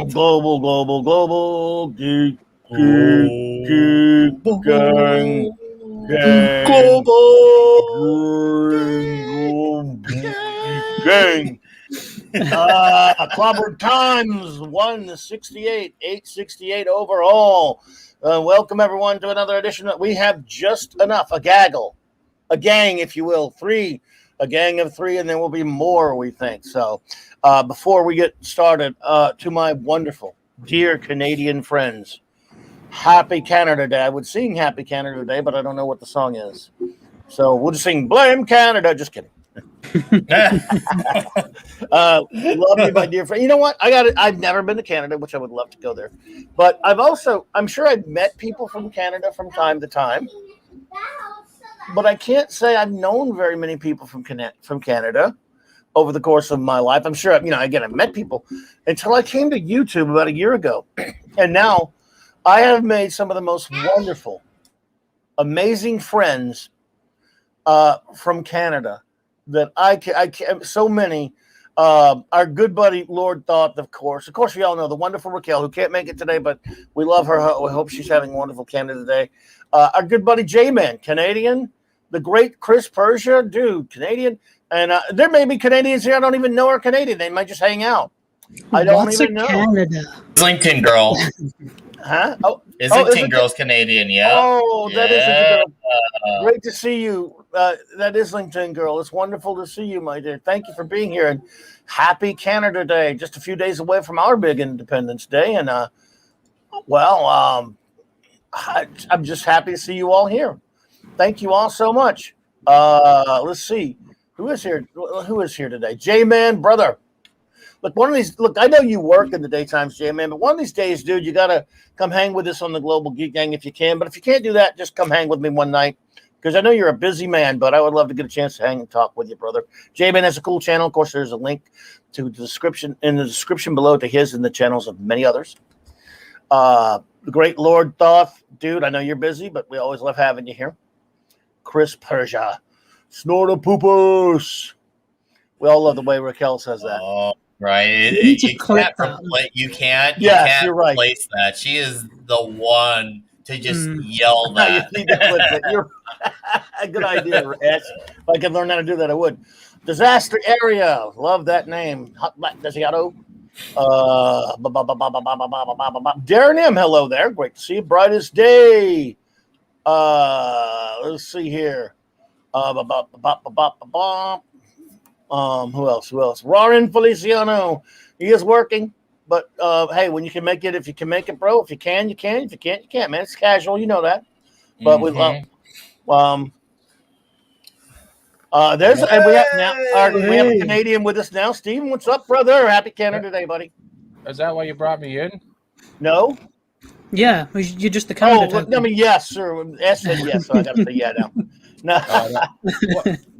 Global, geek, gang, gang. Clobberin times 168, 868 overall. Welcome everyone to another edition. We have just enough, a gang, if you will, a gang of three, and there will be more, we think. So before we get started, to my wonderful, dear Canadian friends, Happy Canada Day. I would sing Happy Canada Day, but I don't know what the song is. So we'll just sing Blame Canada. Just kidding. Love you, my dear friend. You know what? I've never been to Canada, which I would love to go there. But I'm sure I've met people from Canada from time to time. But I can't say I've known very many people from Canada over the course of my life. I'm sure, again, I've met people until I came to YouTube about a year ago. And now I have made some of the most wonderful, amazing friends from Canada that I can so many. Our good buddy, Lord Thoth, of course. Of course, we all know the wonderful Raquel, who can't make it today, but we love her. We hope she's having a wonderful Canada Day. Our good buddy, J-Man, Canadian. The great Chris Persia, dude, Canadian. And there may be Canadians here I don't even know are Canadian. They might just hang out. I don't even know. Canada? Islington girl. Huh? Islington girl's Canadian, yeah. Oh, that Islington girl. Great to see you. That Islington girl. It's wonderful to see you, my dear. Thank you for being here. And happy Canada Day. Just a few days away from our big Independence Day. And, I'm just happy to see you all here. Thank you all so much. Let's see. Who is here today? J-Man, brother. Look, I know you work in the daytimes, J-Man, but one of these days, dude, you got to come hang with us on the Global Geek Gang if you can. But if you can't do that, just come hang with me one night because I know you're a busy man, but I would love to get a chance to hang and talk with you, brother. J-Man has a cool channel. Of course, there's a link to the description below to his and the channels of many others. The great Lord Thoth, dude, I know you're busy, but we always love having you here. Chris Persia, Snorta Poopers. We all love the way Raquel says that. Oh, right. You can't you're right. Replace that. She is the one to just yell that. You need to clip it. You're good idea, Ash. If I could learn how to do that, I would. Disaster Area. Love that name. Hot Black Desiato. Darren M. Hello there. Great to see you. Brightest Day. Let's see here. Who else? Rorin Feliciano. He is working, but hey, when you can make it, if you can make it, bro. If you can, you can. If you can't, you can't, man. It's casual, you know that. But we love. We have a Canadian with us now. Steven, what's up, brother? Happy Canada Day, buddy. Is that why you brought me in? No. Yeah, you're just the Canada. Yes, sir. S said yes, so I got to say yeah now. No.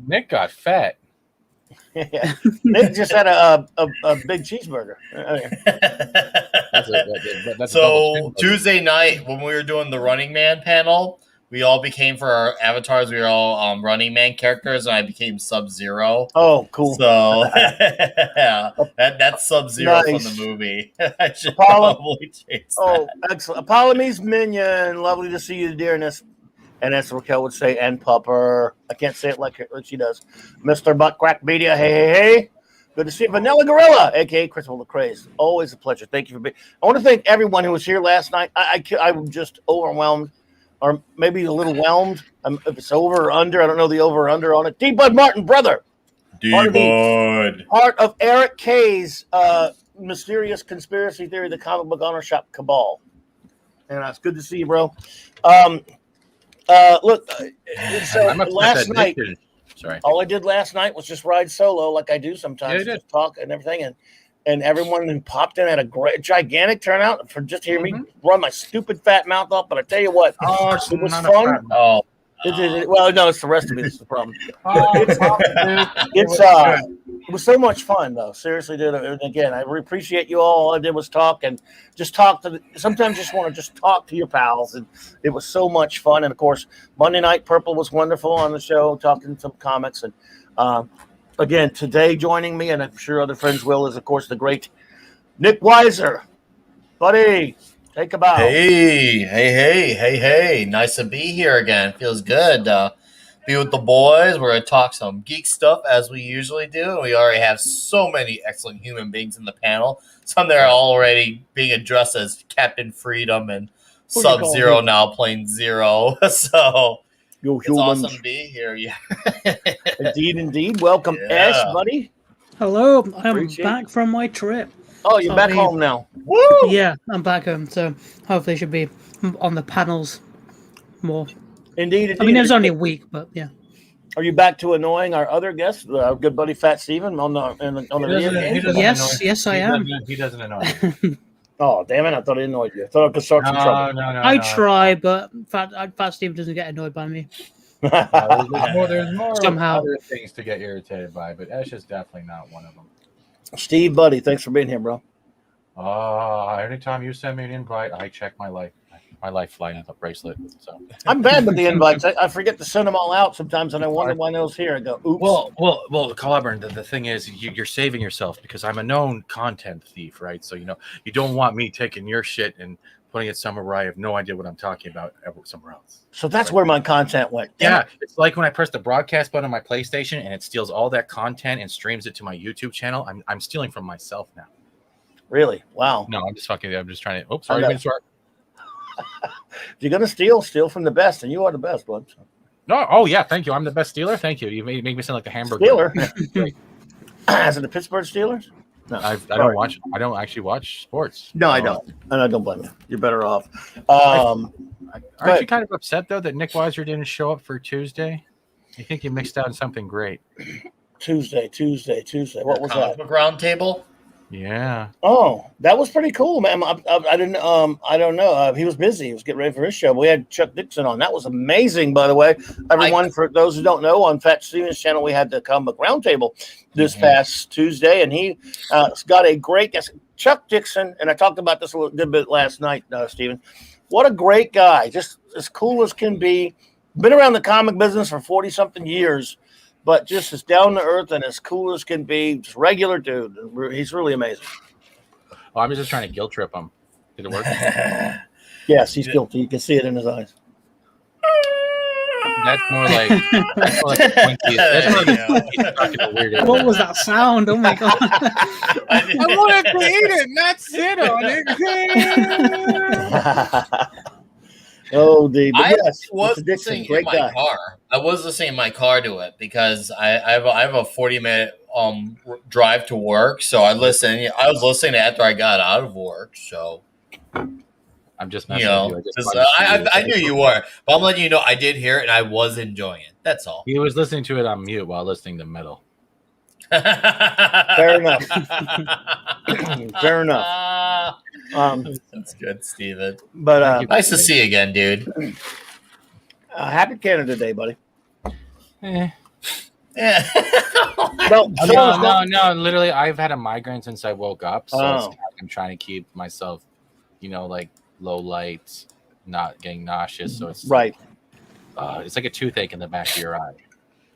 Nick got fat. Yeah. Nick just had a big cheeseburger. So Tuesday night when we were doing the Running Man panel, we all became, for our avatars, we were all Running Man characters, and I became Sub-Zero. Oh, cool. So, yeah, that's Sub-Zero from the movie. I should probably change that. Oh, excellent. Apollome's Minion. Lovely to see you, dearness. And as Raquel would say, and Pupper. I can't say it like she does. Mr. Butt Crack Media. Hey. Good to see you. Vanilla Gorilla, a.k.a. Christopher LeCraze. Always a pleasure. Thank you for being. I want to thank everyone who was here last night. I'm just overwhelmed. Or maybe a little whelmed. If it's over or under, I don't know the over or under on it. D-Bud Martin, brother. D-Bud. Part of Eric K's mysterious conspiracy theory, the comic book honor shop cabal. And it's good to see you, bro. Look, so last night, all I did last night was just ride solo like I do sometimes. Just talk and everything. And everyone who popped in had a great, gigantic turnout for just to hear me run my stupid fat mouth off. But I tell you what, it was fun. Well, no, it's the rest of me that's the problem. It was so much fun, though. Seriously, dude. And again, I appreciate you all. All I did was talk and just talk to. Sometimes you just want to just talk to your pals, and it was so much fun. And of course, Monday Night Purple was wonderful on the show, talking some comics. And again, today joining me, and I'm sure other friends will, is of course the great Nick Weiser. Buddy, take a bow. Hey. Nice to be here again. Feels good. Be with the boys. We're going to talk some geek stuff as we usually do. And we already have so many excellent human beings in the panel. Some that are already being addressed as Captain Freedom and Who you calling Sub-Zero human? now playing Zero. So You it's humans. awesome to be here. Yeah. Indeed. Welcome, Yeah. Ash, buddy. Hello, I'm Appreciate back from my trip. Oh, you're back Sorry. home now. Woo! Yeah, I'm back home, so hopefully should be on the panels more. Indeed. I mean, it was only a week, but yeah. Are you back to annoying our other guest, our good buddy Fat Steven, on the He Yes, I am. He doesn't annoy me. Oh, damn it! I thought he annoyed you. I thought I could start some trouble. No. I try, but Fat Steve doesn't get annoyed by me. There's more Somehow. other things to get irritated by, but Ash is definitely not one of them. Steve, buddy, thanks for being here, bro. Anytime you send me an invite, I check my lifeline bracelet. So I'm bad with the invites. I forget to send them all out sometimes, and I wonder why no one's here. I go, oops. Well, Clobberin, the thing is, you're saving yourself because I'm a known content thief, right? So, you don't want me taking your shit and putting it somewhere where I have no idea what I'm talking about somewhere else. So that's where my content went. Yeah, it's like when I press the broadcast button on my PlayStation and it steals all that content and streams it to my YouTube channel. I'm stealing from myself now. Really? Wow. No, I'm just trying to. Oops, sorry, Okay. to start. If you're gonna steal from the best, and you are the best, bud. No, oh yeah, thank you. I'm the best stealer. Thank you. You make me sound like the hamburger Steeler. Great. Is it the Pittsburgh Steelers? No, I don't actually watch sports. No, I don't. And I don't blame you. You're better off. Aren't But- you kind of upset though that Nick Weiser didn't show up for Tuesday? You think you mixed out on something great? Tuesday. What was Comic that? book round table. Yeah. Oh, that was pretty cool, man. I didn't. I don't know. He was busy. He was getting ready for his show. We had Chuck Dixon on. That was amazing, by the way. Everyone, for those who don't know, on Fat Steven's channel, we had the comic book roundtable this past Tuesday, and he got a great guest, Chuck Dixon. And I talked about this a little bit last night, Steven. What a great guy! Just as cool as can be. Been around the comic business for 40-something years. But just as down to earth and as cool as can be, just regular dude. He's really amazing. Oh, I'm just trying to guilt trip him. Did it work? Yes, he's guilty. You can see it in his eyes. That's more like a Twinkie. That's more like a Twinkie stuck in a weird What was that sound? Oh my god! I wanted to eat it, not sit on it. Oh, dude. But I yes, was Mr. Dixon, listening great in my guy. car. I was listening in my car to it because I have a 40-minute drive to work. So I was listening after I got out of work. So I'm just you messing know, with you. I knew you were, but I'm letting you know I did hear it and I was enjoying it. That's all. He was listening to it on mute while listening to metal. Fair enough. Fair enough. That's good, Steven. But Nice to see you again, dude. happy Canada Day, buddy. Eh. Yeah. No, No. Literally, I've had a migraine since I woke up, so I'm trying to keep myself, like low light, not getting nauseous. So it's right. It's like a toothache in the back of your eye.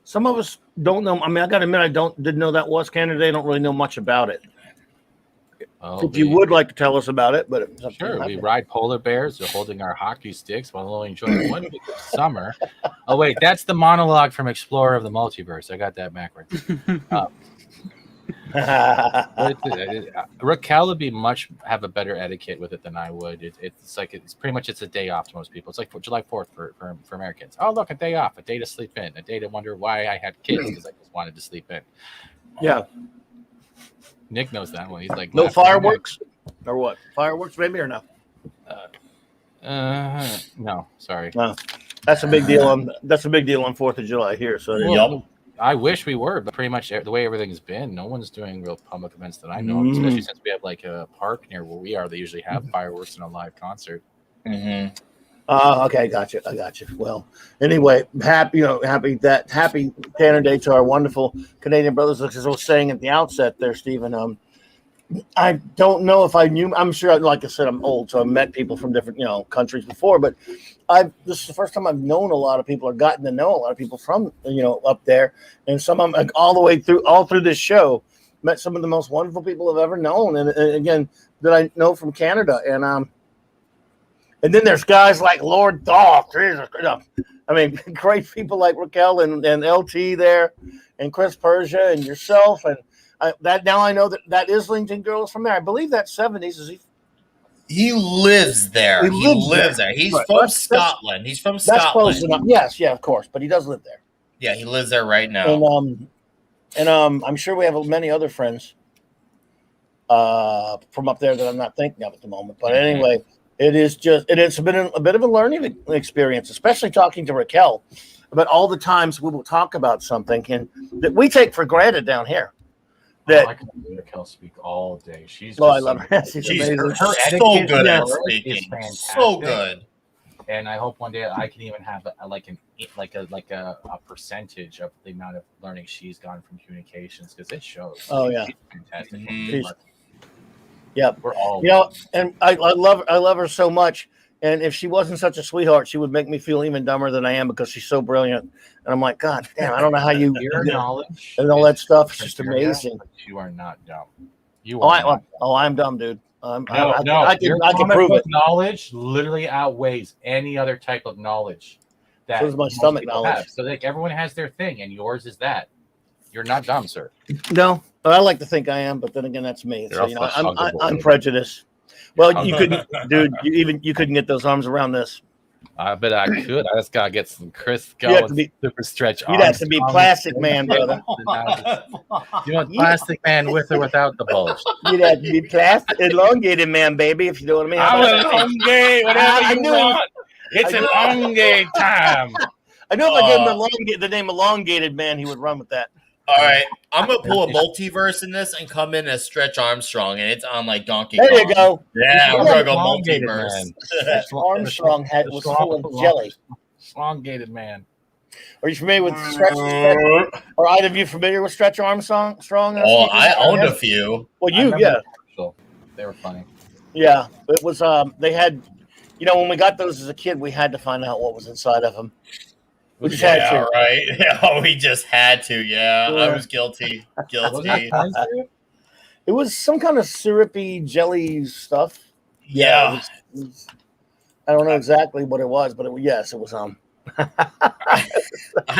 Some of us don't know. I mean, I got to admit, didn't know that was Canada Day. I don't really know much about it. Oh, If you would like to tell us about it, but sure, we ride polar bears. We're holding our hockey sticks while only enjoying 1 week of summer. Oh wait, that's the monologue from Explorer of the Multiverse. I got that backwards. Raquel would have a better etiquette with it than I would. It's pretty much it's a day off to most people. It's like July 4th for Americans. Oh look, a day off, a day to sleep in, a day to wonder why I had kids because I just wanted to sleep in. Yeah. Nick knows that one. He's like, no fireworks or what? Fireworks, maybe, or no? No, sorry. No, that's a big deal on 4th of July here. So Yup. I wish we were, but pretty much the way everything's been, no one's doing real public events that I know of, especially since we have like a park near where we are. They usually have fireworks and a live concert. Mm-hmm. Okay, I got you. Well, anyway, happy Canada Day to our wonderful Canadian brothers. As I was saying at the outset there, Stephen, I don't know if I knew. I'm sure, like I said, I'm old, so I've met people from different countries before. But this is the first time I've known a lot of people or gotten to know a lot of people from up there, and some of them all through this show. met some of the most wonderful people I've ever known, and again that I know from Canada, and then there's guys like Lord Doth. I mean, great people like Raquel and LT there, and Chris Persia and yourself, and that now I know that Islington girl is from there. I believe that's 70s. Is he? He lives there. He lives there. He's Right. from Scotland. He's from That's Scotland. close enough. Yes, yeah, of course, but he does live there. Yeah, he lives there right now. And I'm sure we have many other friends from up there that I'm not thinking of at the moment. But anyway, it's been a bit of a learning experience, especially talking to Raquel about all the times we will talk about something and that we take for granted down here. That I can hear Raquel speak all day. She's I love her. She's amazing. her Her so etiquette good at is speaking. fantastic. So good. And I hope one day I can even have a percentage of the amount of learning she's gotten from communications, because it shows. Oh, yeah. She's fantastic. Mhm. Yep. We're all and I love her so much. And if she wasn't such a sweetheart, she would make me feel even dumber than I am because she's so brilliant. And I'm like, God damn, I don't know how you your knowledge and all that is stuff. It's just criteria, amazing. but you are not dumb. You are not. I'm dumb, dude. I Your can comic prove book it. knowledge literally outweighs any other type of knowledge that So does my most stomach people knowledge. have. So like everyone has their thing, and yours is that. You're not dumb, sir. No, I like to think I am, but then again, that's me. You're So you know, also huggable. I'm prejudiced. Well, you couldn't, dude. You couldn't get those arms around this. I bet I could. I just gotta get some Chris You'd have going. to be- Super stretch You'd have to be Plastic Man, brother. You want Plastic Man with or without the bulge? You'd have to be plastic, elongated man, baby, if you know what I mean. How about that? elongate, I knew- want. It's I knew- elongate time. I know if I gave him the name elongated man, he would run with that. All right, I'm gonna pull a multiverse in this and come in as Stretch Armstrong, and it's on like Donkey There Kong. you go. Yeah, we're gonna go Elongated multiverse. man. Stretch Armstrong was full of jelly. Elongated man. Are you familiar with Stretch? Or either of you familiar with Stretch Armstrong? Oh, I owned a few. Well, I remember yeah. the commercial. They were funny. Yeah, it was. They had, when we got those as a kid, we had to find out what was inside of them. We just had to. Right. Yeah, we just had to. Yeah, Yeah. I was guilty. Was that fun for you? It was some kind of syrupy jelly stuff. Yeah. It was- I don't know exactly what it was, but yes, it was. I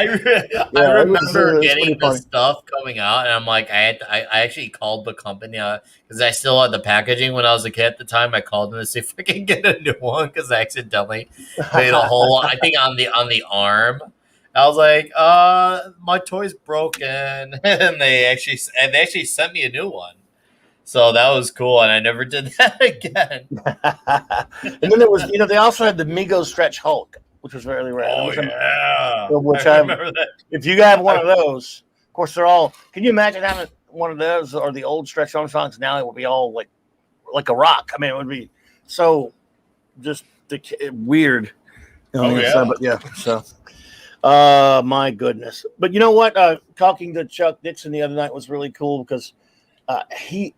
it remember was getting pretty the funny. stuff coming out, and I'm like, I actually called the company because I still had the packaging when I was a kid at the time. I called them to see if I could get a new one because I accidentally made a hole. I think on the arm. I was like, my toy's broken, and they actually sent me a new one. So that was cool, and I never did that again. And then there was, they also had the Mego Stretch Hulk, which was very rare. Oh yeah, Which I remember that. If you have one of those, of course they're all. Can you imagine having one of those or the old Stretch Armstrongs? Now it would be all like a rock. I mean, it would be so just weird. But yeah. So, my goodness. But you know what? Talking to Chuck Dixon the other night was really cool because he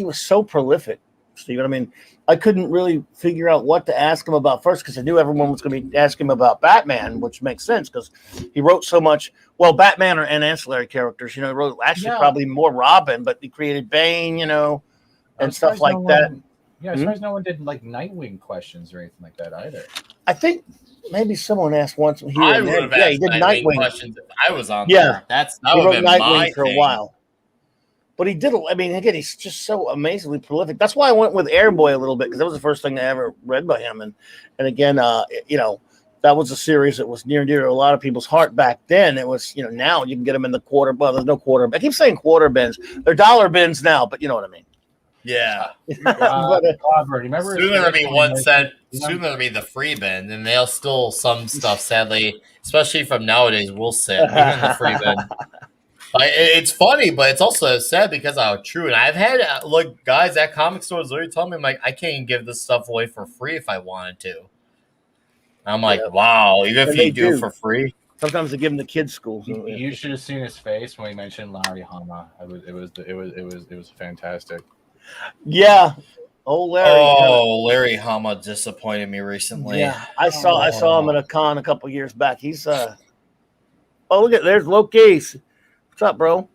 was so prolific, Stephen. I mean, I couldn't really figure out what to ask him about first because I knew everyone was going to be asking him about Batman, which makes sense because he wrote so much. Well, Batman and ancillary characters, he wrote probably more Robin, but he created Bane, and stuff like that. Yeah, as far as no one did like Nightwing questions or anything like that either. I think maybe someone asked once. I would have asked he did Nightwing questions if I was on Yeah. there. That He would wrote have been my Nightwing for a thing. while. But he did. I mean, again, he's just so amazingly prolific. That's why I went with Airboy a little bit because that was the first thing I ever read by him. And again, that was a series that was near and dear to a lot of people's heart back then. It was, now you can get them in the quarter. Well, there's no quarter. I keep saying quarter bins. They're dollar bins now, but you know what I mean. Yeah. Clobberin, remember? Soon there'll be 1 cent. Soon there'll be the free bin, and they'll still some stuff. Sadly, especially from nowadays, will sit even in the free bin. It's funny, but it's also sad because how true. And I've had guys at comic stores literally tell me, I'm like, I can't even give this stuff away for free if I wanted to. I'm like, wow, even if you do it for free. Sometimes they give them to kids' schools. You should have seen his face when he mentioned Larry Hama. It was fantastic. Yeah. Oh, Larry. Oh, Larry Hama disappointed me recently. Yeah, I saw him at a con a couple years back. He's oh, look at there's Loki's. What's up, bro?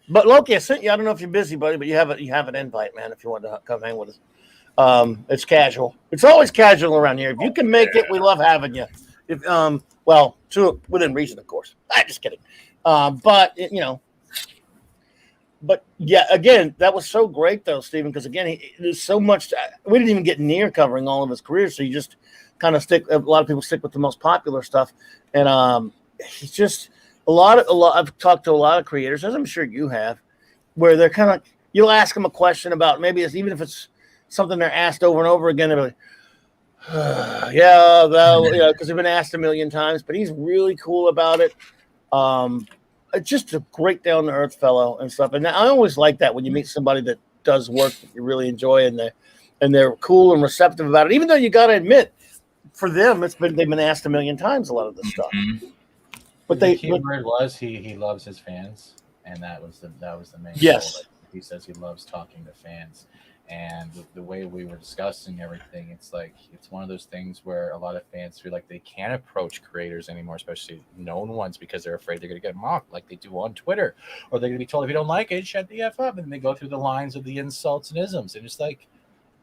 But Loki, I sent you. I don't know if you're busy, buddy, but you have an invite, man. If you want to come hang with us, it's casual. It's always casual around here. If you can make it, we love having you. If well, within reason, of course. I'm just kidding. But but yeah, again, that was so great though, Stephen. Because again, there's so much. We didn't even get near covering all of his career, so you just kind of stick. A lot of people stick with the most popular stuff, and he's just. A lot. I've talked to a lot of creators, as I'm sure you have, where they're kind of. You'll ask them a question about maybe even if it's something they're asked over and over again. They're like, yeah, because they've been asked a million times. But he's really cool about it. Just a great down to earth fellow and stuff. And I always like that when you meet somebody that does work that you really enjoy and they're cool and receptive about it. Even though you got to admit, for them, they've been asked a million times a lot of this stuff. But the key word was he loves his fans, and that was the main yes. goal. He says he loves talking to fans, and the way we were discussing everything, it's one of those things where a lot of fans feel like they can't approach creators anymore, especially known ones, because they're afraid they're going to get mocked like they do on Twitter, or they're going to be told if you don't like it, shut the F up, and they go through the lines of the insults and isms, and it's like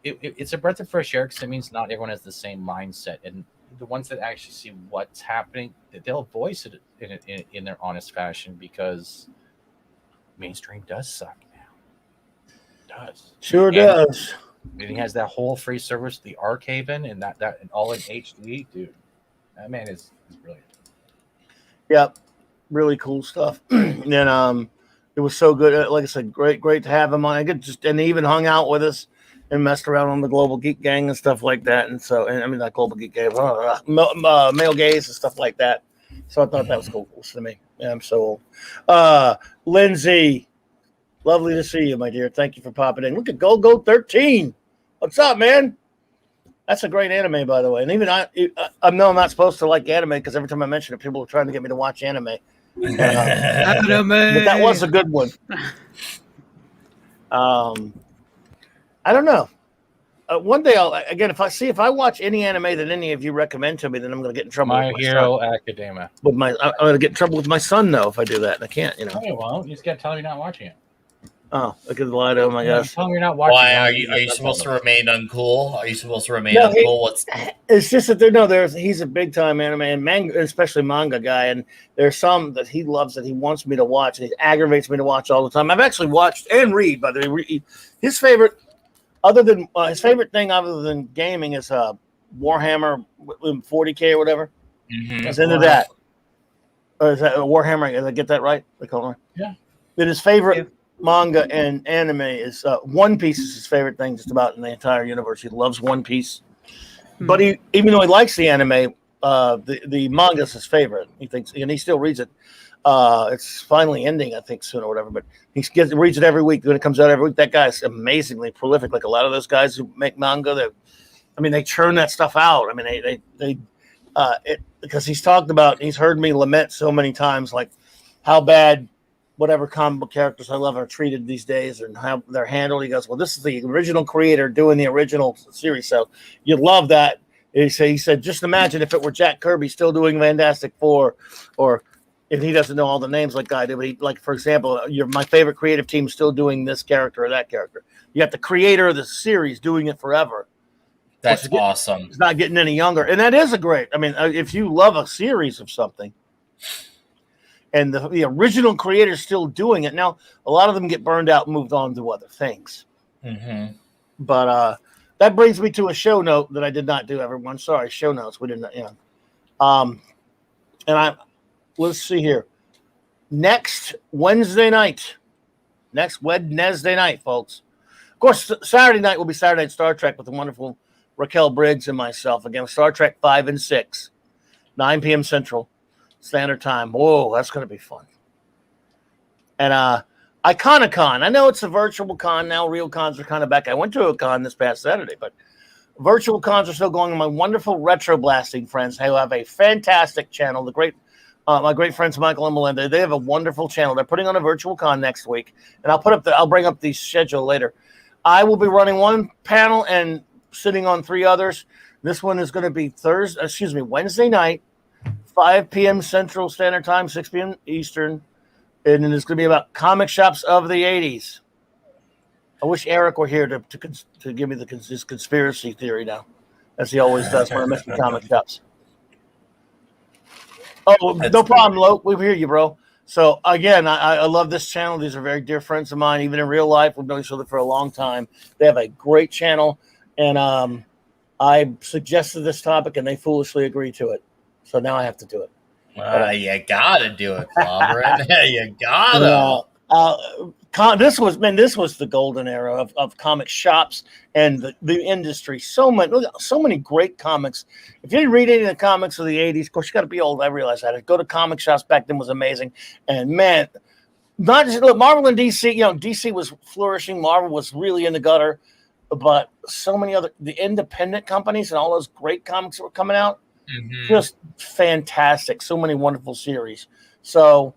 it's a breath of fresh air because it means not everyone has the same mindset, and the ones that actually see what's happening, they'll voice it in their honest fashion, because mainstream does suck now. It does. Sure does. And he has that whole free service, the Archiven, and that and all in HD, dude. That man is brilliant. Yep, really cool stuff. And it was so good. Like I said, great to have him on. And he even hung out with us and messed around on the Global Geek Gang and stuff like that. And so, I mean, not Global Geek Gang, Male Gaze and stuff like that. So I thought that was cool to me. Yeah, I'm so old. Lindsay, lovely to see you, my dear. Thank you for popping in. Look at Go 13. What's up, man? That's a great anime, by the way. And even I know I'm not supposed to like anime because every time I mention it, people are trying to get me to watch anime. Anime. But that was a good one. I don't know. One day, if I watch any anime that any of you recommend to me, then I'm going to get in trouble. My Hero Academia. I'm going to get in trouble with my son, though, if I do that. And I can't, No, you won't. You just got to tell him you're not watching it. Oh, I could lie to him, I guess. Tell him you're not watching. Why are you supposed to remain uncool? Are you supposed to remain uncool? It's just that he's a big time anime and manga, especially manga guy, and there's some that he loves that he wants me to watch, and he aggravates me to watch all the time. I've actually watched and read, by the way. His favorite thing other than gaming is Warhammer 40K or whatever. Mm-hmm. He's into that. Or is that Warhammer? Did I get that right? They call it. Yeah. But his favorite manga and anime is One Piece is his favorite thing just about in the entire universe. He loves One Piece. But even though he likes the anime, the manga is his favorite. He thinks, and he still reads it. It's finally ending, I think, soon or whatever. But he reads it every week when it comes out every week. That guy's amazingly prolific. Like a lot of those guys who make manga, they churn that stuff out. I mean, because he's heard me lament so many times, like how bad whatever comic book characters I love are treated these days and how they're handled. He goes, well, this is the original creator doing the original series, so you love that. He said, just imagine if it were Jack Kirby still doing Fantastic Four, or if he doesn't know all the names like I do, but like, for example, my favorite creative team still doing this character or that character. You got the creator of the series doing it forever. That's awesome. It's not getting any younger. And that is if you love a series of something, and the original creator is still doing it. Now, a lot of them get burned out and moved on to other things. Mm-hmm. But that brings me to a show note that I did not do, everyone. Sorry, show notes. We didn't, let's see here. Next Wednesday night, folks. Of course, Saturday night will be Saturday Night Star Trek with the wonderful Raquel Briggs and myself. Again, Star Trek 5 and 6, 9 p.m. Central Standard Time. Whoa, that's going to be fun. And Iconicon. I know it's a virtual con now. Real cons are kind of back. I went to a con this past Saturday, but virtual cons are still going on. My wonderful Retro Blasting friends who have a fantastic channel. My great friends Michael and Melinda. They have a wonderful channel. They're putting on a virtual con next week, and I'll bring up the schedule later. I will be running one panel and sitting on 3 others. This one is going to be Wednesday night. 5 p.m. Central Standard Time, 6 p.m. Eastern. and then it's going to be about comic shops of the '80s. I wish Eric were here to give me his conspiracy theory now, as he always does when I mention comic shops. Oh, That's no good. problem, Lo. We hear you, bro. So again, I love this channel. These are very dear friends of mine. Even in real life, we've known each other for a long time. They have a great channel, and I suggested this topic, and they foolishly agreed to it. So now I have to do it. You gotta do it, Clobberin. You gotta. This was the golden era of comic shops and the industry. So many great comics. If you didn't read any of the comics of the '80s, of course you got to be old. I realize that. Go to comic shops back then was amazing. And man, not just look, Marvel and DC. DC was flourishing. Marvel was really in the gutter, but so many the independent companies and all those great comics that were coming out, just fantastic. So many wonderful series. So.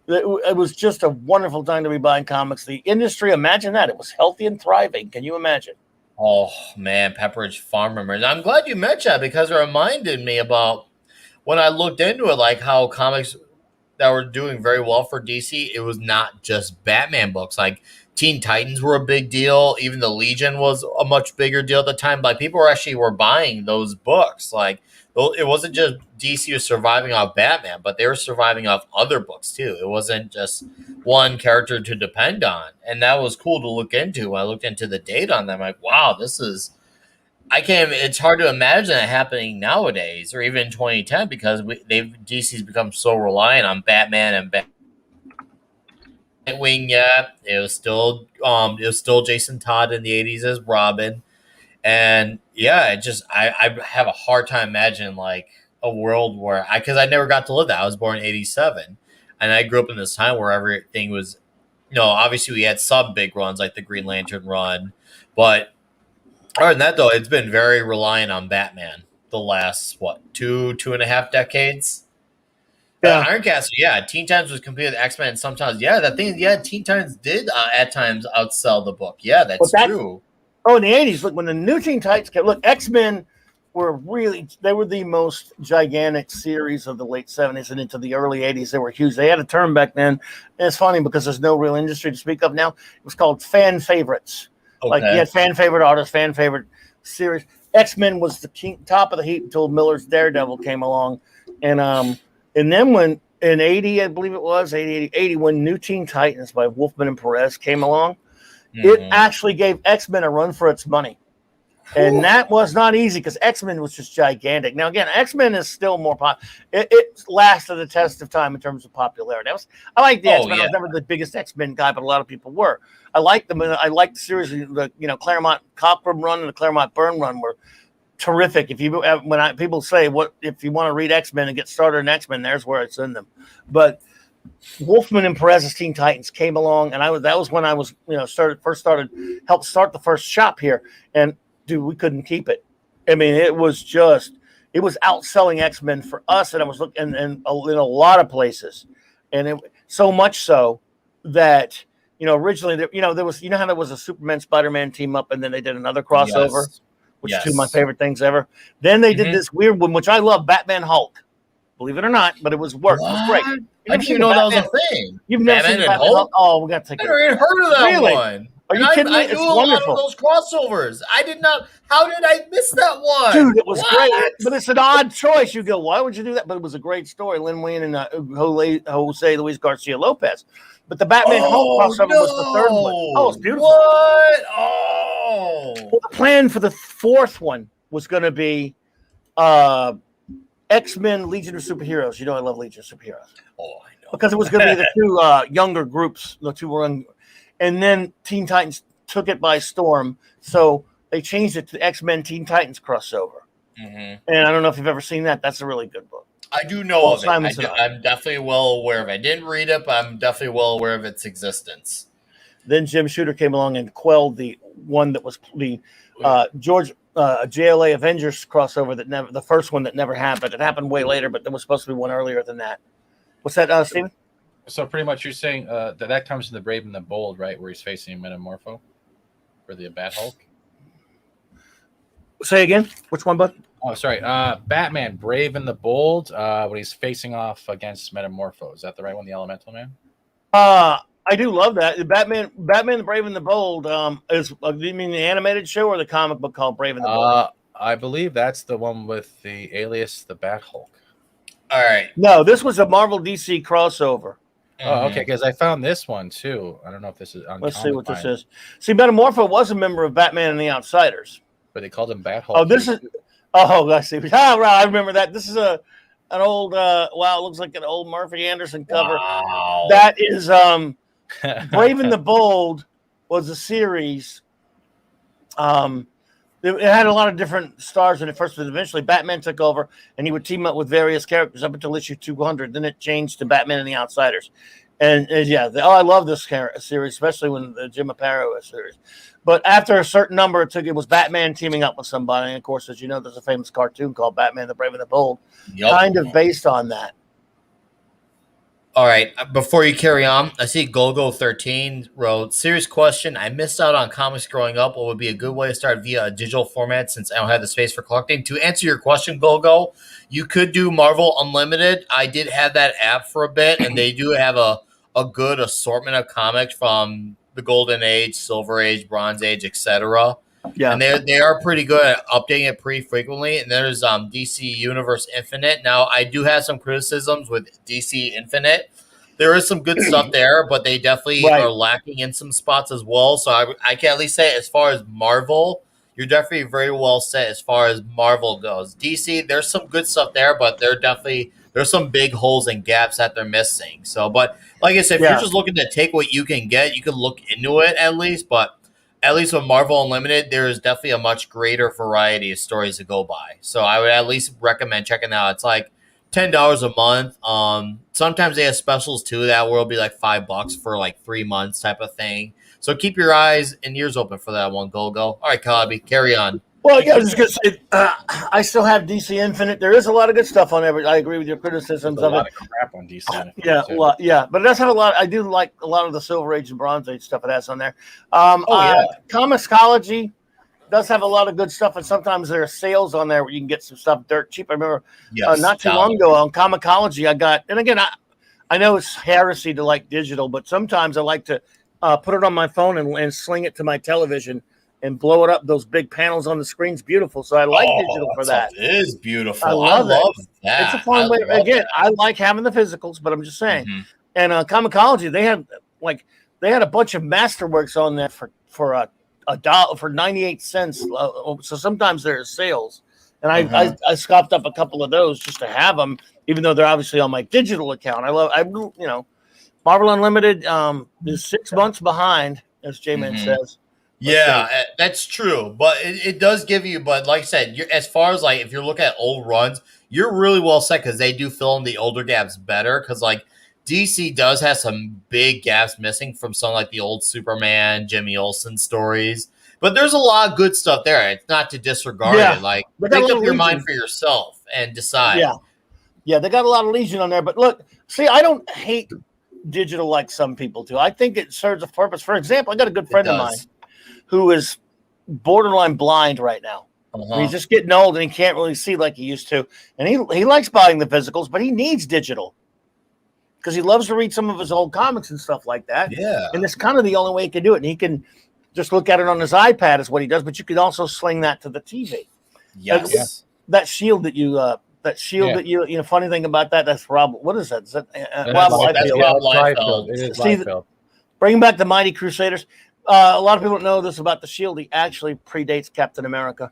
It was just a wonderful time to be buying comics. The industry, imagine that. It was healthy and thriving. Can you imagine? Oh, man, Pepperidge Farm members. I'm glad you mentioned that because it reminded me about when I looked into it, like how comics that were doing very well for DC, it was not just Batman books. Like Teen Titans were a big deal. Even the Legion was a much bigger deal at the time. Like people were buying those books. Like it wasn't just DC was surviving off Batman, but they were surviving off other books too. It wasn't just one character to depend on. And that was cool to look into. When I looked into the data on them, like, wow, it's hard to imagine it happening nowadays or even in 2010 because DC's become so reliant on Batman and Nightwing. Yeah, it was still Jason Todd in the 80s as Robin. And yeah, I have a hard time imagining like a world where because I never got to live that. I was born in '87, and I grew up in this time where everything was, obviously we had some big runs like the Green Lantern run, but other than that though, it's been very reliant on Batman the last two and a half decades. Yeah. Iron Castle, Teen Titans was competing with X-Men sometimes. Teen Titans did at times outsell the book. Yeah, that's true. Oh, in the '80s, look, when the new Teen Titans came, look, X-Men they were the most gigantic series of the late '70s and into the early '80s. They were huge. They had a term back then, and it's funny because there's no real industry to speak of now. It was called fan favorites. Okay. Like you had fan favorite artists, fan favorite series. X-Men was the top of the heap until Miller's Daredevil came along, and then when in '80, I believe it was '80, when New Teen Titans by Wolfman and Perez came along. It actually gave X-Men a run for its money. And that was not easy because X-Men was just gigantic. Now, again, X-Men is still more popular. It lasted the test of time in terms of popularity. I like the X-Men. I was never the biggest X-Men guy, but a lot of people were. I liked them. I liked the series. The Claremont Cockrum run and the Claremont Byrne run were terrific. People say, if you want to read X-Men and get started in X-Men, there's where it's in them. But Wolfman and Perez's Teen Titans came along, and that was when I was helped start the first shop here, and dude, we couldn't keep it. I mean, it was outselling X-Men for us, and I was looking in a lot of places, and it so much so that originally there was how there was a Superman Spider-Man team up, and then they did another crossover, which is two of my favorite things ever. Then they did this weird one, which I love, Batman Hulk. Believe it or not, but it was worked. It was great. I didn't even know that was a thing. You've never seen Batman Hulk? Oh, we got to take it. I never even heard of that one. Are you kidding me? I knew a lot of those crossovers. I did not. How did I miss that one? Dude, it was great. But it's an odd choice. You go, why would you do that? But it was a great story. Lin Wayne and Jose Luis Garcia Lopez. But the Batman Hulk crossover was the third one. Oh, it's beautiful. What? Oh. Well, the plan for the fourth one was going to be X-Men Legion of Superheroes. I love Legion of Superheroes. Oh, I know. Because it was going to be the two younger groups, the two were young. And then Teen Titans took it by storm. So they changed it to X-Men Teen Titans crossover. And I don't know if you've ever seen that. That's a really good book. I do know of it. I'm definitely well aware of it. I didn't read it, but I'm definitely well aware of its existence. Then Jim Shooter came along and quelled the one that was the JLA Avengers crossover the first one that never happened. It happened way later, but there was supposed to be one earlier than that. What's that, Steven? So pretty much you're saying that comes in the Brave and the Bold, right, where he's facing Metamorpho for the Bat Hulk? Say again? Which one, bud? Oh, sorry. Batman, Brave and the Bold, when he's facing off against Metamorpho. Is that the right one, the Elemental Man? I do love that. Batman the Brave and the Bold is. Do you mean the animated show or the comic book called Brave and the Bold? I believe that's the one with the alias, the Bat Hulk. All right. No, this was a Marvel DC crossover. Oh, okay, because I found this one too. I don't know if this is on. Let's see what this is. See, Metamorpho was a member of Batman and the Outsiders. But they called him Bat Hulk. Oh, this is. Oh, I see. Oh, right, I remember that. This is an old. Wow, it looks like an old Murphy Anderson cover. Wow. That is Brave and the Bold was a series. It had a lot of different stars in it first, but eventually Batman took over, and he would team up with various characters up until issue 200. Then it changed to Batman and the Outsiders. And I love this series, especially when the Jim Aparo series. But after a certain number, it was Batman teaming up with somebody. And of course, as you know, there's a famous cartoon called Batman the Brave and the Bold, kind of based on that. All right, before you carry on, I see Golgo13 wrote, serious question. I missed out on comics growing up. What would be a good way to start via a digital format since I don't have the space for collecting? To answer your question, Golgo, you could do Marvel Unlimited. I did have that app for a bit, and they do have a good assortment of comics from the Golden Age, Silver Age, Bronze Age, etc. Yeah, and they are pretty good at updating it pretty frequently. And there's DC Universe Infinite. Now, I do have some criticisms with DC Infinite. There is some good stuff there, but they definitely are lacking in some spots as well. So I can at least say, as far as Marvel, you're definitely very well set as far as Marvel goes. DC, there's some good stuff there, but there's some big holes and gaps that they're missing. So, but like I said, if you're just looking to take what you can get, you can look into it at least. But at least with Marvel Unlimited, there is definitely a much greater variety of stories to go by. So I would at least recommend checking it out. It's like $10 a month. Sometimes they have specials too that will be like $5 for like 3 months type of thing. So keep your eyes and ears open for that one, Go. All right, Cobby, carry on. Well, yeah, I was just going to say, I still have DC Infinite. There is a lot of good stuff on there. I agree with your criticisms There's of a lot it. of crap on DC Infinite. Yeah, well, yeah, but it does have a lot. I do like a lot of the Silver Age and Bronze Age stuff it has on there. Comicsology does have a lot of good stuff, and sometimes there are sales on there where you can get some stuff dirt cheap. I remember not too long ago on Comicsology, I got, and again, I know it's heresy to like digital, but sometimes I like to put it on my phone and sling it to my television and blow it up. Those big panels on the screen's beautiful. So I like digital for that. It is beautiful. I love that. It's a fun way. Again, I like having the physicals, but I'm just saying. Mm-hmm. And Comicsology, they had a bunch of masterworks on there for $1 for 98 cents. So sometimes there are sales, and I scoffed up a couple of those just to have them, even though they're obviously on my digital account. Marvel Unlimited is 6 months behind, as J-Man says. Yeah, that's true. But it does give you, but like I said, as far as like, if you're looking at old runs, you're really well set because they do fill in the older gaps better. Because like DC does have some big gaps missing from some like the old Superman, Jimmy Olsen stories. But there's a lot of good stuff there. It's not to disregard it. Like, make up your mind for yourself and decide. Yeah, they got a lot of Legion on there. But look, see, I don't hate digital like some people do. I think it serves a purpose. For example, I got a good friend of mine who is borderline blind right now. He's just getting old and he can't really see like he used to. And he likes buying the physicals, but he needs digital because he loves to read some of his old comics and stuff like that. Yeah. And it's kind of the only way he can do it. And he can just look at it on his iPad is what he does, but you can also sling that to the TV. Yes. That shield that you funny thing about that's Rob. What is that? Is that Rob Liefeld? That's Rob Liefeld. It is Liefeld. Bringing back the Mighty Crusaders. A lot of people don't know this about the Shield. He actually predates Captain America.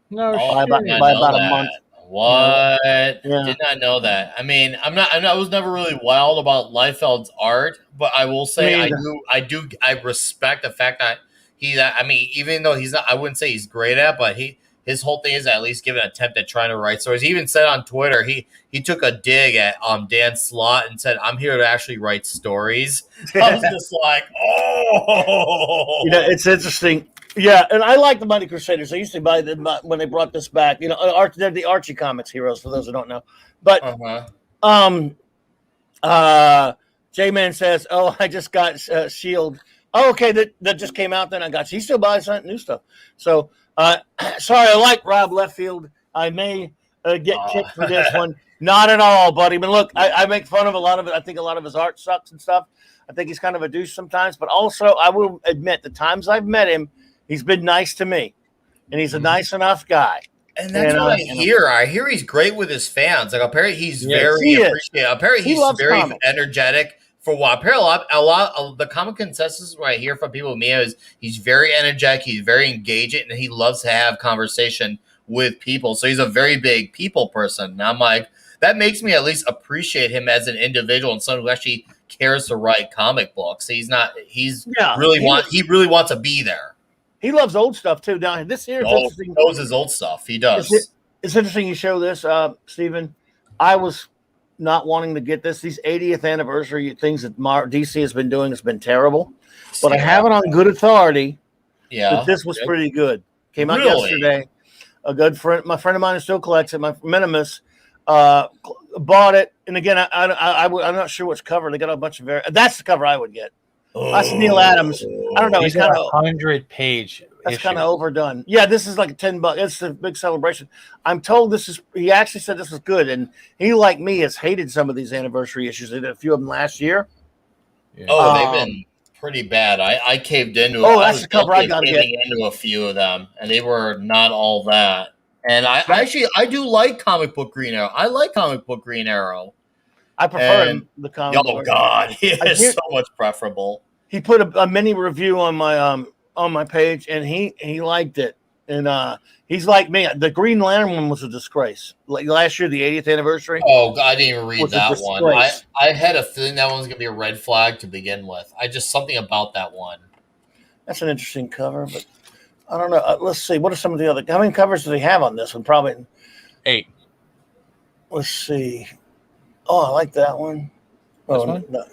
No, by about a month. What? Yeah. Did not know that. I mean, I was never really wild about Liefeld's art, but I will say I respect the fact that even though he's not, I wouldn't say he's great at, but his whole thing is at least give an attempt at trying to write stories. He even said on Twitter, he took a dig at Dan Slott and said, "I'm here to actually write stories." I was just like, oh, it's interesting. Yeah, and I like the Mighty Crusaders. I used to buy them when they brought this back. They're the Archie Comics heroes for those who don't know. But J-Man says, "Oh, I just got Shield." Oh, okay, that just came out. Then I got. He still buys new stuff. So sorry, I like Rob Liefeld. I may get kicked for this one. Not at all, buddy. But look, I make fun of a lot of it. I think a lot of his art sucks and stuff. I think he's kind of a douche sometimes. But also, I will admit, the times I've met him, he's been nice to me. And he's a nice enough guy. And that's what I hear. I hear he's great with his fans. Like apparently he's very appreciative. Apparently he's very energetic for what apparently a lot of the common consensus what I hear from people with me is he's very energetic, he's very engaging, and he loves to have conversation with people. So he's a very big people person. And I'm like, that makes me at least appreciate him as an individual and someone who actually cares to write comic books. He really wants to be there. He loves old stuff too. Now this here is interesting. He knows his old stuff. He does. It's interesting you show this, Stephen. I was not wanting to get this. These 80th anniversary things that DC has been doing has been terrible. But I have it on good authority that this was pretty good. Came out yesterday. A good friend, my friend of mine who still collects it, my Minimus, bought it. And again, I'm not sure which cover. They got a bunch of that's the cover I would get. That's Neil Adams. I don't know. He's got a 100-page. That's kind of overdone. Yeah, this is like $10. It's a big celebration. I'm told this is. He actually said this was good, and he, like me, has hated some of these anniversary issues. They did a few of them last year. Yeah. They've been pretty bad. I caved into. That's the cover I got to get into a few of them, and they were not all that. And I do like comic book Green Arrow. I like comic book Green Arrow. I prefer the comic. Oh God, he is so much preferable. He put a mini review on my page, and he liked it. And he's like me. The Green Lantern one was a disgrace. Like last year, the 80th anniversary. Oh, God, I didn't even read that one. I had a feeling that one was gonna be a red flag to begin with. Something about that one. That's an interesting cover, but I don't know. Let's see. What are some of the other? How many covers do they have on this one? Probably 8. Let's see. Oh, I like that one. This one? No.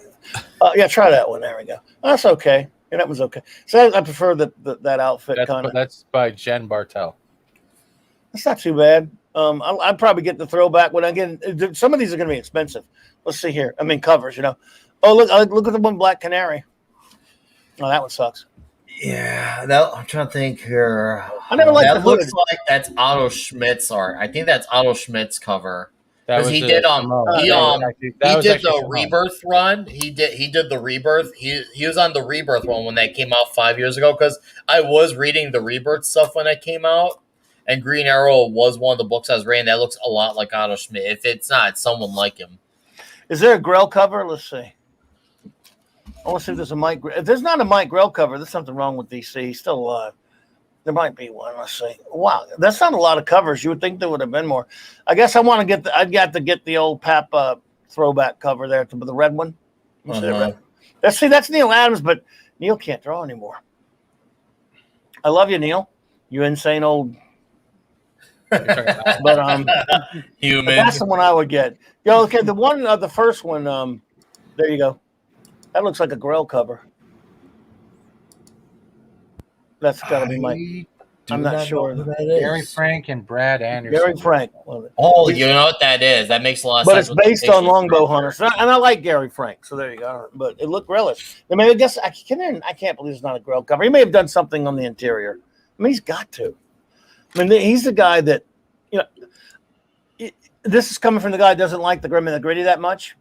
Yeah, try that one. There we go. That's okay. Yeah, that was okay. So I prefer that outfit kind of. That's by Jen Bartel. That's not too bad. I'd probably get the throwback one again. Some of these are going to be expensive. Let's see here. I mean, covers, Oh, look at the one Black Canary. Oh, that one sucks. Yeah, I'm trying to think here. I never liked the hood. Looks like that's Otto Schmidt's art. I think that's Otto Schmidt's cover. Because he did the Rebirth run. He did the Rebirth. He was on the Rebirth one when that came out 5 years ago. Because I was reading the Rebirth stuff when it came out, and Green Arrow was one of the books I was reading. That looks a lot like Otto Schmidt. If it's not, it's someone like him. Is there a Grell cover? Let's see. I want to see if there's a Mike. If there's not a Mike Grell cover, there's something wrong with DC. He's still alive. There might be one. Let's see. Wow, that's not a lot of covers. You would think there would have been more. I guess I want to get I'd got to get the old Pap throwback cover there, the red one. Let's see. That's Neil Adams, but Neil can't draw anymore. I love you, Neil. You insane old. But human. That's the one I would get. Okay, the one, the first one. There you go. That looks like a Grell cover. That's got to be Mike. I'm not sure. Gary Frank and Brad Anderson. Gary Frank. Oh, you know what that is? That makes a lot of sense. But it's based on Longbow Hunters, and I like Gary Frank, so there you go. But it looked Grellish. I mean, I guess I can't believe it's not a Grell cover. He may have done something on the interior. I mean, he's got to. I mean, he's the guy that, this is coming from the guy who doesn't like the Grim and the Gritty that much.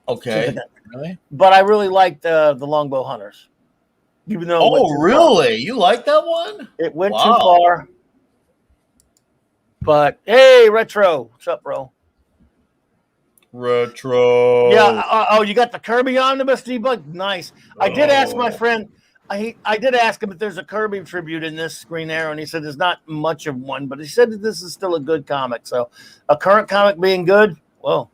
Okay. Really? But I really liked the Longbow Hunters. Even though really? You like that one? It went too far. But hey, Retro, what's up, bro? Retro. Yeah. You got the Kirby Omnibus debug. Nice. I did ask my friend. I did ask him if there's a Kirby tribute in this Green Arrow, and he said there's not much of one, but he said that this is still a good comic. So, a current comic being good, well.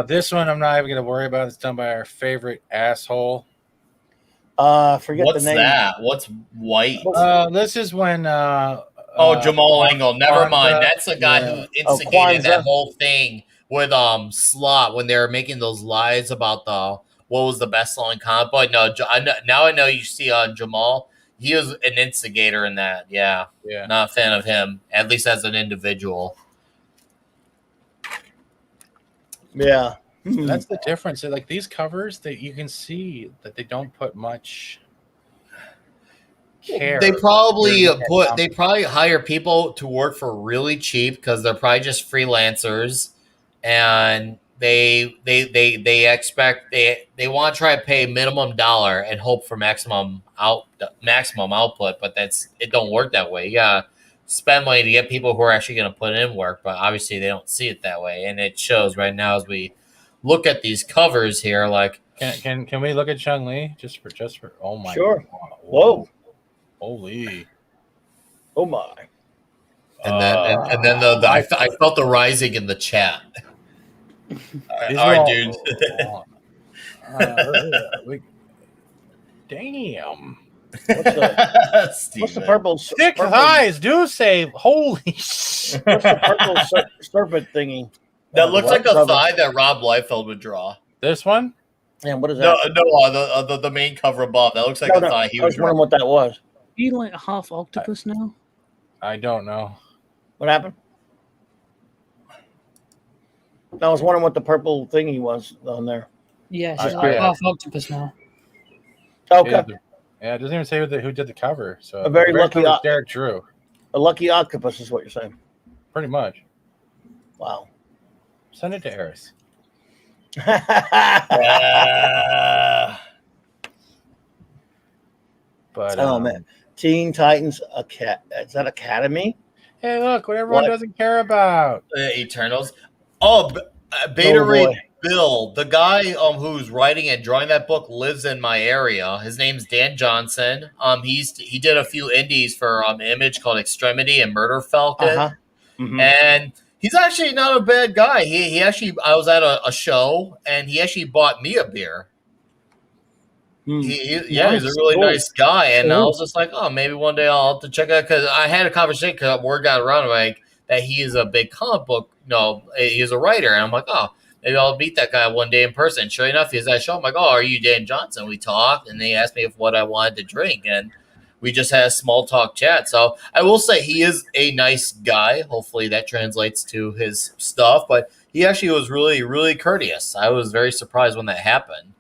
This one I'm not even going to worry about. It's done by our favorite asshole. Forget What's the name. That? What's white? This is when. Jamal Engel. Never mind. That's the guy who instigated that whole thing with Slot when they were making those lies about what was the best-selling comic book. No, now I know you see Jamal. He was an instigator in that. Yeah. Not a fan of him, at least as an individual. Yeah. That's the difference. Like these covers that you can see that they don't put much. care. They probably They're gonna they probably hire people to work for really cheap because they're probably just freelancers, and they expect they want to try to pay minimum dollar and hope for maximum output, but it don't work that way. Yeah, spend money to get people who are actually going to put in work, but obviously they don't see it that way, and it shows right now as we look at these covers here. Like, Can we look at Chun-Li just for oh my Sure. God. Whoa. Holy. Oh my. and then I felt the rising in the chat. All right, dude. Damn. What's the purple? Thick purple- thighs do say holy shit. What's the purple serpent thingy? That looks like a cover. thigh that Rob Liefeld would draw. This one? And what is No, that? the main cover above. That looks like a thigh he I would was draw. wondering what that was. You like half octopus now? I don't know. What happened? I was wondering what the purple thingy was on there. Yes, I- he's like I- half octopus now. Okay, Yeah, it doesn't even say who did the cover. So A very the lucky cover is Derek Drew, a lucky octopus is what you're saying. pretty much. Wow. Send it to Eris. But Oh man, Teen Titans is that Academy? hey, look, what everyone What? doesn't care about. Eternals. Oh, Beta Oh, Ray boy. Bill, the guy who's writing and drawing that book, lives in my area. His name's Dan Johnson. He did a few indies for Image called Extremity and Murder Falcon. Uh-huh. Mhm. And he's actually not a bad guy. He actually, I was at a show and he actually bought me a beer. Hmm. He's a Nice. really Cool. nice guy, and I Cool. was just like, oh, maybe one day I'll have to check out, because I had a conversation because word got around like that he is a big comic book. No, he's a writer, and I'm like, oh, maybe I'll meet that guy one day in person. Sure enough, he's at a show. I'm like, oh, are you Dan Johnson? We talked, and they asked me what I wanted to drink, and we just had a small talk chat. So I will say he is a nice guy. Hopefully that translates to his stuff, but he actually was really, really courteous. I was very surprised when that happened.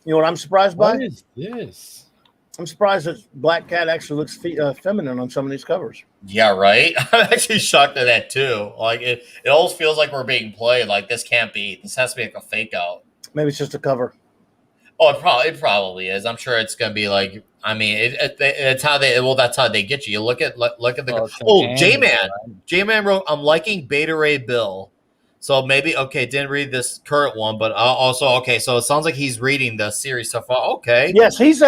You know what I'm surprised by? What is this? I'm surprised that Black Cat actually looks feminine on some of these covers. Yeah, right. I'm actually shocked at that too. Like it almost feels like we're being played. Like this can't be. This has to be like a fake out. Maybe it's just a cover. Oh, it probably is. I'm sure it's gonna be like. I mean, it's how they. Well, that's how they get you. You look at the. Well, it's an J Man wrote. I'm liking Beta Ray Bill. So maybe didn't read this current one, but also so it sounds like he's reading the series so far. Okay. Yes, he's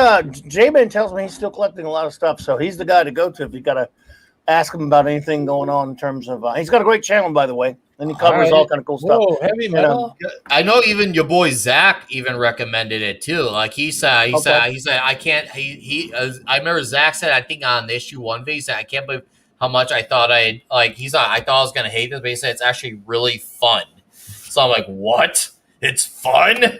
J-Man tells me he's still collecting a lot of stuff, so he's the guy to go to if you got to ask him about anything going on in terms of. He's got a great channel, by the way, and he covers all kind of cool stuff. Whoa, heavy metal. I know even your boy Zach even recommended it too. Like he said I can't. I remember Zach said, I think on issue 1 he said, I can't believe how much I thought I thought I was gonna hate this, but he said it's actually really fun. So I'm like, what? It's fun?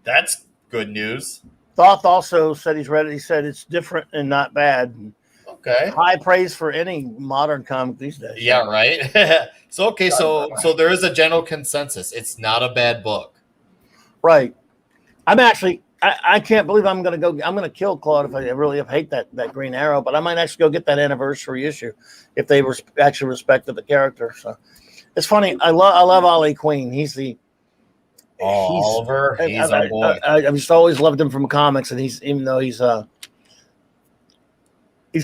That's good news. Thoth also said he's read it. He said it's different and not bad. Okay. High praise for any modern comic these days. Yeah, right. So there is a general consensus. It's not a bad book. Right. I'm actually. I can't believe I'm going to kill Claude if I really hate that Green Arrow, but I might actually go get that anniversary issue if they actually respected the character. So it's funny. I love Ali Queen. He's Oliver. He's our boy. I've just always loved him from comics, and even though he's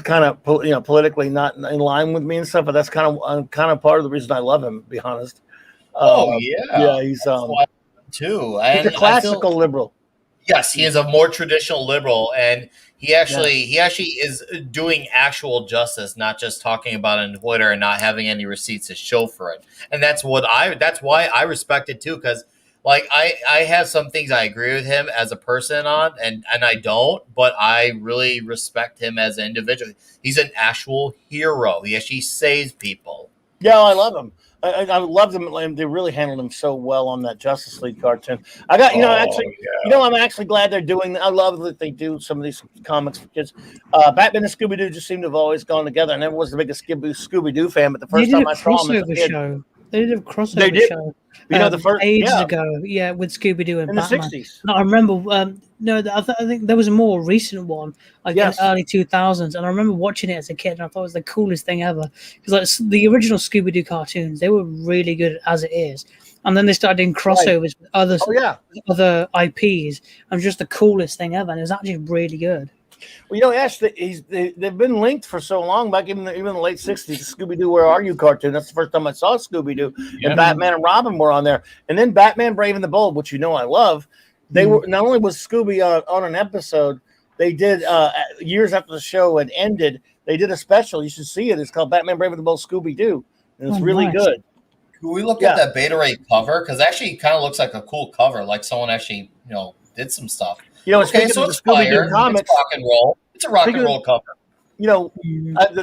kind of politically not in line with me and stuff, but that's kind of part of the reason I love him. To be honest. Yeah. He's too. He's a classical liberal. Yes, he is a more traditional liberal, and he actually is doing actual justice, not just talking about it on Twitter and not having any receipts to show for it. And that's why I respect it too, because like I have some things I agree with him as a person on, and I don't, but I really respect him as an individual. He's an actual hero. He actually saves people. Yeah, I love him. I love them. They really handled him so well on that Justice League cartoon. I'm actually glad they're doing that. I love that they do some of these comics for kids. Batman and Scooby-Doo just seem to have always gone together. I never was the biggest Scooby-Doo fan, but the first time I saw him as a kid, They did a crossover They did. show. You know, the first ages ago, with Scooby Doo and in the Batman. 60s. No, I remember. No, I think there was a more recent one, like Yes. in the early 2000s, and I remember watching it as a kid, and I thought it was the coolest thing ever. Because like the original Scooby Doo cartoons, they were really good as it is, and then they started doing crossovers with other other IPs, and just the coolest thing ever. And it was actually really good. Well, you know, Ash, they've been linked for so long, back even in the late 60s, Scooby Doo, Where Are You cartoon. That's the first time I saw Scooby Doo. And Batman and Robin were on there. And then Batman, Brave and the Bold, which you know I love. They were not only was Scooby on an episode, they did years after the show had ended, they did a special. You should see it. It's called Batman, Brave and the Bold Scooby Doo. And it's really good. Can we look at that Beta Ray cover? Because actually it kind of looks like a cool cover, like someone actually, did some stuff. You know, speaking of the Scooby-Doo comics, it's rock and roll. It's a rock and roll cover. You know,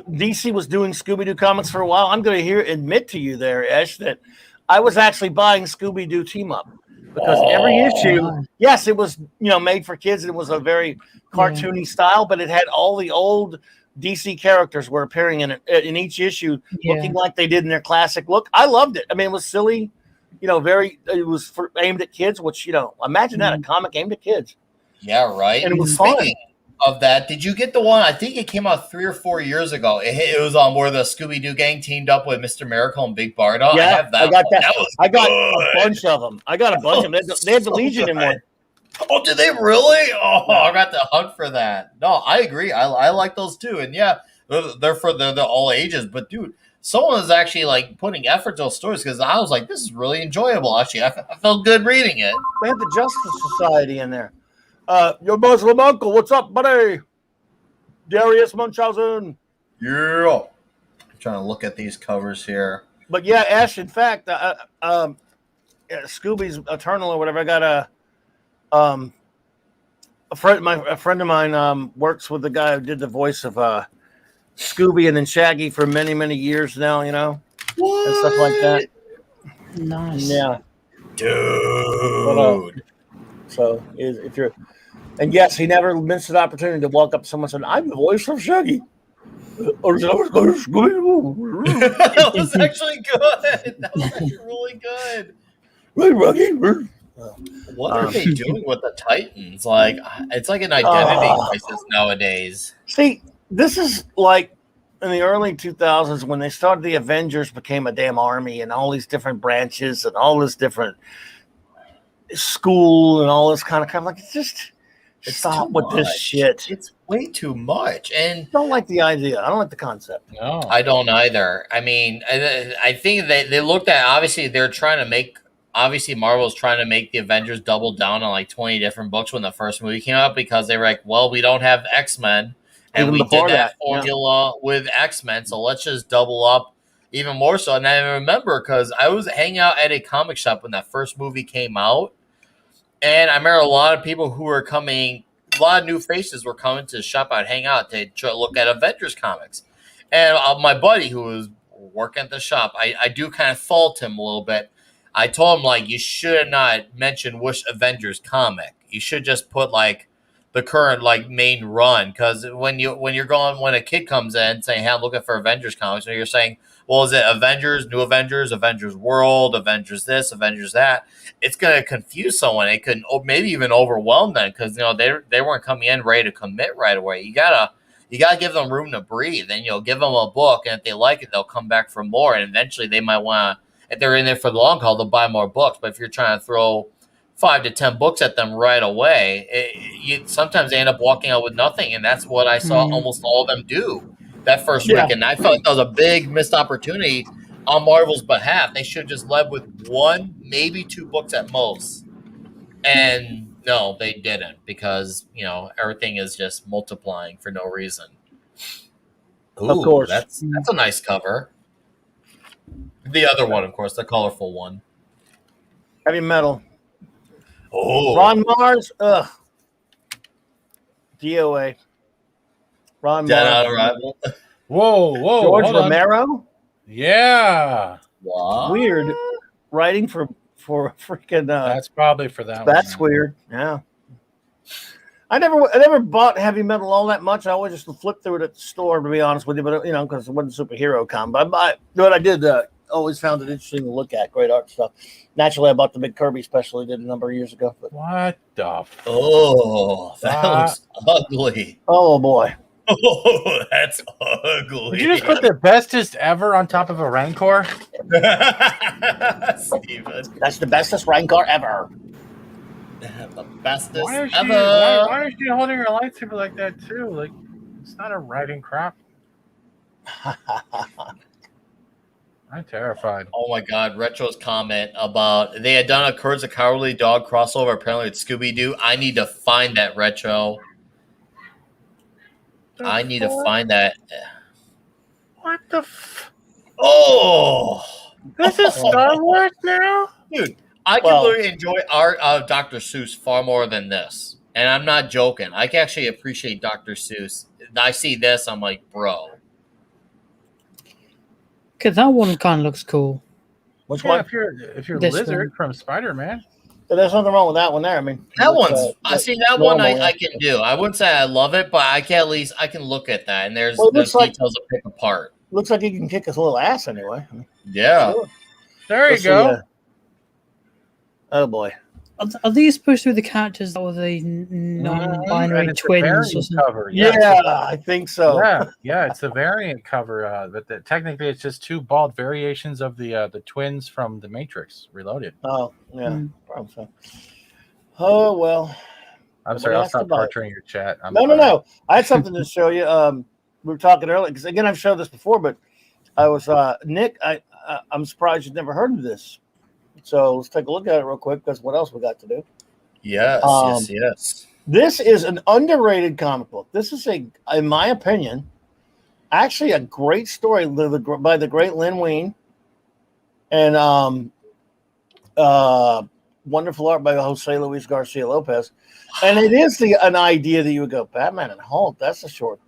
DC was doing Scooby-Doo comics for a while. I'm going to admit to you there, Ash, that I was actually buying Scooby-Doo Team Up because every issue, yes, it was made for kids. And it was a very cartoony style, but it had all the old DC characters were appearing in it in each issue, looking like they did in their classic look. I loved it. I mean, it was silly. It was aimed at kids. Which imagine that, a comic aimed at kids. Yeah, right. And it was fun. Of that, did you get the one? I think it came out 3 or 4 years ago. It was on where the Scooby Doo gang teamed up with Mr. Miracle and Big Barda. Yeah, I have that. I got that. I got a bunch of them. I got a bunch of them. They had the Legion in one. Oh, did they really? Oh, I got to hunt for that. No, I agree. I like those too. And yeah, they're all ages. But dude, someone is actually like putting effort to those stories because I was like, this is really enjoyable. Actually, I felt good reading it. They had the Justice Society in there. Your Muslim uncle, what's up, buddy? Darius Munchausen. Yeah. I'm trying to look at these covers here. But yeah, Ash, in fact, Scooby's Eternal or whatever, I got a friend of mine works with the guy who did the voice of Scooby and then Shaggy for many, many years now, What? and stuff like that. Nice. Yeah. Dude. So if you're, and yes, he never missed an opportunity to walk up to someone and say, "I'm the voice of Shaggy." Or that was actually good. That was actually really good. What are they doing with the Titans? Like, it's like an identity crisis nowadays. See, this is like in the early 2000s when they started the Avengers became a damn army and all these different branches and all this different school and all this kind of like it's stop with this shit. It's way too much, and I don't like the idea. I don't like the concept. No, I don't either. I mean, I think they looked at, obviously they're trying to make, obviously Marvel's trying to make the Avengers double down on like 20 different books when the first movie came out because they were like, well, we don't have X-Men, and Even we did that formula yeah. with X-Men, so let's just double up even more so. And I remember because I was hanging out at a comic shop when that first movie came out. And I remember a lot of people who were coming, a lot of new faces were coming to the shop I'd hang out to try to look at Avengers comics. And my buddy who was working at the shop, I do kind of fault him a little bit. I told him, like, you should not mention which Avengers comic. You should just put, like, the current, like, main run. Because when a kid comes in saying, hey, I'm looking for Avengers comics, and you're saying, well, is it Avengers, New Avengers, Avengers World, Avengers this, Avengers that? It's going to confuse someone. It could maybe even overwhelm them because they weren't coming in ready to commit right away. You gotta give them room to breathe, and give them a book, and if they like it, they'll come back for more. And eventually, they might want to, if they're in there for the long haul, they'll buy more books. But if you're trying to throw 5 to 10 books at them right away, sometimes they end up walking out with nothing, and that's what I saw almost all of them do that first week. And I felt like that was a big missed opportunity on Marvel's behalf. They should have just led with 1, maybe 2 books at most. And no, they didn't because, everything is just multiplying for no reason. Ooh, of course. That's a nice cover. The other one, of course, the colorful one. Heavy Metal. Oh. Ron Mars. DOA. Ron Mars. Arrival. Whoa. George Romero. Yeah. Wow. Weird. Writing for freaking. That's probably for that. That's one, weird. Yeah. I never bought Heavy Metal all that much. I always just flipped through it at the store, to be honest with you. But because it wasn't a superhero comic. But I did. always found it interesting to look at. Great art stuff. Naturally, I bought the big Kirby special he did a number of years ago. But, What the? Oh, that looks ugly. oh boy. Oh, that's ugly. Did you just put the bestest ever on top of a Rancor? Steven. That's the bestest Rancor ever. The bestest Why is ever. why is she holding her lightsaber like that too? Like, it's not a riding crap. I'm terrified. Oh my god, Retro's comment about they had done a Courage the Cowardly Dog crossover apparently with Scooby-Doo. I need to find that, Retro. I need to find that. What the Oh! This is Star Wars now? Dude, I can literally enjoy art of Dr. Seuss far more than this. And I'm not joking. I can actually appreciate Dr. Seuss. I see this, I'm like, bro. Okay, that one kind of looks cool. Which Yeah, one? if you're This Lizard one. from Spider-Man. There's nothing wrong with that one there. I mean, That one's I see that one normal, I can do. I wouldn't say I love it, but I can at least I can look at that and there's Well, it there's looks like- details to pick apart. Looks like he can kick his little ass anyway. Yeah. Sure. There you Let's see, go. oh boy. Are these supposed to be the characters that were the non-binary And it's a twins? Or variant something? cover. Yeah, I think so. Yeah, it's a variant cover, but technically it's just two bald variations of the twins from the Matrix Reloaded. Oh, yeah. Probably so. Oh, well. I'm Somebody sorry, I'll has to stop buy it. torturing your chat. No. I had something to show you. We were talking earlier because again I've showed this before, but I was Nick. I'm surprised you've never heard of this. So let's take a look at it real quick because what else we got to do? Yes, yes. This is an underrated comic book. This is in my opinion, actually a great story by the great Lynn Wein, and wonderful art by Jose Luis Garcia Lopez. And it is an idea that you would go, Batman and Hulk. That's a short.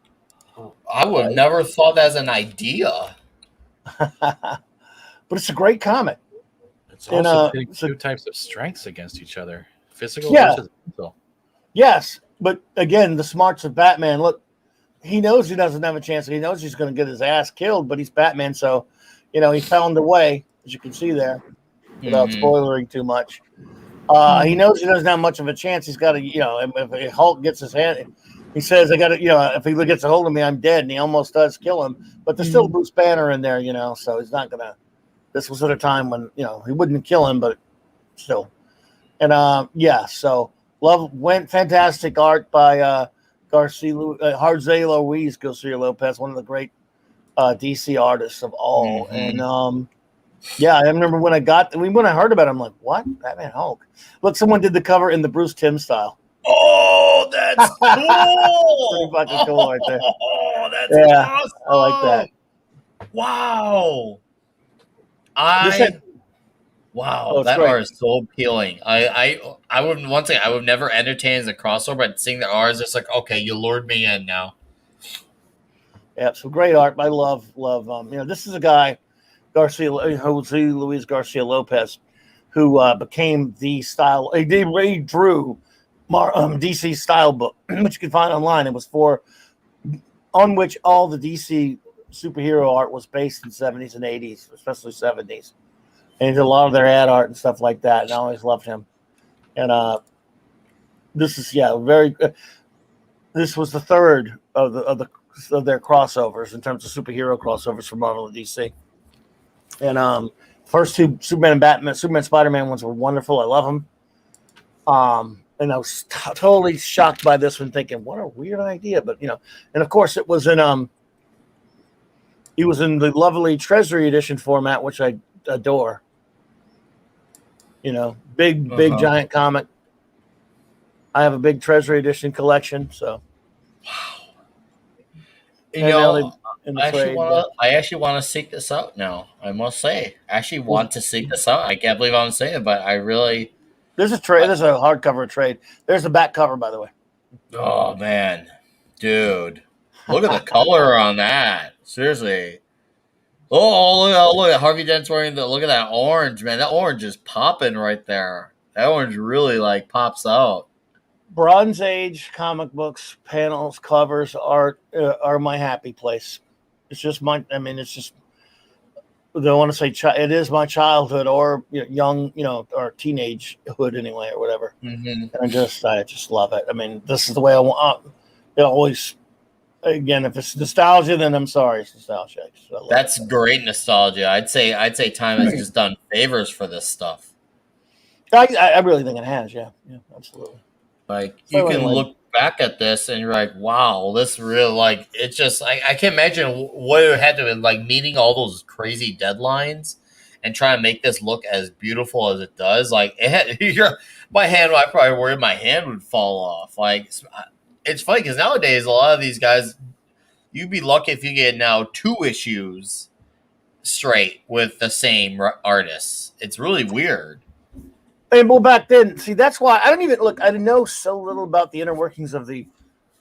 I would have never thought that as an idea. But it's a great comic. It's also pitting two types of strengths against each other: physical versus mental. Yes, but again, the smarts of Batman. Look, he knows he doesn't have a chance. He knows he's going to get his ass killed, but he's Batman, so he found a way, as you can see there, without spoiling too much. He knows he doesn't have much of a chance. He's got to, if Hulk gets his hand, he says, "I got to, if he gets a hold of me, I'm dead," and he almost does kill him. But there's still Bruce Banner in there, so he's not gonna. This was at a time when he wouldn't kill him, but still. And so went fantastic art by Jose Luis Garcia Lopez, one of the great DC artists of all. And I remember when I heard about it, I'm like, what? Batman Hulk. Look, someone did the cover in the Bruce Timm style. Oh, that's cool. Pretty fucking cool right there. Oh, that's awesome. I like that. Wow. Oh, that great. art is so appealing. I wouldn't one thing I would never entertain as a crossover, but seeing the art is just like, okay, you lured me in now. Yeah, so great art. I love. This is a guy, Jose Luis Garcia Lopez, who became the style. He drew DC style book, which you can find online. It was on which all the DC superhero art was based in 70s and 80s, especially 70s. And he did a lot of their ad art and stuff like that. And I always loved him. And this is very. This was the third of their crossovers in terms of superhero crossovers for Marvel and DC. And first two Superman Spider-Man ones were wonderful. I love them. And I was totally shocked by this one, thinking, what a weird idea. But and of course it was in he was in the lovely Treasury Edition format, which I adore. Big giant comic. I have a big Treasury Edition collection, so. I actually want to seek this out now. I must say, I actually want to seek this out. I can't believe I'm saying it, but I really. There's a trade. There's a hardcover trade. There's the back cover, by the way. Oh man, dude, look at the color on that. Seriously. Oh, look at Harvey Dent's wearing look at that orange, man. That orange is popping right there. That orange really pops out. Bronze Age comic books, panels, covers, art are my happy place. It's just they want to say it is my childhood or young, or teenagehood anyway, or whatever. Mm-hmm. And I just love it. I mean, this is the way I want. It always, again, if it's nostalgia, then I'm sorry, it's nostalgia. That's great nostalgia. I'd say time has just done favors for this stuff. I really think it has. Yeah, absolutely. Like you can look back at this and you're like, wow, this really like it's just I can't imagine what it had to be like meeting all those crazy deadlines and trying to make this look as beautiful as it does. Like it had my hand, I probably worried my hand would fall off. Like it's funny because nowadays a lot of these guys, you'd be lucky if you get now 2 issues straight with the same artists. It's really weird. And well, back then, see, that's why I don't even look. I know so little about the inner workings of the.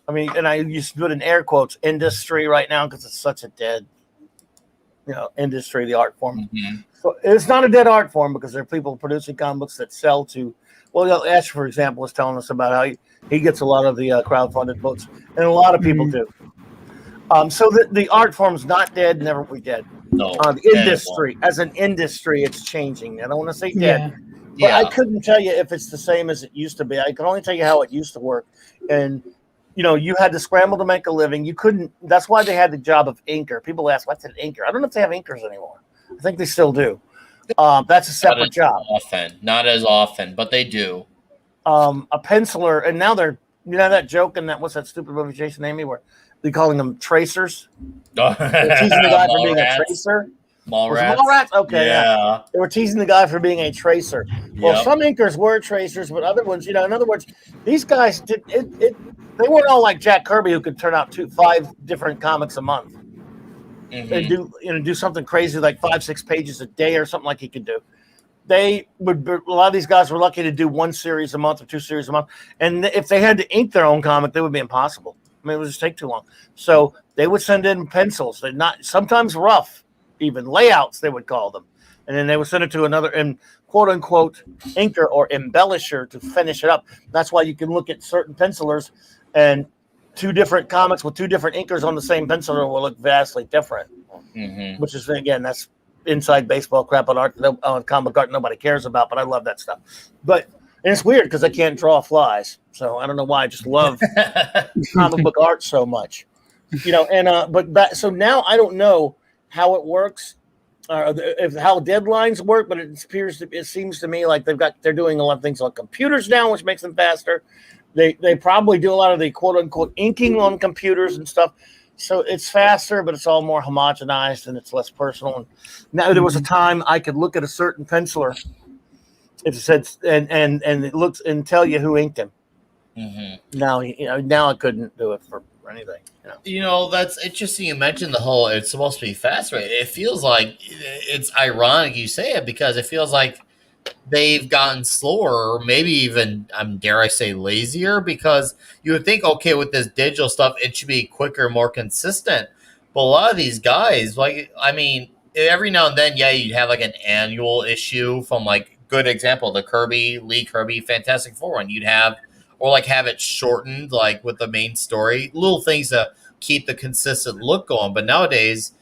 I mean, and I used to do it in air quotes industry right now because it's such a dead, industry, the art form. Mm-hmm. So it's not a dead art form because there are people producing comic books that sell to. Well, Ash, for example, was telling us about how he gets a lot of the crowdfunded books, and a lot of people do. So the art form's not dead, never will be dead. No, the industry, as an industry, it's changing. I don't want to say dead. Yeah. But I couldn't tell you if it's the same as it used to be. I can only tell you how it used to work. And, you had to scramble to make a living. You couldn't. That's why they had the job of inker. People ask, what's an inker? I don't know if they have inkers anymore. I think they still do. That's a separate job. Not as often, but they do. A penciler. And now they're, that joke in that, what's that stupid movie, Jason Amy, where they're calling them tracers? They're teasing the guy for being a tracer. Mallrats? Okay, yeah. They were teasing the guy for being a tracer. Well, some inkers were tracers, but other ones, in other words, these guys did it. They weren't all like Jack Kirby, who could turn out 5 different comics a month and do something crazy like 5-6 pages a day or something like he could do. A lot of these guys were lucky to do 1 series a month or 2 series a month, and if they had to ink their own comic, they would be impossible. I mean, it would just take too long. So they would send in pencils. They're not sometimes rough. Even layouts, they would call them. And then they would send it to another quote unquote inker or embellisher to finish it up. That's why you can look at certain pencilers and 2 different comics with 2 different inkers on the same penciler will look vastly different. Mm-hmm. Which is, again, that's inside baseball crap on art, on comic art nobody cares about, but I love that stuff. But it's weird because I can't draw flies. So I don't know why I just love comic book art so much. So now I don't know how it works, if how deadlines work, but it seems to me like they're doing a lot of things on computers now, which makes them faster. They probably do a lot of the quote unquote inking on computers and stuff, so it's faster, but it's all more homogenized and it's less personal. And now there was a time I could look at a certain penciler, if it said and it looks and tell you who inked him. Mm-hmm. Now I couldn't do it for anything. That's interesting. You mentioned the whole it's supposed to be fast, right? It feels like it's ironic you say it because it feels like they've gotten slower, or maybe even dare I say lazier, because you would think, okay, with this digital stuff, it should be quicker, more consistent. But a lot of these guys, every now and then, you'd have like an annual issue from good example, the Lee Kirby Fantastic Four one. You'd have, or have it shortened, with the main story, little things to keep the consistent look going. But nowadays,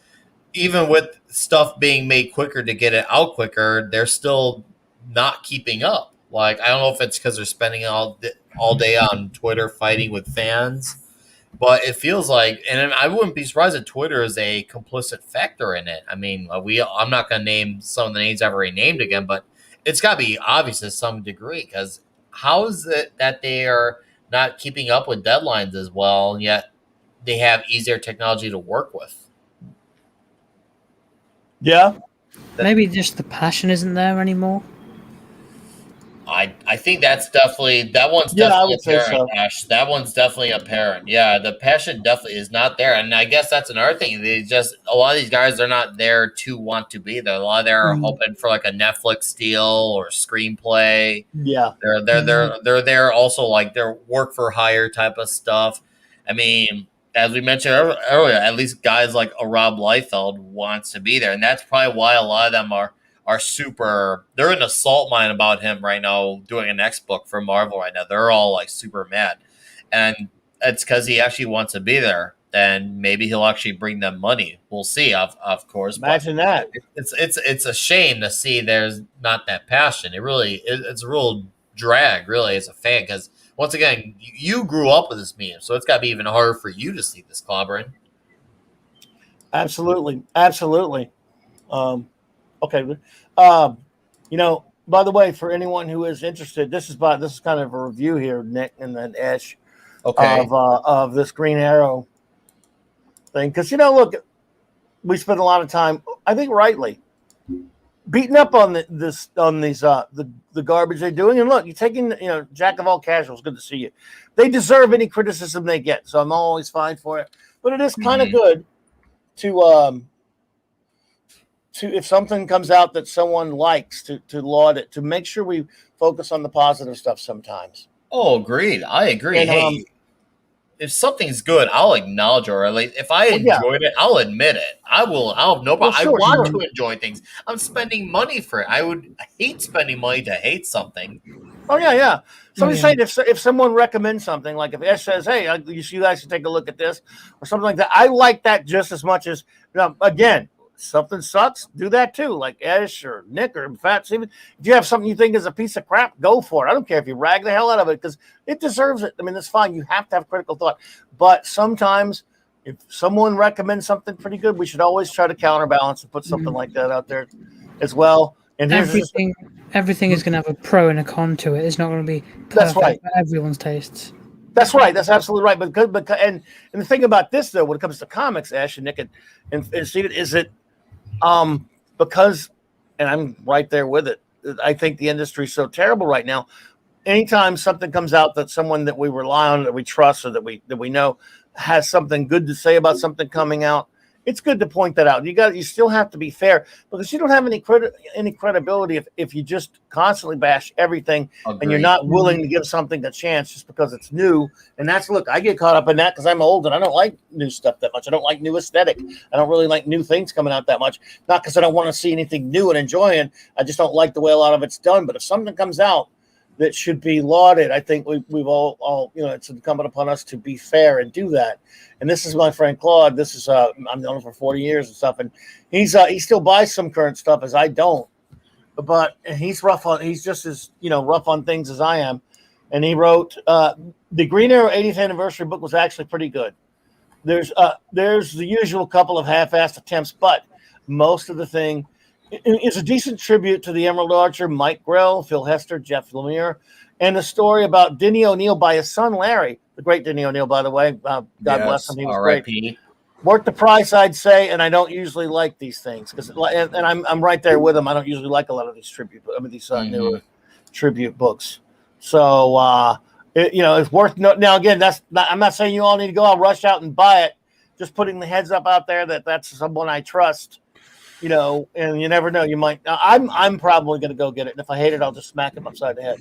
even with stuff being made quicker to get it out quicker, they're still not keeping up. I don't know if it's because they're spending all day on Twitter fighting with fans, but it feels like, and I wouldn't be surprised if Twitter is a complicit factor in it. I mean, I'm not going to name some of the names I've already named again, but it's got to be obvious to some degree, because how is it that they are not keeping up with deadlines as well, and yet they have easier technology to work with? Yeah. Maybe just the passion isn't there anymore. I think that's definitely apparent, so. Ash. That one's definitely apparent. Yeah, the passion definitely is not there, and I guess that's another thing. A lot of these guys are not there to want to be there. A lot of them are hoping for a Netflix deal or screenplay. Yeah, they're there also their work for hire type of stuff. I mean, as we mentioned earlier, at least guys like a Rob Liefeld wants to be there, and that's probably why a lot of them are super. They're in a salt mine about him right now, doing a next book for Marvel right now. They're all super mad, and it's because he actually wants to be there. then maybe he'll actually bring them money. We'll see, of course. Imagine that. It's a shame to see there's not that passion. It's a real drag, really, as a fan, because once again, you grew up with this meme, so it's got to be even harder for you to see this, Clobberin. Absolutely. Okay. By the way, for anyone who is interested, this is kind of a review here, Nick, and then Ash, Okay. of this Green Arrow thing, because look, we spend a lot of time, I think rightly, beating up on these the garbage they're doing. And look, you're taking jack of all casuals. Good to see you. They deserve any criticism they get, so I'm always fine for it. But it is kind of good to if something comes out that someone likes, to laud it, to make sure we focus on the positive stuff sometimes. Oh, agreed. I agree. And, hey, if something's good, I'll acknowledge it. Or if I enjoyed it, I'll admit it. I'll have no problem. I want to enjoy things. I'm spending money for it. I hate spending money to hate something. Oh yeah. Somebody's saying if someone recommends something, like if Ash says, "Hey, you guys should take a look at this," or something like that, I like that just as much as again. Something sucks, do that too. Like Ash or Nick or Fats. Even if you have something you think is a piece of crap, go for it. I don't care if you rag the hell out of it, because it deserves it. I mean, it's fine. You have to have critical thought. But sometimes if someone recommends something pretty good, we should always try to counterbalance and put something like that out there as well. And everything is going to have a pro and a con to it. It's not going to be perfect for everyone's tastes. That's right. That's absolutely right. But and the thing about this, though, when it comes to comics, Ash and Nick and Steven, is it because, and I'm right there with it, I think the industry is so terrible right now. Anytime something comes out that someone that we rely on, that we trust, or that we know has something good to say about something coming out, it's good to point that out. You still have to be fair, because you don't have any credibility if you just constantly bash everything. Agreed. And you're not willing to give something a chance just because it's new. And look, I get caught up in that because I'm old and I don't like new stuff that much. I don't like new aesthetic. I don't really like new things coming out that much. Not because I don't want to see anything new and enjoying. I just don't like the way a lot of it's done. But if something comes out that should be lauded, I think we've all it's incumbent upon us to be fair and do that. And this is my friend Claude. This is I've known him for 40 years and stuff, and he still buys some current stuff as I don't. But he's just as rough on things as I am. And he wrote the Green Arrow 80th anniversary book was actually pretty good. There's the usual couple of half-assed attempts, but most of the thing is a decent tribute to the Emerald Archer, Mike Grell, Phil Hester, Jeff Lemire, and a story about Denny O'Neil by his son Larry, the great Denny O'Neil, by the way. God bless him, he was great. Worth the price, I'd say, and I don't usually like these things and I'm right there with him. I don't usually like a lot of these newer tribute books. So it's worth. Now again, I'm not saying you all need to go out, rush out and buy it. Just putting the heads up out there that's someone I trust. And you never know. You might. I'm probably going to go get it, and if I hate it, I'll just smack him upside the head.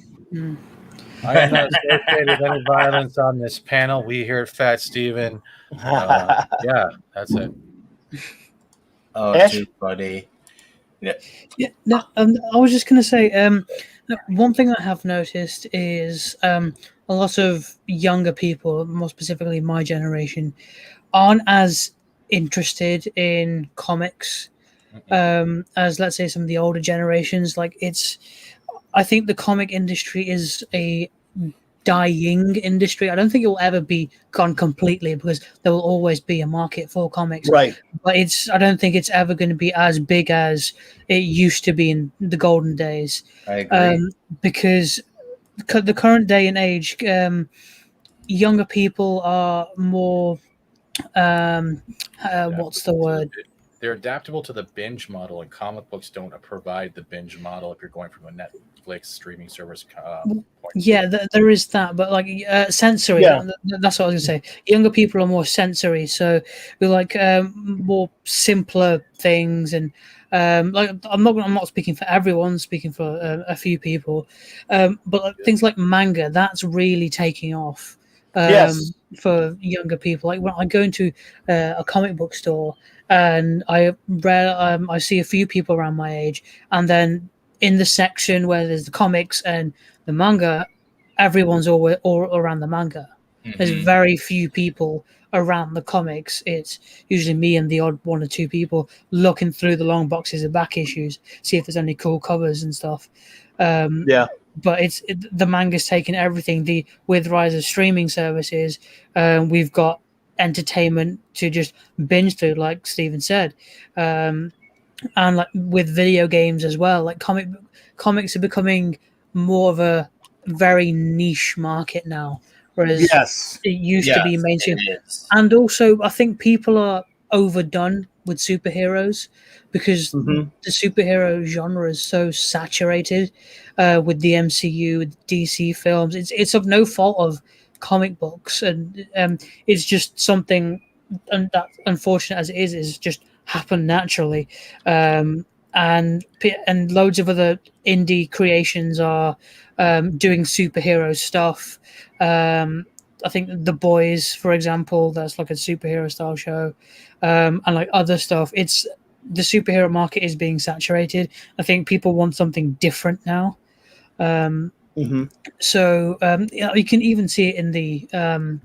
I am not associated with any violence on this panel. We here at Fat Steven. Yeah, that's it. Oh, too funny. Yeah. No, I was just going to say, one thing I have noticed is a lot of younger people, more specifically my generation, aren't as interested in comics as, let's say, some of the older generations. I think the comic industry is a dying industry. I don't think it will ever be gone completely, because there will always be a market for comics. Right. But I don't think it's ever going to be as big as it used to be in the golden days. I agree. Because the current day and age, younger people are more what's the word? They're adaptable to the binge model, and comic books don't provide the binge model if you're going from a Netflix streaming service point. Yeah, there is that, but sensory. Yeah. That's what I was going to say. Younger people are more sensory, so we like more simpler things, and I'm not speaking for everyone, speaking for a few people, but things like manga, that's really taking off. Yes. For younger people, like when I go into a comic book store and I see a few people around my age, and then in the section where there's the comics and the manga, everyone's all around the manga. There's very few people around the comics. It's usually me and the odd one or two people looking through the long boxes of back issues, see if there's any cool covers and stuff. But the manga's taken everything. With rise of streaming services, we've got entertainment to just binge through, like Steven said, and like with video games as well. Like comics are becoming more of a very niche market now, whereas it used to be mainstream. And also, I think people are overdone with superheroes because the superhero genre is so saturated with the MCU, with DC films. It's of no fault of comic books, and it's just something, and that, unfortunate as it is just happened naturally. And loads of other indie creations are doing superhero stuff. I think The Boys, for example, that's like a superhero style show, and like other stuff. It's the superhero market is being saturated. I think people want something different now. So you can even see it in the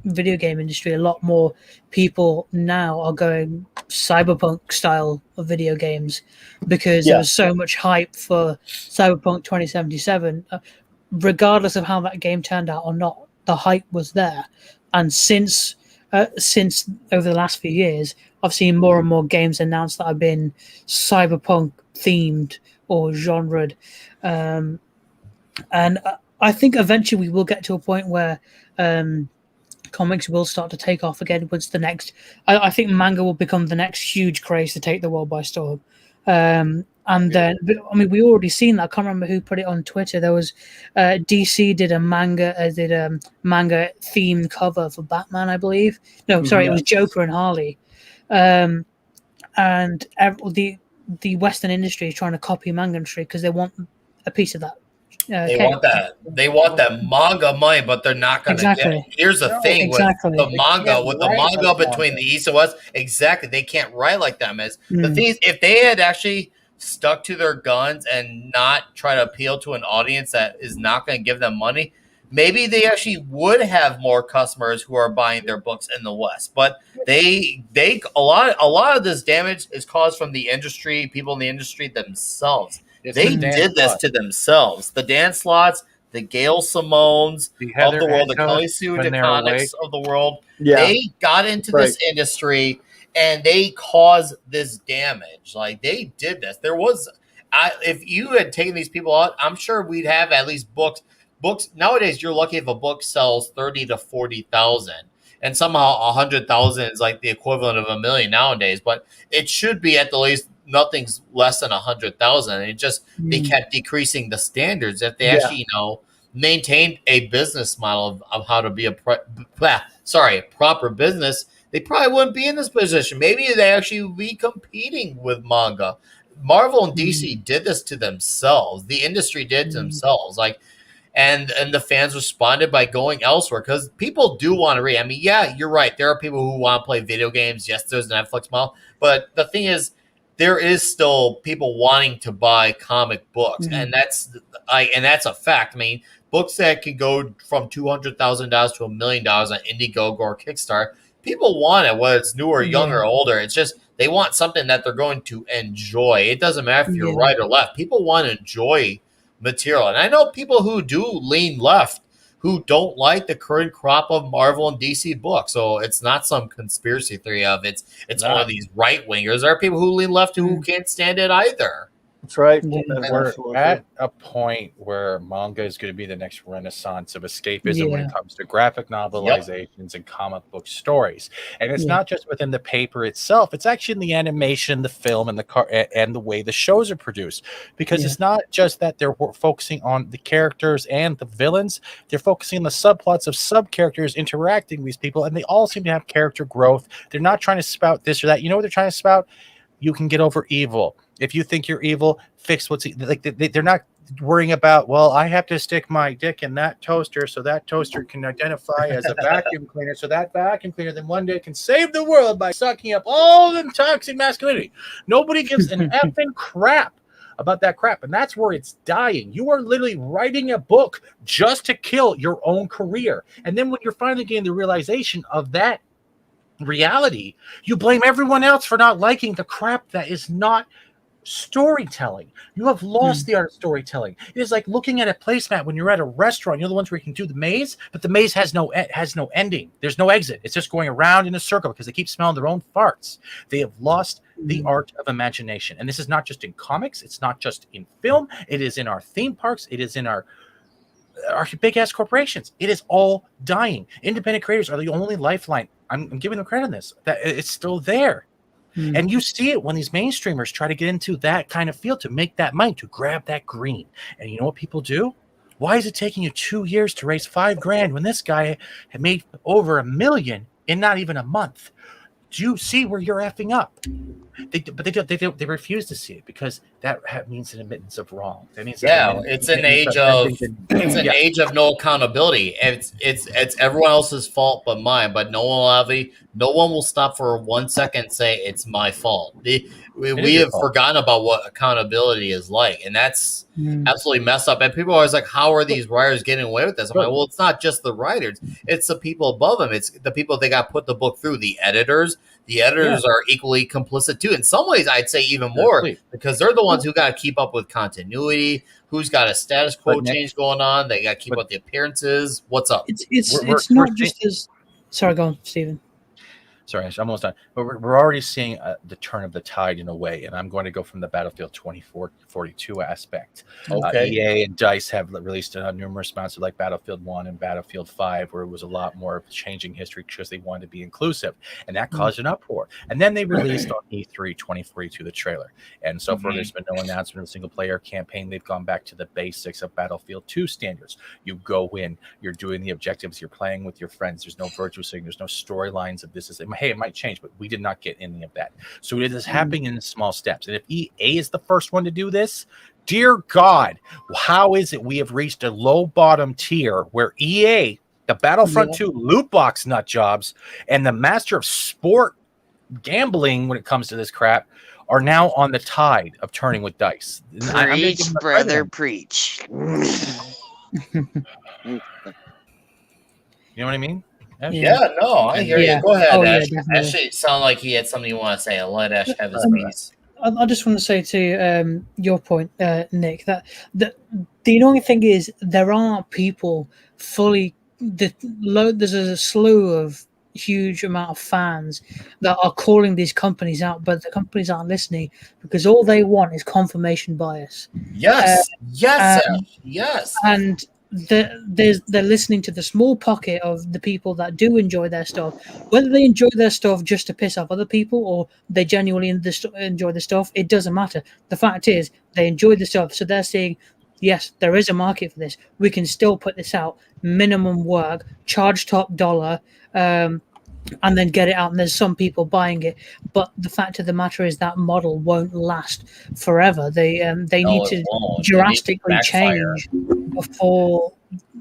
video game industry. A lot more people now are going cyberpunk style of video games because there was so much hype for Cyberpunk 2077. Regardless of how that game turned out or not, the hype was there. And since over the last few years, I've seen more and more games announced that have been cyberpunk themed or genred. And I think eventually we will get to a point where comics will start to take off again. Once the next, I think manga will become the next huge craze to take the world by storm. And then, I mean, we already seen that. I can't remember who put it on Twitter. There was DC did a manga themed cover for Batman, I believe. No, sorry, it was Joker and Harley. And the Western industry is trying to copy manga industry because they want a piece of that. They want that. They want that manga money, but they're not going to get it. Here's the thing with the manga between the East and West. Exactly, they can't write like them. As the thing is, if they had actually stuck to their guns and not try to appeal to an audience that is not going to give them money, maybe they actually would have more customers who are buying their books in the West. But a lot of this damage is caused from the industry, people in the industry themselves. They did this to themselves. The Dan Slots, the Gail Simones of the world, the Kelly Sue DeConnick's of the world, they got into this industry and they caused this damage. Like, they did this. There was, if you had taken these people out, I'm sure we'd have at least books. Nowadays, you're lucky if a book sells 30 to 40,000. And somehow 100,000 is like the equivalent of $1 million nowadays. But it should be at the least nothing's less than 100,000. It just they kept decreasing the standards. If they actually, maintained a business model of how to be a proper business, they probably wouldn't be in this position. Maybe they actually would be competing with manga. Marvel and DC did this to themselves. The industry did to themselves. And the fans responded by going elsewhere because people do want to read. I mean, yeah, you're right. There are people who want to play video games. Yes, there's a Netflix model. But the thing is, there is still people wanting to buy comic books. And that's a fact. I mean, books that can go from $200,000 to $1 million on Indiegogo or Kickstarter, people want it, whether it's new or young or older. It's just they want something that they're going to enjoy. It doesn't matter if you're right or left. People want to enjoy material. And I know people who do lean left who don't like the current crop of Marvel and DC books. So it's not some conspiracy theory of it's one of these right wingers. There are people who lean left who can't stand it either. That's right. We're at a point where manga is going to be the next renaissance of escapism when it comes to graphic novelizations and comic book stories. And it's not just within the paper itself; it's actually in the animation, the film, and the way the shows are produced. Because it's not just that they're focusing on the characters and the villains; they're focusing on the subplots of sub characters interacting with these people, and they all seem to have character growth. They're not trying to spout this or that. You know what they're trying to spout? You can get over evil. If you think you're evil, fix what's like. They're not worrying about, well, I have to stick my dick in that toaster so that toaster can identify as a vacuum cleaner. So that vacuum cleaner then one day can save the world by sucking up all the toxic masculinity. Nobody gives an effing crap about that crap. And that's where it's dying. You are literally writing a book just to kill your own career. And then when you're finally getting the realization of that reality, you blame everyone else for not liking the crap that is not storytelling. You have lost the art of storytelling. It is like looking at a placemat when you're at a restaurant. You're the ones where you can do the maze, but the maze has no ending. There's no exit. It's just going around in a circle because they keep smelling their own farts. They have lost the art of imagination. And this is not just in comics. It's not just in film. It is in our theme parks. It is in our big ass corporations. It is all dying. Independent creators are the only lifeline. I'm giving them credit on this. That it's still there. And you see it when these mainstreamers try to get into that kind of field to make that money, to grab that green. And you know what people do? Why is it taking you 2 years to raise $5,000 when this guy had made over $1 million in not even a month? Do you see where you're effing up? They refuse to see it because that means an admittance of wrong. That means it's an age of no accountability. It's everyone else's fault but mine. But no one will stop for 1 second and say it's my fault. We have forgotten about what accountability is like, and that's absolutely messed up. And people are always like, "How are these writers getting away with this?" I'm like, "Well, it's not just the writers; it's the people above them. It's the people they got put the book through. The editors are equally complicit too. In some ways, I'd say even more because they're the ones who got to keep up with continuity. Who's got a status quo change going on? They got to keep up the appearances. What's up? It's not just as. Sorry, go on, Stephen. Sorry, I'm almost done. But we're already seeing the turn of the tide in a way, and I'm going to go from the Battlefield 2042 aspect. Okay. EA and DICE have released numerous amounts of like Battlefield 1 and Battlefield 5, where it was a lot more of changing history because they wanted to be inclusive, and that caused an uproar. And then they released on E3 2042 the trailer, and so far there's been no announcement of a single-player campaign. They've gone back to the basics of Battlefield 2 standards. You go in, you're doing the objectives, you're playing with your friends. There's no virtual signaling, there's no storylines of this is. Hey, it might change, but we did not get any of that. So it is happening in small steps. And if EA is the first one to do this, dear God, how is it we have reached a low bottom tier where EA, the Battlefront 2 loot box nut jobs, and the master of sport gambling when it comes to this crap are now on the tide of turning with DICE. Preach, brother, preach. You know what I mean? Yeah, no, I hear you. Go ahead, Ash. Yeah, Ash sounded like he had something you want to say. I'll let Ash have his piece. I just want to say to your point, Nick, that the annoying thing is there are people there's a slew of huge amount of fans that are calling these companies out, but the companies aren't listening because all they want is confirmation bias. Yes, yes. And they're listening to the small pocket of the people that do enjoy their stuff, whether they enjoy their stuff just to piss off other people or they genuinely enjoy the stuff. It doesn't matter. The fact is they enjoy the stuff, so they're saying, yes, there is a market for this. We can still put this out, minimum work, charge top dollar, and then get it out. And there's some people buying it, but the fact of the matter is that model won't last forever. They need to drastically change before.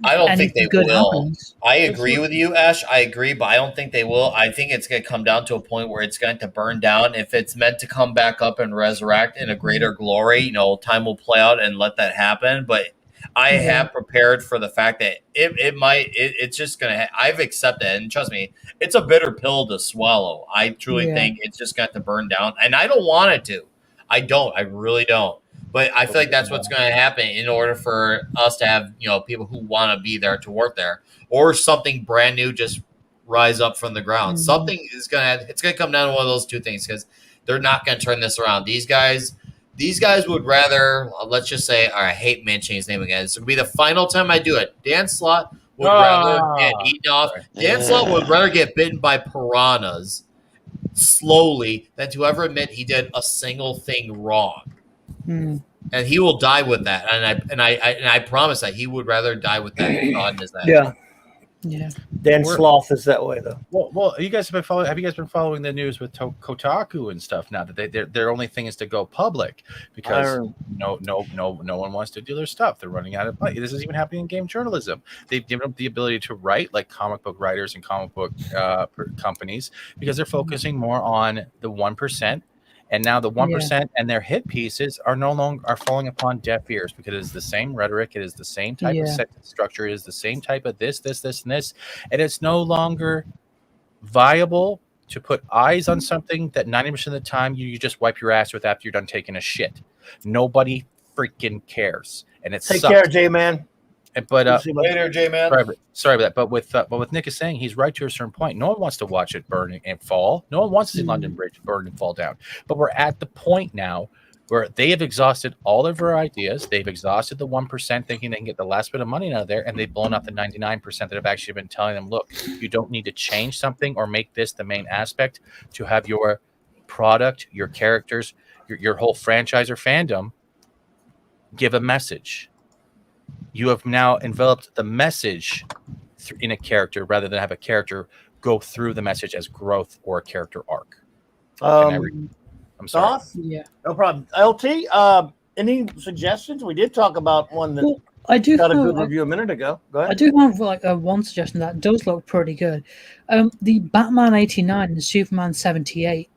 I don't think they will. Happens. I agree with you, Ash. I agree, but I don't think they will. I think it's going to come down to a point where it's going to burn down. If it's meant to come back up and resurrect in a greater glory, time will play out and let that happen. But I have prepared for the fact that it's just going to, I've accepted it. And trust me, it's a bitter pill to swallow. I truly think it's just got to burn down. And I don't want it to. I really don't. But I feel like that's what's going to happen in order for us to have, people who want to be there to work there, or something brand new just rise up from the ground. Mm-hmm. Something is it's going to come down to one of those two things because they're not going to turn this around. These guys would rather, let's just say, I hate mentioning his name again. This would be the final time I do it. Dan Slott would rather get eaten off. Dan Slott would rather get bitten by piranhas slowly than to ever admit he did a single thing wrong. And he will die with that, and I promise that he would rather die with that thought in his head. Yeah. Dan Sloth is that way though. Well, you guys have been following the news with Kotaku and stuff now that their only thing is to go public because no one wants to do their stuff. They're running out of money. This is even happening in game journalism. They've given up the ability to write like comic book writers and comic book companies because they're focusing more on the 1%. And now the 1% and their hit pieces are no longer falling upon deaf ears because it is the same rhetoric, it is the same type of sentence structure, it is the same type of this, and this, and it's no longer viable to put eyes on something that 90% of the time you just wipe your ass with after you're done taking a shit. Nobody freaking cares, and it Take sucks. care, J-Man. But later, J-Man. Sorry about that. But with Nick is saying, he's right to a certain point. No one wants to watch it burn and fall. No one wants to see London Bridge burn and fall down. But we're at the point now where they have exhausted all of our ideas. They've exhausted the 1%, thinking they can get the last bit of money out of there, and they've blown out the 99% that have actually been telling them, look, you don't need to change something or make this the main aspect to have your product, your characters, your whole franchise or fandom give a message. You have now enveloped the message in a character rather than have a character go through the message as growth or a character arc. I'm sorry. Yeah, no problem. LT, any suggestions? We did talk about one that I do got a have, good review a minute ago. Go ahead. I do have like one suggestion that does look pretty good. The Batman 89 and Superman 78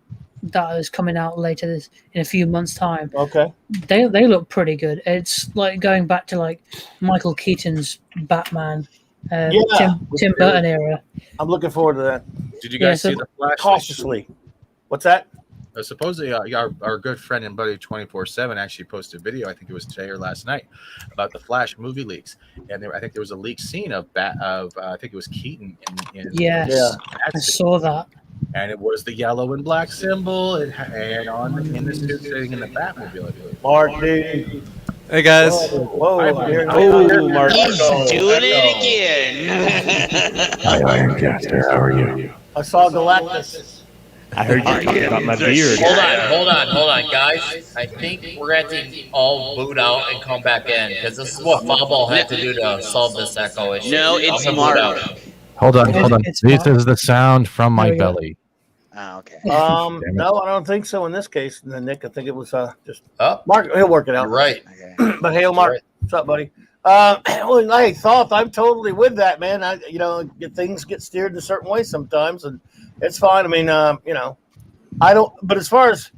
that is coming out later in a few months' time. Okay. They look pretty good. It's like going back to like Michael Keaton's Batman, Tim Burton era. I'm looking forward to that. Did you guys see the Flash? Cautiously. What's that? Supposedly, our good friend and buddy 24/7 actually posted a video. I think it was today or last night about the Flash movie leaks, and I think there was a leaked scene of I think it was Keaton. I saw that. And it was the yellow and black symbol, and in the suit sitting in the Batmobile. Marty. Hey guys. Whoa, Mark. He's doing it again. Hi, Ironcaster. How are you? I saw Galactus. I heard you talking about my beard. Hold on, guys. I think we're going to have to all boot out and come back in because this is what Fobble had to do to solve this echo issue. No, it's Mark. Hold on. This is the sound from my belly. Oh, okay. No, I don't think so in this case. Nick, I think it was just Mark. He'll work it out. You're right. Okay. But hey, Mark, what's up, buddy? Well, I thought I'm totally with that, man. Things get steered in a certain way sometimes, and it's fine. I mean, I don't. But as far as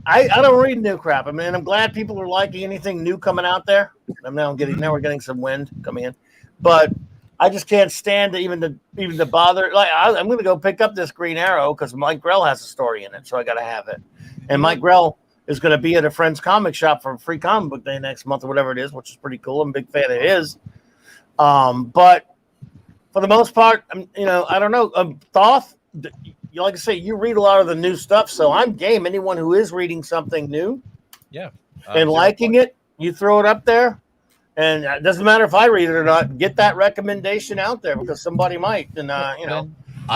I don't read new crap. I mean, I'm glad people are liking anything new coming out there. Now we're getting some wind coming in, but I just can't stand to even to bother. Like I'm going to go pick up this Green Arrow because Mike Grell has a story in it, so I got to have it. And Mike Grell is going to be at a friend's comic shop for Free Comic Book Day next month or whatever it is, which is pretty cool. I'm a big fan of his. But for the most part, I don't know. Thoth, like I say, you read a lot of the new stuff, so I'm game. Anyone who is reading something new, and liking it, you throw it up there. And it doesn't matter if I read it or not. Get that recommendation out there because somebody might. And I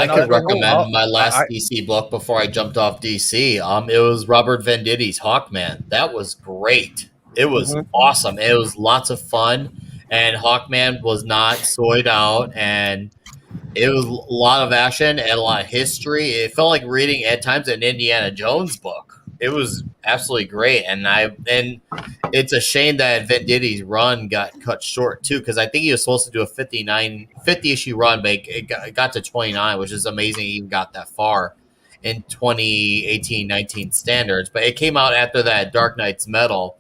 could recommend my last DC book before I jumped off DC. It was Robert Venditti's Hawkman. That was great. It was awesome. It was lots of fun, and Hawkman was not soyed out, and it was a lot of action and a lot of history. It felt like reading at times an Indiana Jones book. It was absolutely great, and it's a shame that Venditti's run got cut short too, because I think he was supposed to do a 50 issue run, but it got to 29, which is amazing. He even got that far in 2018-19 standards, but it came out after that Dark Knight's Metal,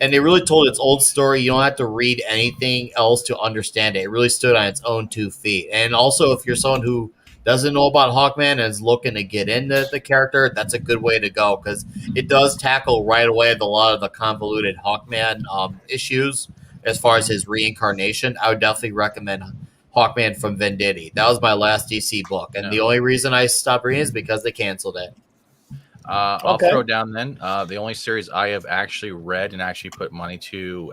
and it really told its old story. You don't have to read anything else to understand it. It really stood on its own 2 feet. And also, if you're someone who doesn't know about Hawkman and is looking to get into the character, that's a good way to go because it does tackle right away a lot of the convoluted Hawkman issues as far as his reincarnation. I would definitely recommend Hawkman from Venditti. That was my last DC book, and the only reason I stopped reading is because they canceled it. I'll throw down then. The only series I have actually read and actually put money to